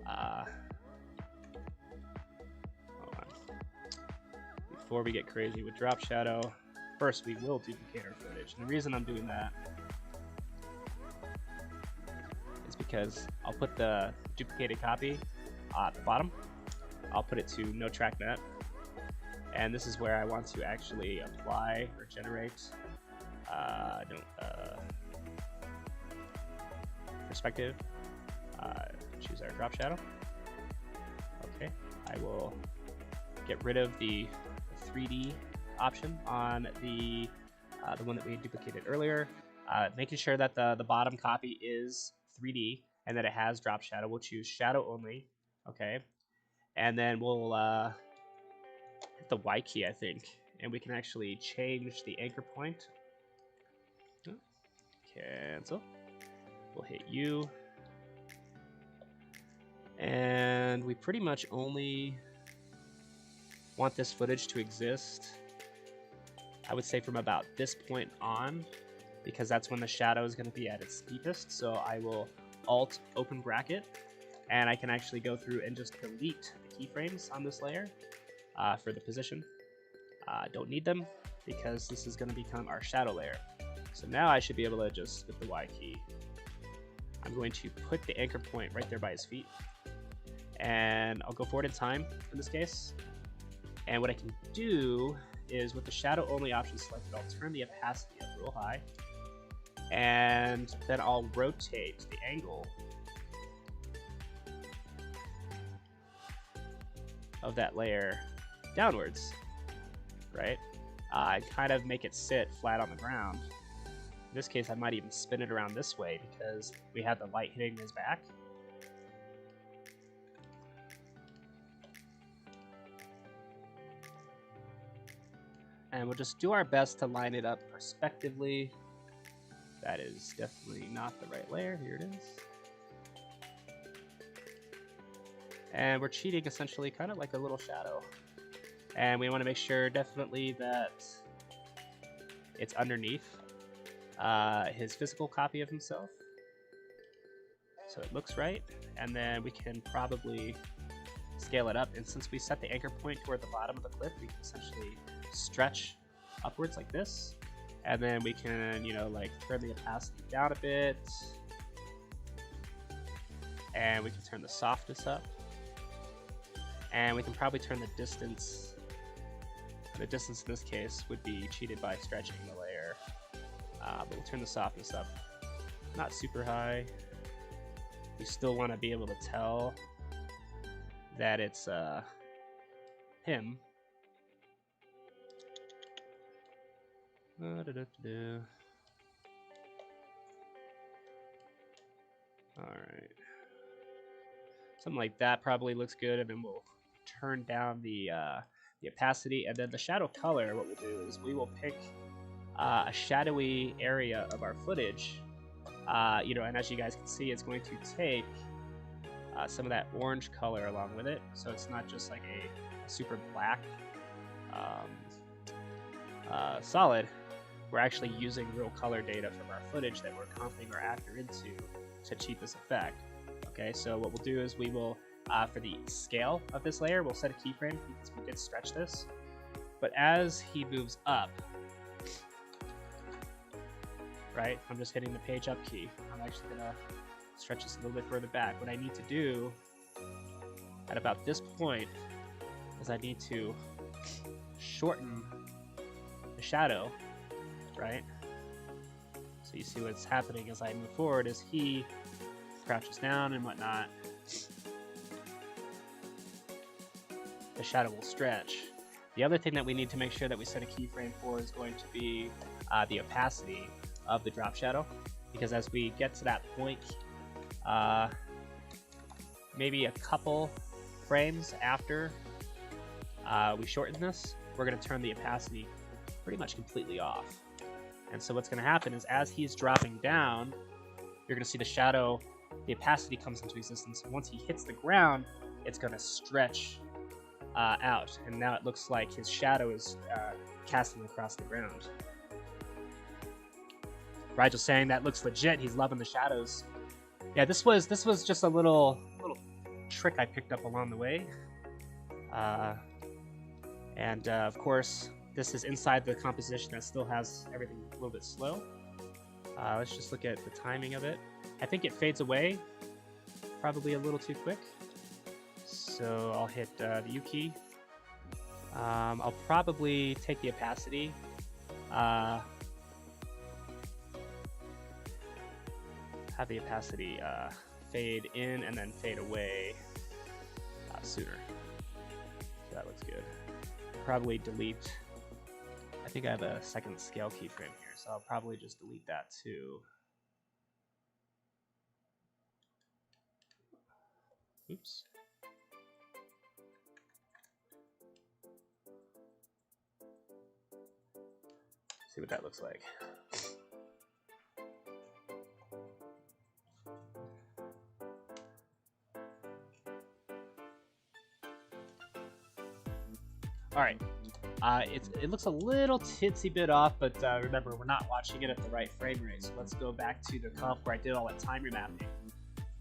Hold on. Before we get crazy with drop shadow, first we will duplicate our footage. And the reason I'm doing that is because I'll put the duplicated copy at the bottom. I'll put it to no track matte. And this is where I want to actually apply or generate perspective. Choose our drop shadow. Okay, I will get rid of the 3D option on the one that we had duplicated earlier. Making sure that the bottom copy is 3D and that it has drop shadow. We'll choose shadow only. Okay, and then we'll hit the Y key, I think, and we can actually change the anchor point. Cancel. We'll hit U. And we pretty much only want this footage to exist, I would say, from about this point on, because that's when the shadow is going to be at its deepest. So I will Alt open bracket, and I can actually go through and just delete the keyframes on this layer for the position. Don't need them because this is going to become our shadow layer. So now I should be able to just, with the Y key, I'm going to put the anchor point right there by his feet. And I'll go forward in time in this case. And what I can do is with the shadow only option selected, I'll turn the opacity up real high. And then I'll rotate the angle of that layer downwards, right? And kind of make it sit flat on the ground. In this case, I might even spin it around this way because we have the light hitting his back. And we'll just do our best to line it up perspectively. That is definitely not the right layer. Here it is. And we're cheating essentially kind of like a little shadow. And we want to make sure definitely that it's underneath his physical copy of himself. So it looks right. And then we can probably scale it up. And since we set the anchor point toward the bottom of the clip, we can essentially stretch upwards like this. And then we can, you know, like turn the opacity down a bit. And we can turn the softness up. And we can probably turn the distance. The distance in this case would be cheated by stretching the layer. But we'll turn the softness up. Not super high. We still want to be able to tell that it's him. Alright. Something like that probably looks good, and then we'll turn down the opacity, and then the shadow color. What we'll do is we will pick a shadowy area of our footage, you know, and as you guys can see, it's going to take some of that orange color along with it, so it's not just like a super black solid. We're actually using real color data from our footage that we're comping our actor into to achieve this effect. Okay, so what we'll do is we will, for the scale of this layer, we'll set a keyframe because we did stretch this. But as he moves up, right, I'm just hitting the page up key. I'm actually gonna stretch this a little bit further back. What I need to do at about this point is I need to shorten the shadow, right? So you see what's happening as I move forward is he crouches down and whatnot. The shadow will stretch. The other thing that we need to make sure that we set a keyframe for is going to be the opacity of the drop shadow, because as we get to that point, maybe a couple frames after we shorten this, we're going to turn the opacity pretty much completely off. And so what's going to happen is as he's dropping down, you're going to see the shadow, the opacity comes into existence. And once he hits the ground, it's going to stretch out. And now it looks like his shadow is casting across the ground. Rigel's saying that looks legit. He's loving the shadows. Yeah, this was just a little trick I picked up along the way. Of course, this is inside the composition that still has everything a little bit slow. Let's just look at the timing of it. I think it fades away probably a little too quick. So I'll hit the U key. I'll probably take the opacity. Have the opacity fade in and then fade away sooner. So that looks good. Probably delete. I think I have a second scale keyframe here, so I'll probably just delete that too. Oops. See what that looks like. All right, it looks a little titsy bit off, but remember, we're not watching it at the right frame rate. So let's go back to the comp where I did all that time remapping.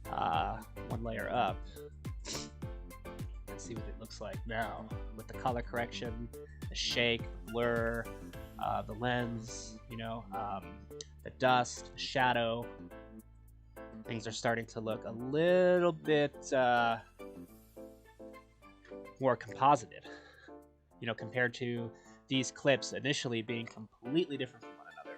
one layer up. Let's see what it looks like now with the color correction, the shake, blur, the lens, you know, the dust, the shadow. Things are starting to look a little bit more composited, you know, compared to these clips initially being completely different from one another.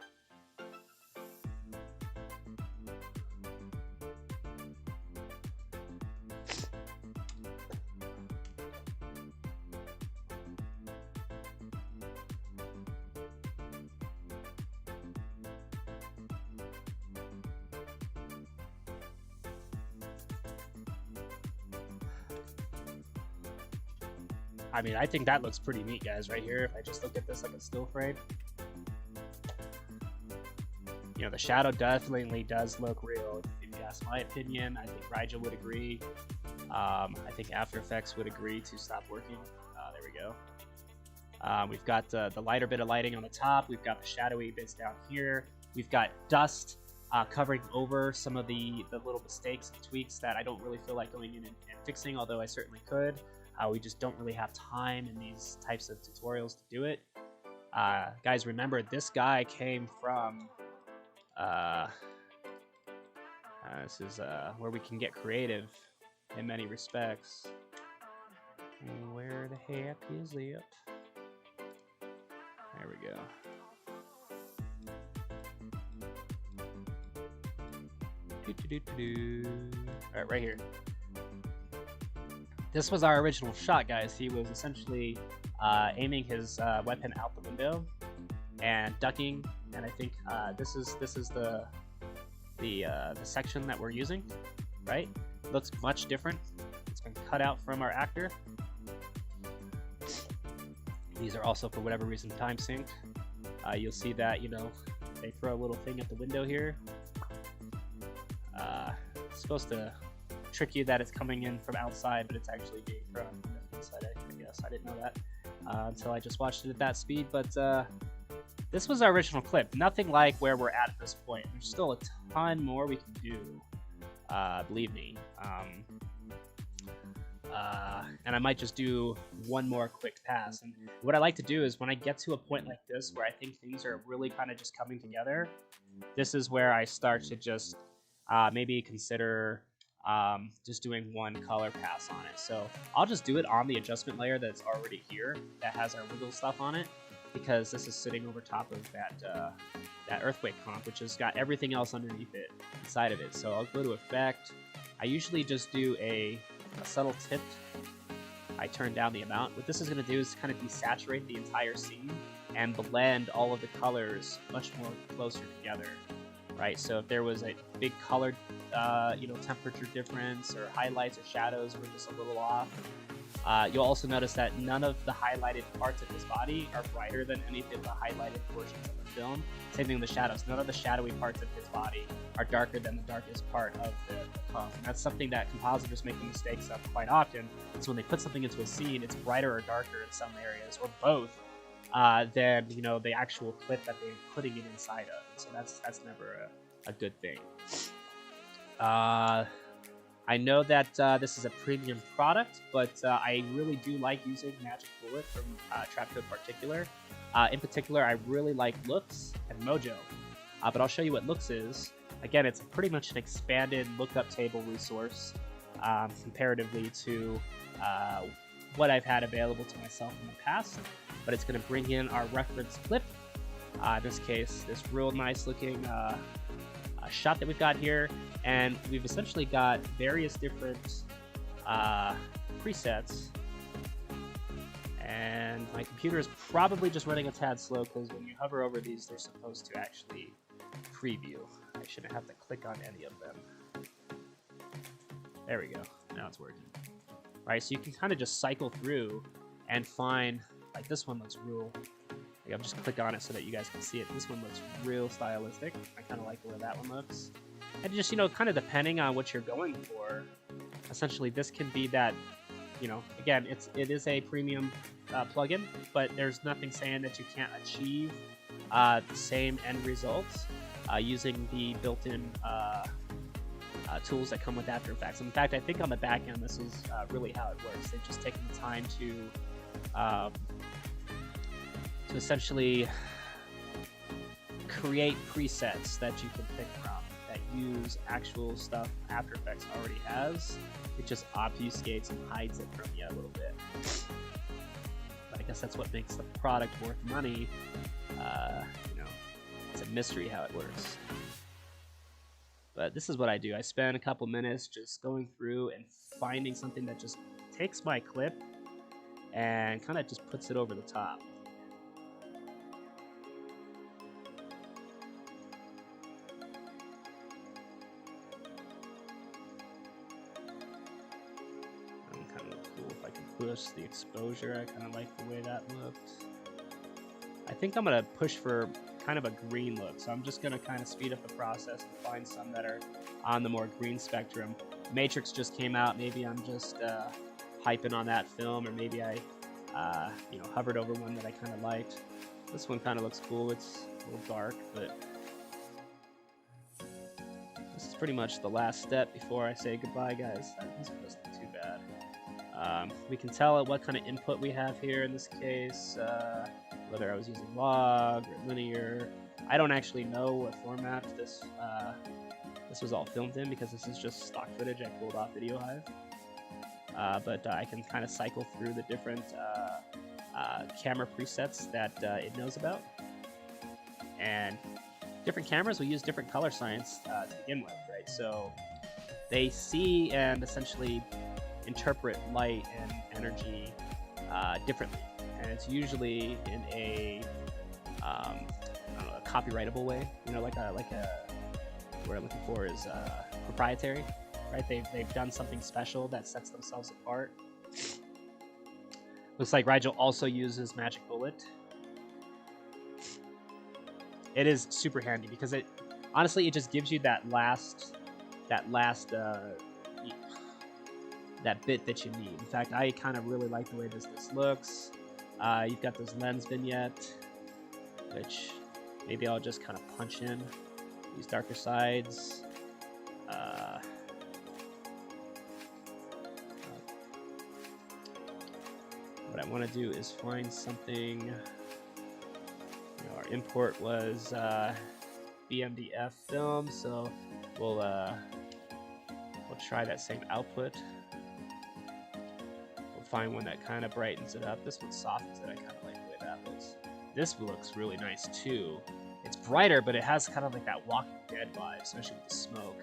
I mean, I think that looks pretty neat, guys, right here. If I just look at this like a still frame. You know, the shadow definitely does look real. If you ask my opinion, I think Rigel would agree. I think After Effects would agree to stop working. There we go. We've got the lighter bit of lighting on the top. We've got the shadowy bits down here. We've got dust covering over some of the little mistakes and tweaks that I don't really feel like going in and fixing, although I certainly could. We just don't really have time in these types of tutorials to do it. Guys, remember, this guy came from... this is where we can get creative in many respects. Where the heck is it? There we go. Alright, right here. This was our original shot, guys. He was essentially aiming his weapon out the window and ducking, and I think this is the section that we're using, right? Looks much different. It's been cut out from our actor. These are also, for whatever reason, time synced. You'll see that, you know, they throw a little thing at the window here. It's supposed to trick you that it's coming in from outside, but it's actually being thrown from the inside. I guess I didn't know that until I just watched it at that speed. But this was our original clip. Nothing like where we're at this point. There's still a ton more we can do. Believe me. And I might just do one more quick pass. And what I like to do is when I get to a point like this where I think things are really kind of just coming together, this is where I start to just maybe consider just doing one color pass on it. So I'll just do it on the adjustment layer that's already here that has our wiggle stuff on it, because this is sitting over top of that earthquake comp, which has got everything else underneath it inside of it. So I'll go to effect. I usually just do a subtle tip. I turn down the amount. What this is going to do is kind of desaturate the entire scene and blend all of the colors much more closer together, right? So if there was a big color temperature difference, or highlights or shadows were just a little off, you'll also notice that none of the highlighted parts of his body are brighter than any of the highlighted portions of the film. Same thing with the shadows. None of the shadowy parts of his body are darker than the darkest part of the comp. And that's something that compositors make mistakes of quite often. It's when they put something into a scene, it's brighter or darker in some areas, or both, than the actual clip that they're putting it inside of. So that's never a good thing. I know that this is a premium product, but I really do like using Magic Bullet from Trapcode Particular. In particular, I really like Looks and Mojo, but I'll show you what Looks is. Again, it's pretty much an expanded lookup table resource comparatively to what I've had available to myself in the past, but it's going to bring in our reference clip. In this case, this real nice looking shot that we've got here, and we've essentially got various different presets, and my computer is probably just running a tad slow because when you hover over these, they're supposed to actually preview. I shouldn't have to click on any of them. There we go. Now it's working. All right, so you can kind of just cycle through and find, like, this one looks real. I'll just click on it so that you guys can see it. This one looks real stylistic. I kind of like the way that one looks. And just, kind of depending on what you're going for, essentially this can be that, again, it is a premium plugin, but there's nothing saying that you can't achieve the same end results using the built-in tools that come with After Effects. In fact, I think on the back end, this is really how it works. They've just taken the time to essentially create presets that you can pick from that use actual stuff After Effects already has. It just obfuscates and hides it from you a little bit. But I guess that's what makes the product worth money. You know, it's a mystery how it works. But this is what I do. I spend a couple minutes just going through and finding something that just takes my clip and kind of just puts it over the top. Kind of cool if I can push the exposure. I kind of like the way that looked. I think I'm gonna push for kind of a green look, so I'm just gonna kind of speed up the process and find some that are on the more green spectrum. Matrix just came out. Maybe I'm just hyping on that film, or maybe I you know, hovered over one that I kind of liked. This one kind of looks cool. It's a little dark, but this is pretty much the last step before I say goodbye, guys. This one doesn't look too bad. We can tell what kind of input we have here in this case, whether I was using log or linear. I don't actually know what format this was all filmed in, because this is just stock footage I pulled off VideoHive. But I can kind of cycle through the different camera presets that it knows about. And different cameras will use different color science to begin with, right? So they see and essentially interpret light and energy differently. And it's usually in a, I don't know, a copyrightable way. You know, like a what I'm looking for is proprietary. Right, they've done something special that sets themselves apart. Looks like Rigel also uses Magic Bullet. It is super handy because it honestly just gives you that last that bit that you need. In fact, I kind of really like the way this looks. You've got this lens vignette, which maybe I'll just kind of punch in these darker sides. What I want to do is find something. You know, our import was BMDF film, so we'll try that same output. We'll find one that kind of brightens it up. This one softens it. I kind of like the way that looks. This looks really nice too. It's brighter, but it has kind of like that Walking Dead vibe, especially with the smoke.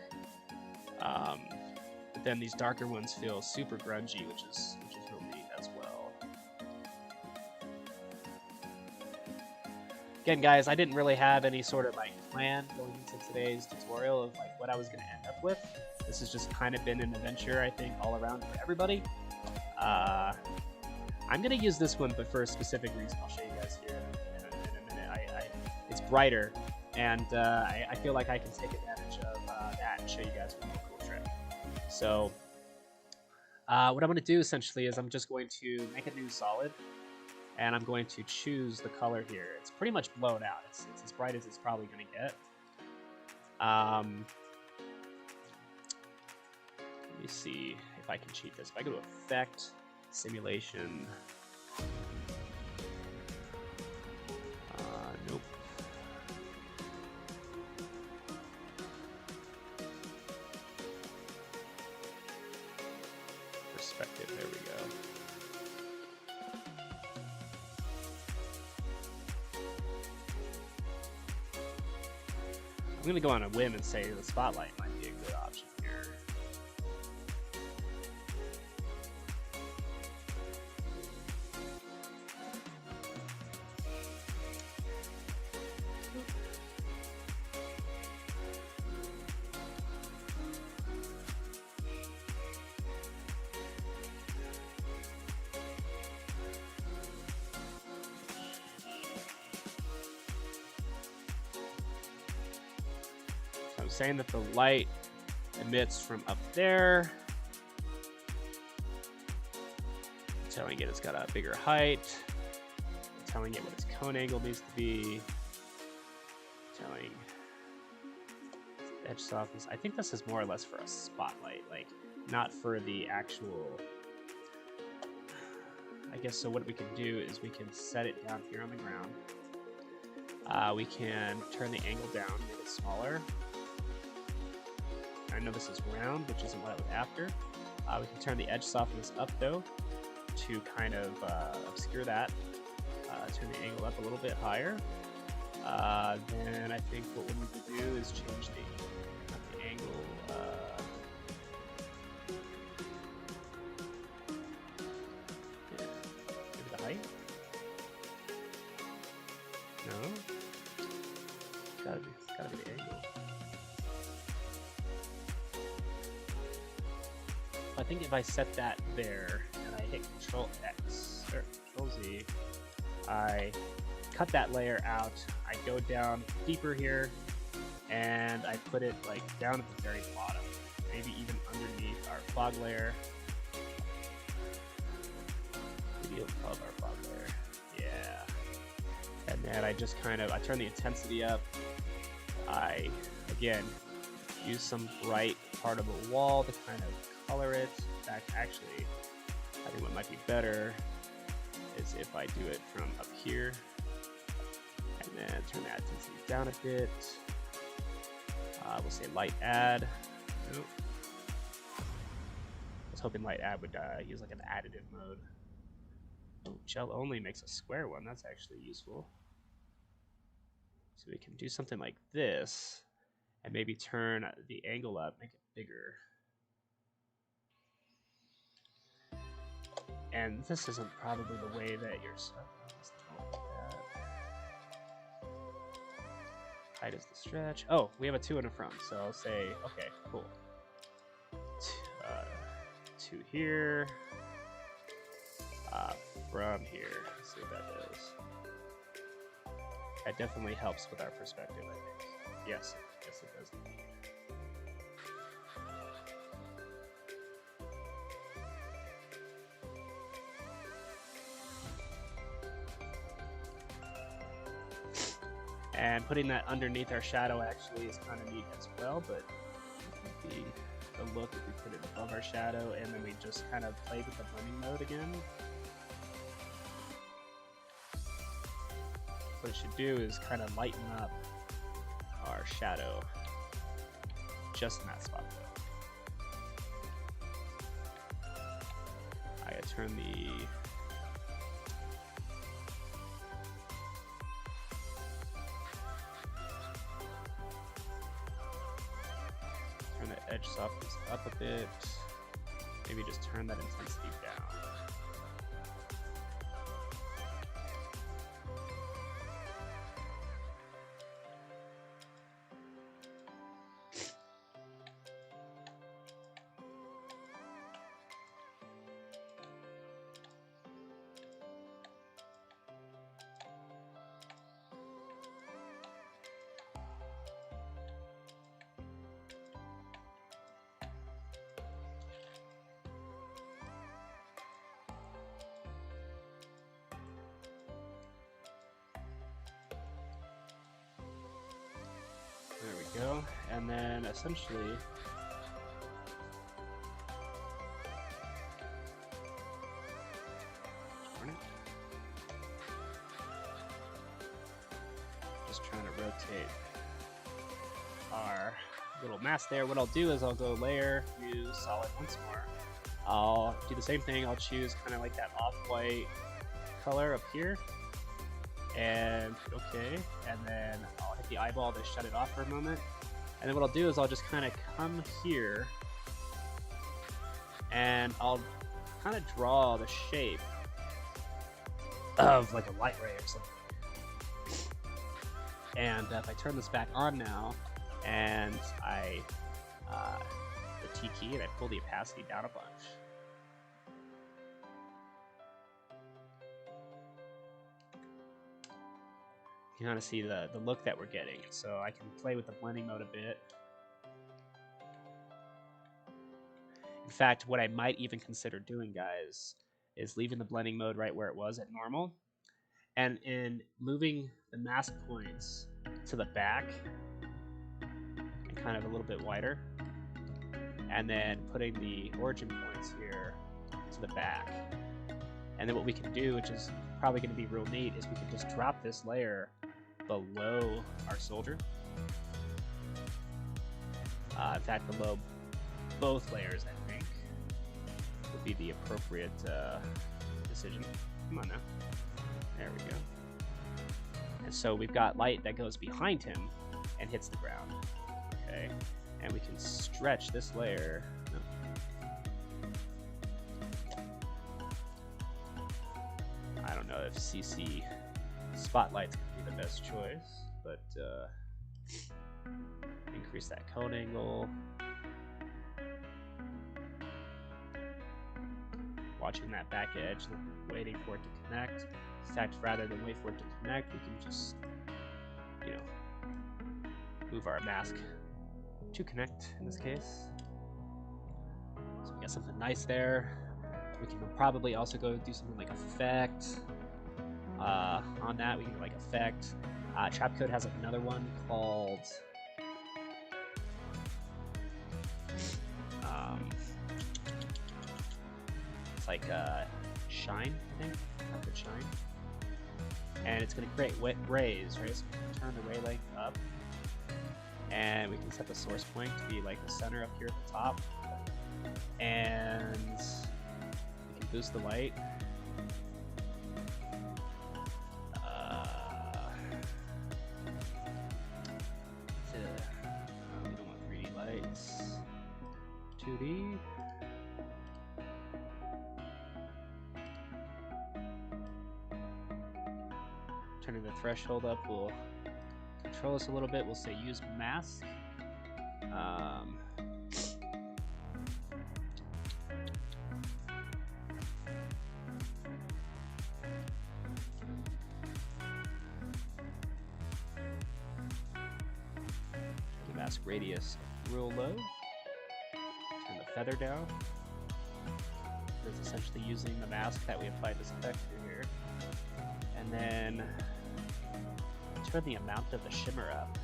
But then these darker ones feel super grungy, which is real neat as well. Again, guys, I didn't really have any sort of like plan going into today's tutorial of like what I was going to end up with. This has just kind of been an adventure, I think, all around for everybody. I'm going to use this one, but for a specific reason. I'll show you guys here in a minute. It's brighter, and I feel like I can take advantage of that and show you guys one more cool trick. So what I'm going to do essentially is I'm just going to make a new solid. And I'm going to choose the color here. It's pretty much blown out. It's as bright as it's probably going to get. Let me see if I can cheat this. If I go to Effect, Simulation. Nope. Perspective, there we go. I'm going to go on a whim and say the spotlight might be a good option here. I'm saying that the light emits from up there. I'm telling it it's got a bigger height. I'm telling it what its cone angle needs to be. I'm telling Edge softness. I think this is more or less for a spotlight, like not for the actual. I guess so. What we can do is we can set it down here on the ground. We can turn the angle down, make it smaller. I know this is round, which isn't what I was after. We can turn the edge softness up though, to kind of obscure that. Turn the angle up a little bit higher. Then I think what we need to do is change the angle. Yeah, maybe the height. No, it's gotta be the angle. I think if I set that there and I hit Control X or Control Z, I cut that layer out. I go down deeper here, and I put it like down at the very bottom, maybe even underneath our fog layer. Maybe above our fog layer. Yeah. And then I just I turn the intensity up. I again use some bright part of a wall to kind of color it. In fact, actually, I think what might be better is if I do it from up here and then turn that intensity down a bit. We'll say light add. Nope. I was hoping light add would use like an additive mode. Oh, gel only makes a square one. That's actually useful. So we can do something like this and maybe turn the angle up, make it bigger. And this isn't probably the way that you're stuck. Height is the stretch. Oh, we have a 2 in the front, so I'll say, okay, cool. 2 here. From here. Let's see what that does. That definitely helps with our perspective, I think. Yes, it does indeed. And putting that underneath our shadow actually is kind of neat as well, but the look if we put it above our shadow and then we just kind of play with the blending mode again. What it should do is kind of lighten up our shadow just in that spot though. I gotta turn the edge softness up a bit. Maybe just turn that intensity down. There we go, and then essentially just trying to rotate our little mask there. What I'll do is I'll go layer, new solid once more. I'll do the same thing. I'll choose kind of like that off-white color up here and hit OK, and then I'll hit the eyeball to shut it off for a moment. And then what I'll do is I'll just kind of come here and I'll kind of draw the shape of like a light ray or something. And if I turn this back on now and I the T key and I pull the opacity down a bunch, you kind of see the look that we're getting. So I can play with the blending mode a bit. In fact, what I might even consider doing, guys, is leaving the blending mode right where it was at normal, and in moving the mask points to the back and kind of a little bit wider. And then putting the origin points here to the back. And then what we can do, which is probably going to be real neat, is we can just drop this layer below our soldier. In fact, below both layers, I think, would be the appropriate decision. Come on now. There we go. And so we've got light that goes behind him and hits the ground. Okay. And we can stretch this layer. No. I don't know if CC spotlights could be the best choice, but increase that cone angle. Watching that back edge, waiting for it to connect. In fact, rather than wait for it to connect, we can just, you know, move our mask to connect in this case. So we got something nice there. We can probably also go do something like effect. On that, we can do like effect. Trapcode has another one called it's like shine, I think. Trapcode shine. And it's going to create rays, right? So we can turn the ray length up. And we can set the source point to be like the center up here at the top. And we can boost the light. We don't want 3D lights. 2D. Turning the threshold up will control this a little bit. We'll say use mask. The mask radius real low. Turn the feather down. That's essentially using the mask that we applied this effect to here. And then turn the amount of the shimmer up.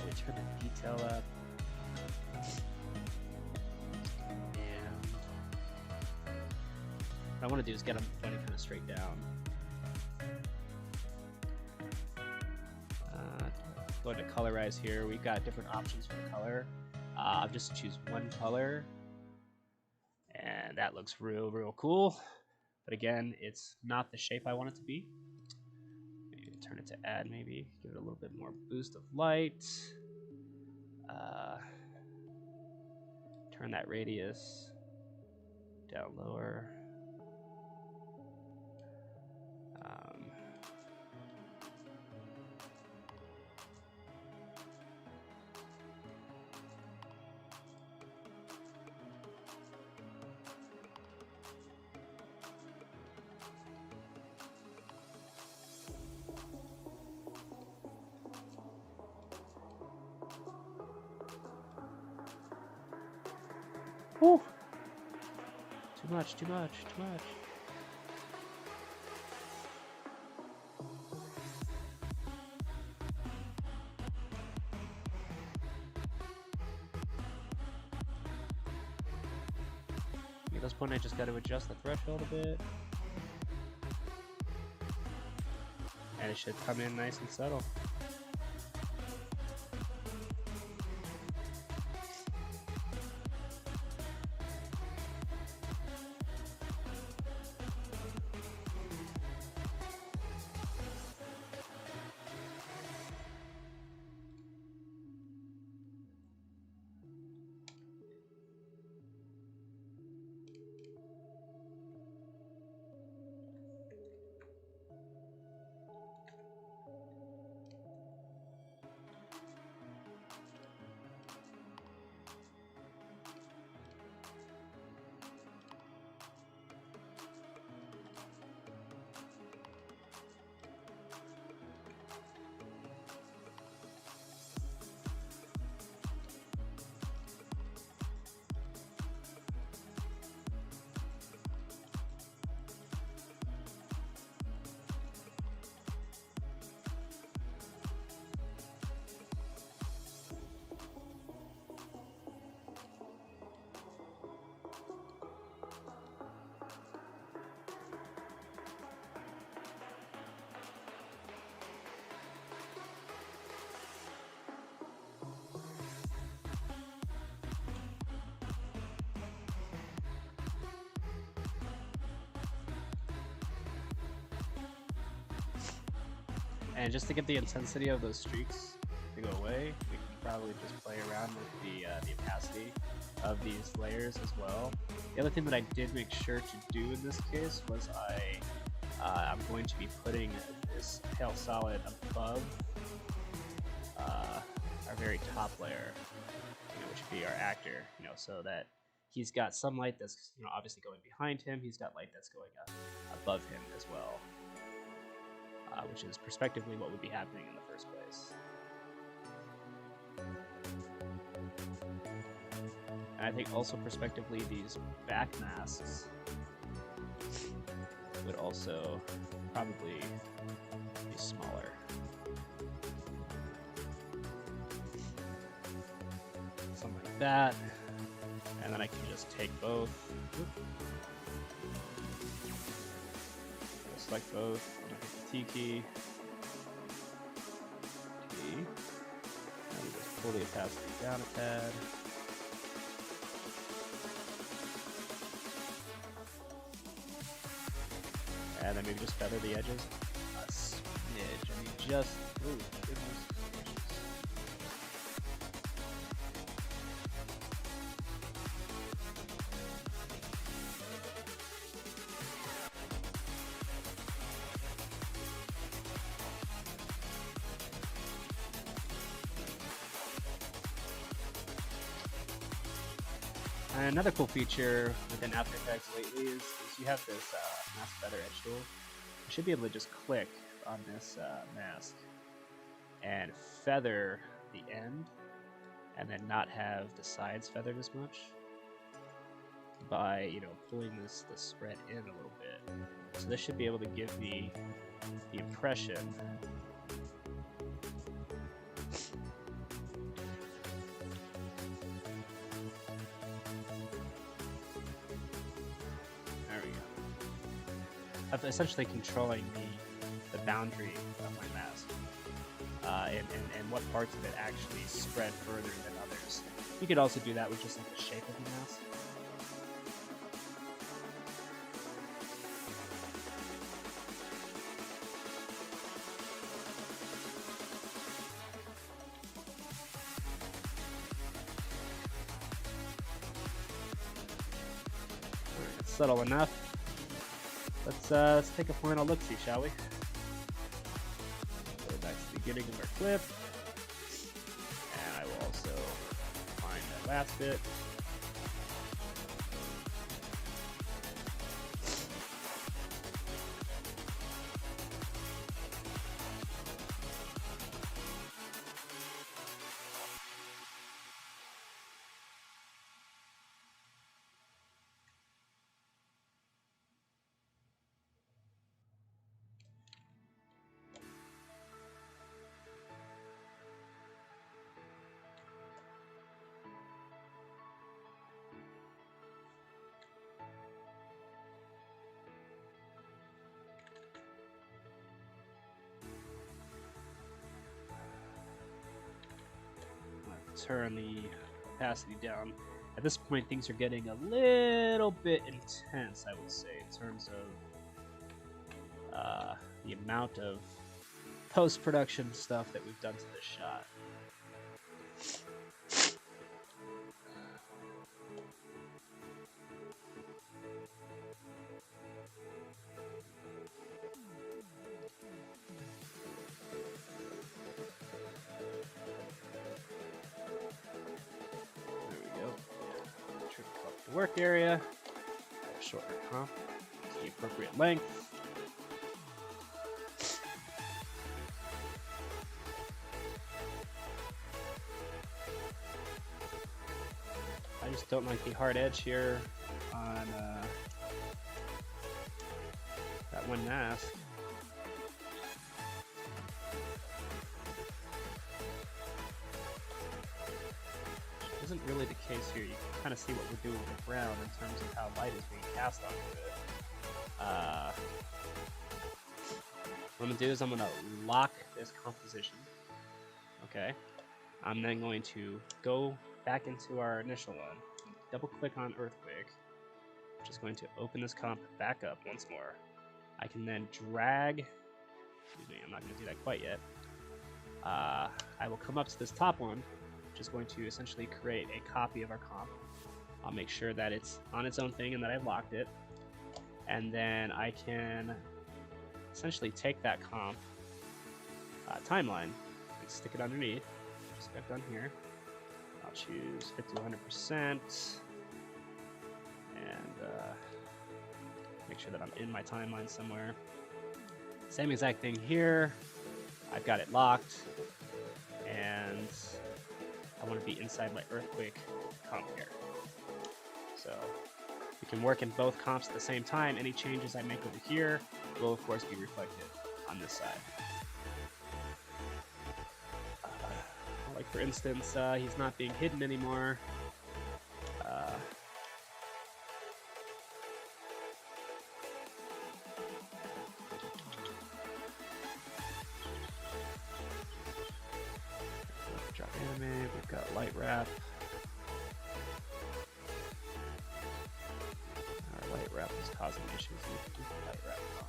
We turn the detail up. And what I want to do is get them pointing kind of straight down. Going to colorize here. We've got different options for the color. I'll just choose one color. And that looks real cool. But again, it's not the shape I want it to be. Maybe turn it to add, maybe. Give it a little bit more boost of light. Turn that radius down lower. Whew. Too much. At this point, I just got to adjust the threshold a bit. And it should come in nice and subtle. And just to get the intensity of those streaks to go away, we can probably just play around with the opacity of these layers as well. The other thing that I did make sure to do in this case was I'm going to be putting this pale solid above our very top layer, which would be our actor, so that he's got some light that's obviously going behind him. He's got light that's going up above him as well, which is prospectively what would be happening in the first place. And I think also prospectively these back masks would also probably be smaller. Something like that. And then I can just take both. Select both. I'm gonna hit the T key. T. And just pull the opacity down a tad. And then maybe just feather the edges a smidge. I mean, just, ooh, goodness gracious. And another cool feature within After Effects lately is you have this mask feather edge tool. You should be able to just click on this mask and feather the end, and then not have the sides feathered as much by pulling this spread in a little bit. So this should be able to give the impression of essentially controlling the boundary of my mask, and what parts of it actually spread further than others. You could also do that with just like the shape of the mask. Alright, it's subtle enough. Let's take a final look-see, shall we? Go back to the beginning of our clip, and I will also find that last bit. Turn the opacity down. At this point, things are getting a little bit intense, I would say, in terms of the amount of post-production stuff that we've done to this shot. Work area, shorten our comp to the appropriate length. I just don't like the hard edge here on that one mask. Isn't really the case here. You can kind of see what we're doing with the brown in terms of how light is being cast onto it. What I'm going to do is I'm going to lock this composition. Okay. I'm then going to go back into our initial one, double click on Earthquake, which is going to open this comp back up once more. I can then drag excuse me, I'm not going to do that quite yet. I will come up to this top one, which is going to essentially create a copy of our comp. I'll make sure that it's on its own thing and that I've locked it. And then I can essentially take that comp timeline and stick it underneath. Just like I've done here. I'll choose 50 to 100% and make sure that I'm in my timeline somewhere. Same exact thing here. I've got it locked, and I want to be inside my earthquake comp here. So we can work in both comps at the same time. Any changes I make over here will of course be reflected on this side. Like for instance, he's not being hidden anymore. Drop animate, we've got light wrap. Our light wrap is causing issues with the light wrap on.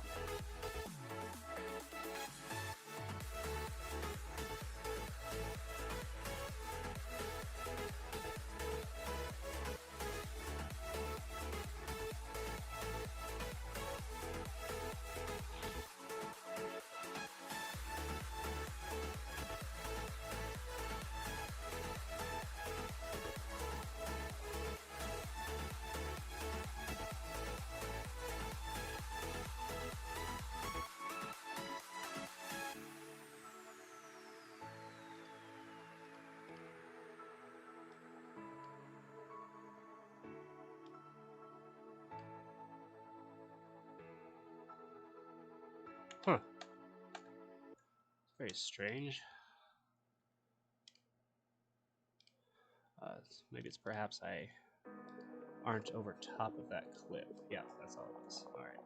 Huh. Very strange. Maybe it's perhaps I aren't over top of that clip. Yeah, that's all it is. Alright.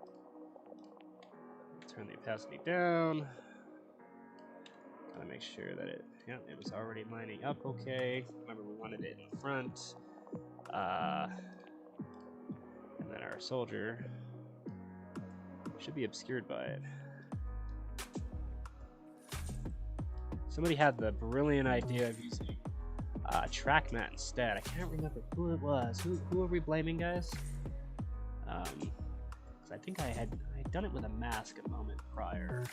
Turn the opacity down. Gotta make sure that it was already lining up okay. Remember, we wanted it in the front. And then our soldier should be obscured by it. Somebody had the brilliant idea of using track mat instead. I can't remember who it was. Who are we blaming, guys? Because I think I had done it with a mask a moment prior.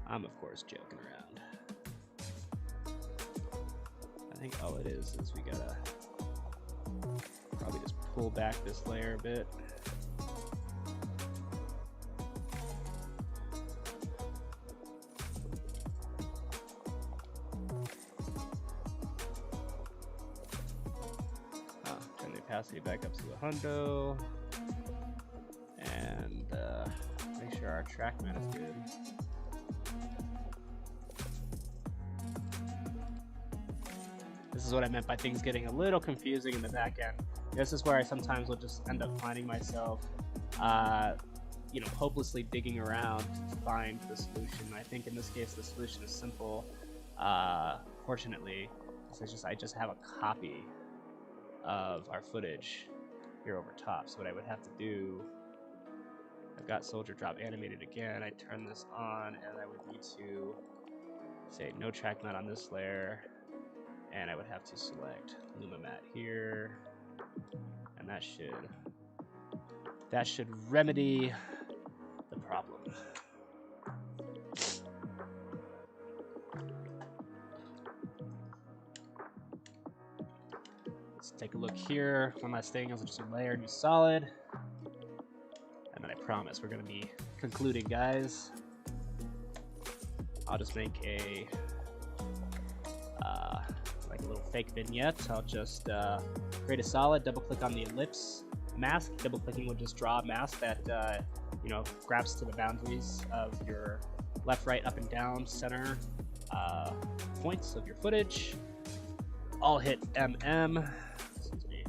I'm of course joking around. I think all it is we gotta probably just pull back this layer a bit. Turn the opacity back up to a hundo, and make sure our track mat is good. This is what I meant by things getting a little confusing in the back end. This is where I sometimes will just end up finding myself, hopelessly digging around to find the solution. I think in this case the solution is simple. Fortunately, I just have a copy of our footage here over top. So what I would have to do, I've got soldier drop animated again. I turn this on, and I would need to say no track mat on this layer. And I would have to select Luma Mat here, and that should remedy the problem. Let's take a look here. One last thing, I'll just layer new solid, and then I promise we're gonna be concluding, guys. I'll just make a little fake vignette. I'll just create a solid, double click on the ellipse mask. Double clicking will just draw a mask that grabs to the boundaries of your left, right, up and down center points of your footage. I'll hit MM. Excuse me.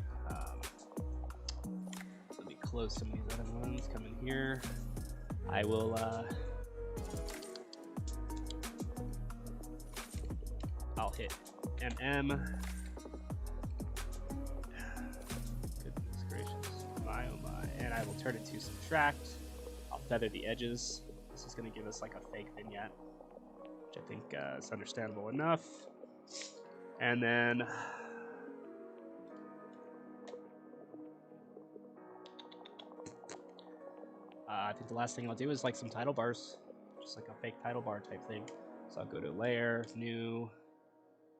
Let me close some of these other ones. Come in here. I will I'll hit MM. Goodness gracious. My oh my. And I will turn it to subtract. I'll feather the edges. This is going to give us like a fake vignette, which I think is understandable enough. And then I think the last thing I'll do is like some title bars, just like a fake title bar type thing. So I'll go to layer, new,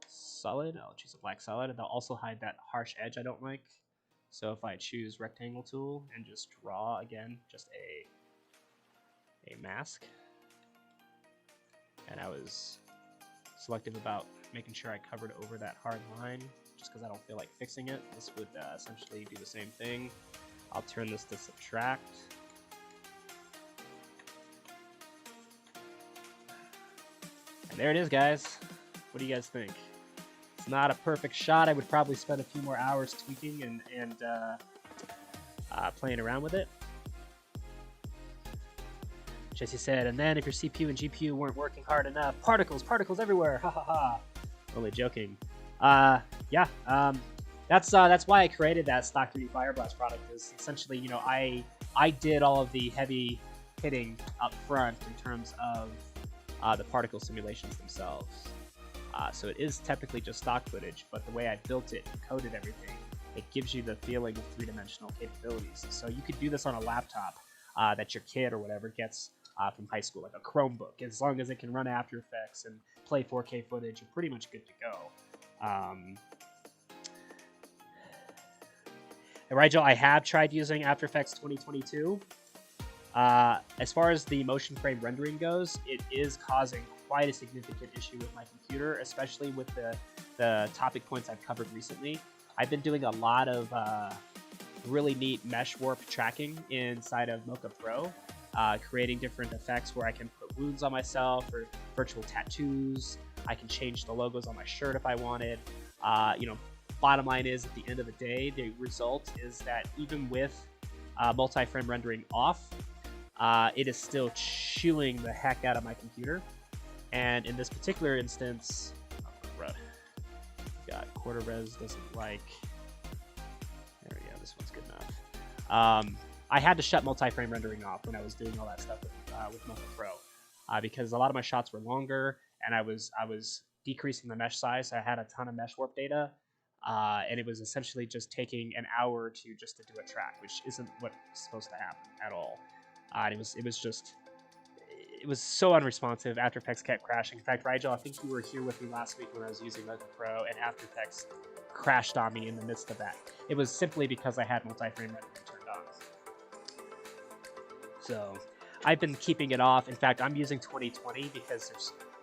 solid. I'll choose a black solid, and I'll also hide that harsh edge I don't like. So if I choose rectangle tool and just draw again, just a mask, and I was selective about making sure I covered over that hard line, just because I don't feel like fixing it. This would essentially do the same thing. I'll turn this to subtract. And there it is, guys. What do you guys think? It's not a perfect shot. I would probably spend a few more hours tweaking and playing around with it. Jesse said, and then if your CPU and GPU weren't working hard enough, particles everywhere, ha ha ha. Only joking. Yeah, that's why I created that stock 3D Fireblast product. Is essentially, you know, I did all of the heavy hitting up front in terms of the particle simulations themselves. So it is technically just stock footage, but the way I built it and coded everything, it gives you the feeling of three-dimensional capabilities. So you could do this on a laptop that your kid or whatever gets from high school, like a Chromebook. As long as it can run After Effects and play 4K footage, you're pretty much good to go. Rigel, I have tried using After Effects 2022. As far as the motion frame rendering goes, it is causing quite a significant issue with my computer, especially with the topic points I've covered recently. I've been doing a lot of really neat mesh warp tracking inside of Mocha Pro, creating different effects where I can put wounds on myself or virtual tattoos. I can change the logos on my shirt if I wanted. You know, bottom line is, at the end of the day, the result is that even with multi-frame rendering off, it is still chewing the heck out of my computer. And in this particular instance, got quarter res doesn't like. There we go. This one's good enough. I had to shut multi-frame rendering off when I was doing all that stuff with Mocha Pro, because a lot of my shots were longer, and I was decreasing the mesh size. So I had a ton of mesh warp data, and it was essentially just taking an hour or two just to do a track, which isn't what's supposed to happen at all. It was so unresponsive. After Effects kept crashing. In fact, Rigel, I think you were here with me last week when I was using Mocha Pro, and After Effects crashed on me in the midst of that. It was simply because I had multi-frame rendering turned on. So I've been keeping it off. In fact, I'm using 2020 because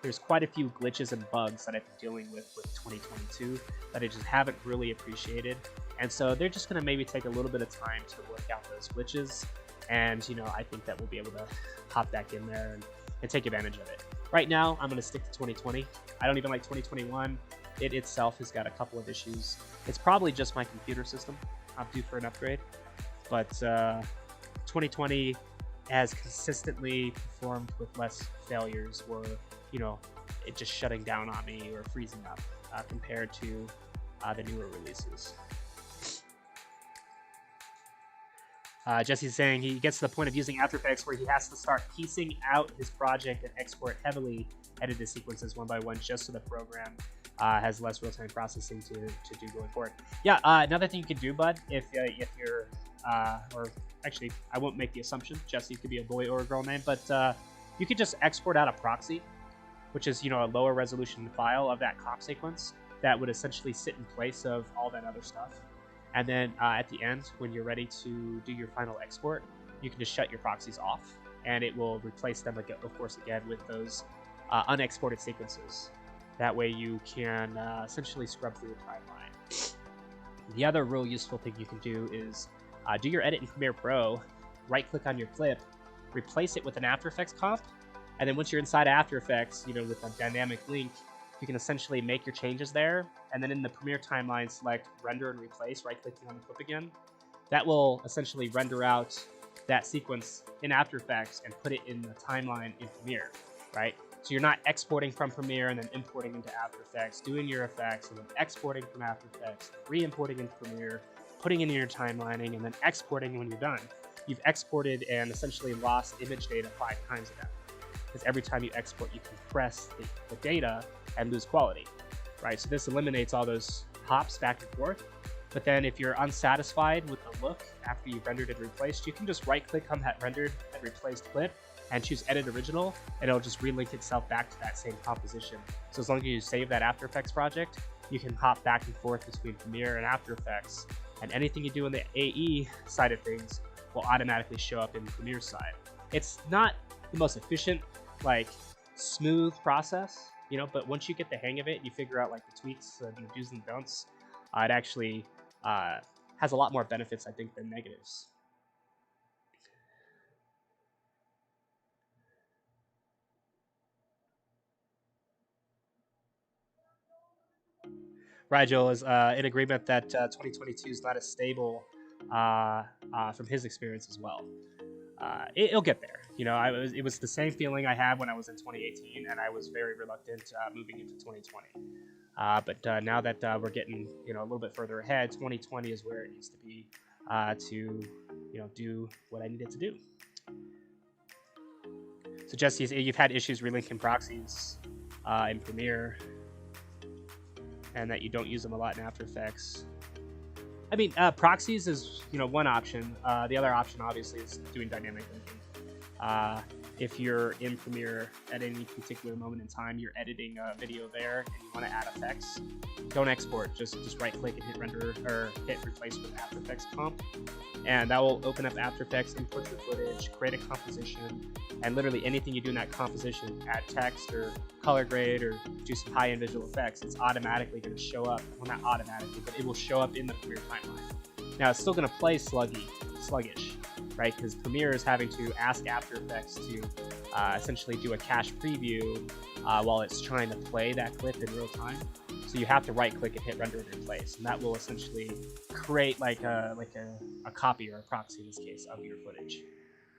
there's quite a few glitches and bugs that I've been dealing with 2022 that I just haven't really appreciated. And so they're just going to maybe take a little bit of time to work out those glitches. And, you know, I think that we'll be able to hop back in there and take advantage of it. Right now, I'm going to stick to 2020. I don't even like 2021. It itself has got a couple of issues. It's probably just my computer system. I'm due for an upgrade. But 2020 has consistently performed with less failures or, you know, it just shutting down on me or freezing up compared to the newer releases. Jesse's saying he gets to the point of using After Effects where he has to start piecing out his project and export heavily edited sequences one by one just so the program has less real-time processing to do going forward. Yeah, another thing you could do, bud, if you're, or actually, I won't make the assumption, Jesse could be a boy or a girl name, but you could just export out a proxy, which is, you know, a lower resolution file of that comp sequence that would essentially sit in place of all that other stuff. And then at the end, when you're ready to do your final export, you can just shut your proxies off, and it will replace them, of course, again with those unexported sequences. That way you can essentially scrub through your timeline. The other real useful thing you can do is do your edit in Premiere Pro, right-click on your clip, replace it with an After Effects comp, and then once you're inside After Effects, you know, with a dynamic link, you can essentially make your changes there, and then in the Premiere timeline, select Render and Replace, right-clicking on the clip again. That will essentially render out that sequence in After Effects and put it in the timeline in Premiere, right? So you're not exporting from Premiere and then importing into After Effects, doing your effects, and then exporting from After Effects, re-importing into Premiere, putting in your timelining, and then exporting when you're done. you've exported and essentially lost image data 5 times now. Because every time you export, you compress the data and lose quality, right? So this eliminates all those hops back and forth. But then if you're unsatisfied with the look after you've rendered and replaced, you can just right-click on that rendered and replaced clip and choose Edit Original, and it'll just relink itself back to that same composition. So as long as you save that After Effects project, you can hop back and forth between Premiere and After Effects, and anything you do on the AE side of things will automatically show up in the Premiere side. It's not the most efficient, like, smooth process, you know, but once you get the hang of it, you figure out like the tweaks and the do's and don'ts, it actually has a lot more benefits, I think, than negatives. Rigel is in agreement that 2022 is not as stable from his experience as well. It'll get there. You know, it was the same feeling I had when I was in 2018, and I was very reluctant moving into 2020. But now that we're getting, you know, a little bit further ahead, 2020 is where it needs to be to, you know, do what I needed to do. So Jesse, you've had issues relinking proxies in Premiere, and that you don't use them a lot in After Effects. I mean, proxies is, you know, one option. The other option, obviously, is doing dynamic linking. If you're in Premiere at any particular moment in time, you're editing a video there, and you want to add effects, don't export. Just right-click and hit render or hit replace with After Effects comp, and that will open up After Effects, import the footage, create a composition, and literally anything you do in that composition, add text or color grade or do some high-end visual effects, it's automatically going to show up. Well, not automatically, but it will show up in the Premiere timeline. Now, it's still going to play sluggish, right? Because Premiere is having to ask After Effects to essentially do a cache preview while it's trying to play that clip in real time. So you have to right-click and hit render and replace, and that will essentially create like a copy or a proxy in this case of your footage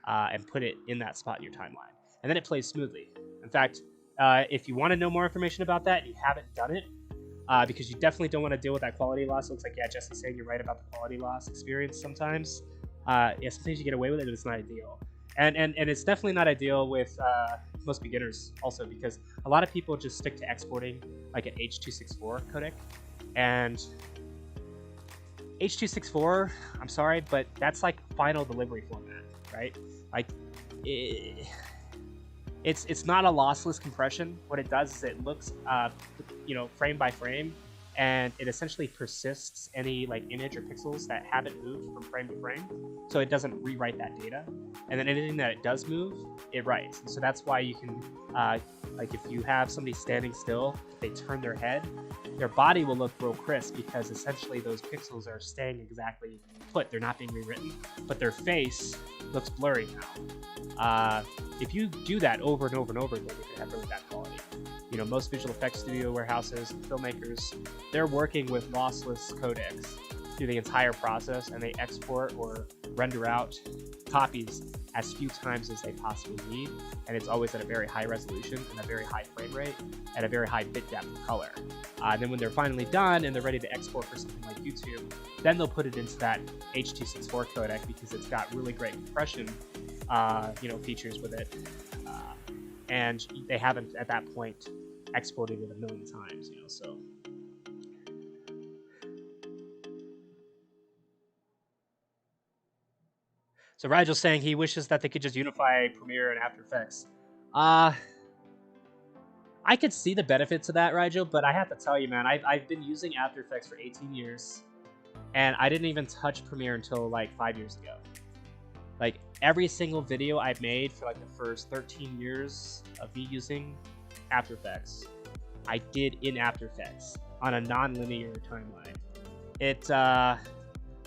and put it in that spot in your timeline, and then it plays smoothly. In fact, if you want to know more information about that and you haven't done it, because you definitely don't want to deal with that quality loss. It looks like, yeah, Jesse's saying you're right about the quality loss experience sometimes. Yeah, sometimes you get away with it, but it's not ideal. And it's definitely not ideal with most beginners also, because a lot of people just stick to exporting like an H.264 codec. And H.264, I'm sorry, but that's like final delivery format, right? Like, it's not a lossless compression. What it does is it looks, you know, frame by frame, and it essentially persists any like image or pixels that haven't moved from frame to frame, so it doesn't rewrite that data. And then anything that it does move, it writes. And so that's why you can, like if you have somebody standing still, they turn their head, their body will look real crisp because essentially those pixels are staying exactly put. They're not being rewritten, but their face looks blurry now. If you do that over and over and over again, you can have really bad quality. You know, most visual effects studio warehouses and filmmakers, they're working with lossless codecs through the entire process, and they export or render out copies as few times as they possibly need, and it's always at a very high resolution and a very high frame rate and a very high bit depth of color. And then when they're finally done and they're ready to export for something like YouTube, then they'll put it into that H.264 codec because it's got really great compression, you know, features with it, and they haven't at that point exported it a million times, you know. So Rigel's saying he wishes that they could just unify Premiere and After Effects. I could see the benefits of that, Rigel, but I have to tell you, man, I've been using After Effects for 18 years, and I didn't even touch Premiere until like 5 years ago. Like, every single video I've made for like the first 13 years of me using After Effects, I did in After Effects on a non-linear timeline. It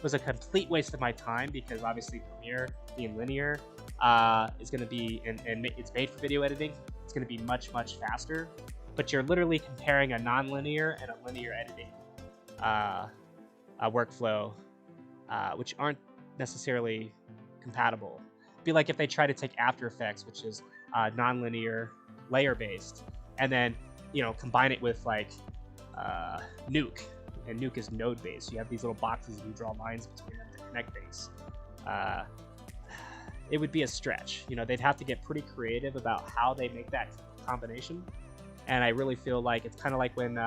was a complete waste of my time because obviously Premiere being linear is going to be, and it's made for video editing, it's going to be much, much faster. But you're literally comparing a non-linear and a linear editing workflow, which aren't necessarily compatible. It'd be like if they try to take After Effects, which is non-linear, layer-based, and then, you know, combine it with like Nuke, and Nuke is node-based. You have these little boxes and you draw lines between them to connect things. it would be a stretch. You know, they'd have to get pretty creative about how they make that combination. And I really feel like it's kind of like when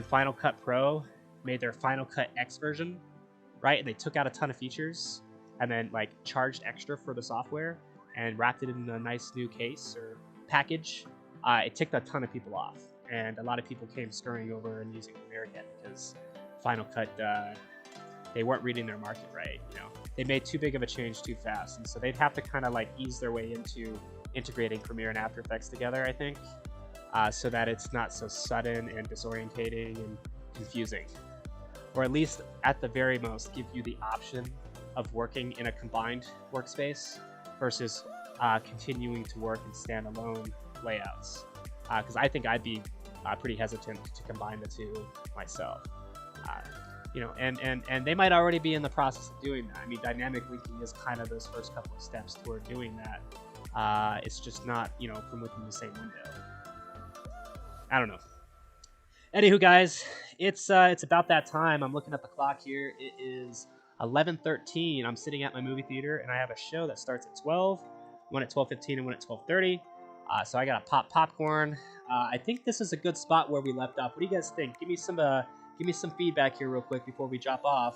Final Cut Pro made their Final Cut X version, right? And they took out a ton of features and then like charged extra for the software and wrapped it in a nice new case or package. It ticked a ton of people off, and a lot of people came scurrying over and using Premiere again because Final Cut, they weren't reading their market right. You know, they made too big of a change too fast, and so they'd have to kind of like ease their way into integrating Premiere and After Effects together, I think, so that it's not so sudden and disorientating and confusing, or at least at the very most give you the option of working in a combined workspace versus continuing to work in standalone layouts, because I think I'd be pretty hesitant to combine the two myself. You know, and they might already be in the process of doing that. I mean, dynamic linking is kind of those first couple of steps toward doing that. It's just not, you know, from within the same window. I don't know. Anywho, guys, it's about that time. I'm looking at the clock here. It is 11:13. I'm sitting at my movie theater, and I have a show that starts at 12, one at 12:15, and one at 12:30. So I gotta pop popcorn. I think this is a good spot where we left off. What do you guys think? Give me some feedback here real quick before we drop off.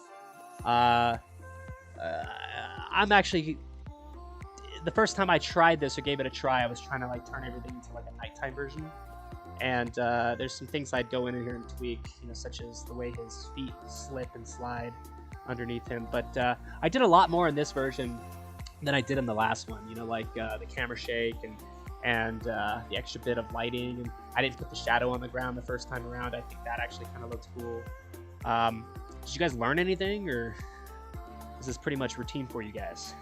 I'm actually, the first time I tried this or gave it a try, I was trying to like turn everything into like a nighttime version. And there's some things I'd go in here and tweak, you know, such as the way his feet slip and slide underneath him. But I did a lot more in this version than I did in the last one. You know, like the camera shake and the extra bit of lighting. And I didn't put the shadow on the ground the first time around. I think that actually kind of looked cool. Did you guys learn anything, or is this pretty much routine for you guys?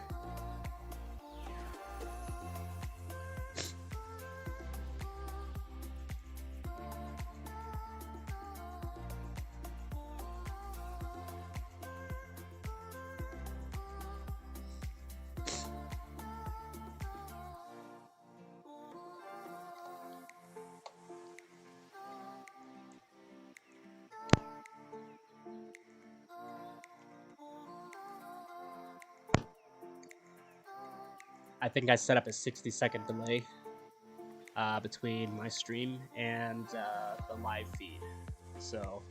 I think I set up a 60-second delay between my stream and the live feed. So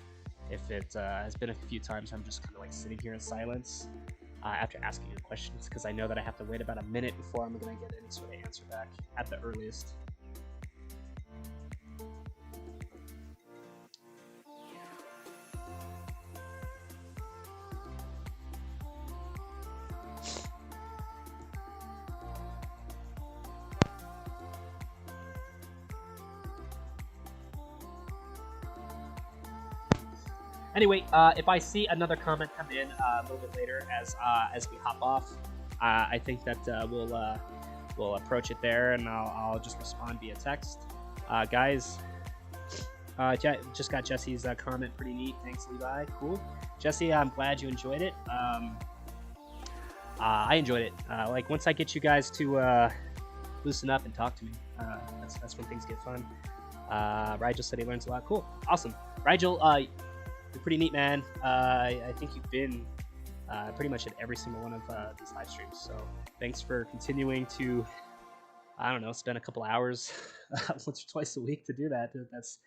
if it has been a few times, I'm just kind of like sitting here in silence after asking you questions, because I know that I have to wait about a minute before I'm going to get any sort of answer back at the earliest. Anyway, if I see another comment come in a little bit later as we hop off, I think that we'll approach it there, and I'll just respond via text. Guys, just got Jesse's comment, pretty neat. Thanks, Levi. Cool, Jesse. I'm glad you enjoyed it. I enjoyed it. Like once I get you guys to loosen up and talk to me, that's when things get fun. Rigel said he learns a lot. Cool, awesome. Rigel, you're pretty neat, man. I think you've been pretty much at every single one of these live streams. So thanks for continuing to, I don't know, spend a couple hours once or twice a week to do that. That's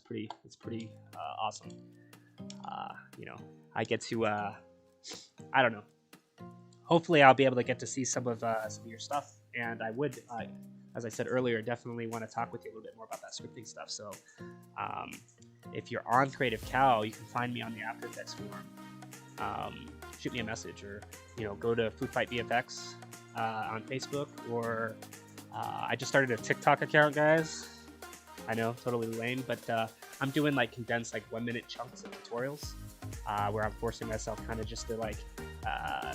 pretty awesome. You know, I get to I don't know. Hopefully, I'll be able to get to see some of your stuff, and I would, as I said earlier, definitely want to talk with you a little bit more about that scripting stuff. So. If you're on Creative Cow, you can find me on the After Effects forum. Shoot me a message, or go to Food Fight VFX on Facebook, or I just started a TikTok account, guys. I know, totally lame, but I'm doing like condensed 1-minute chunks of tutorials where I'm forcing myself kind of just to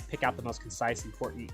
pick out the most concise, important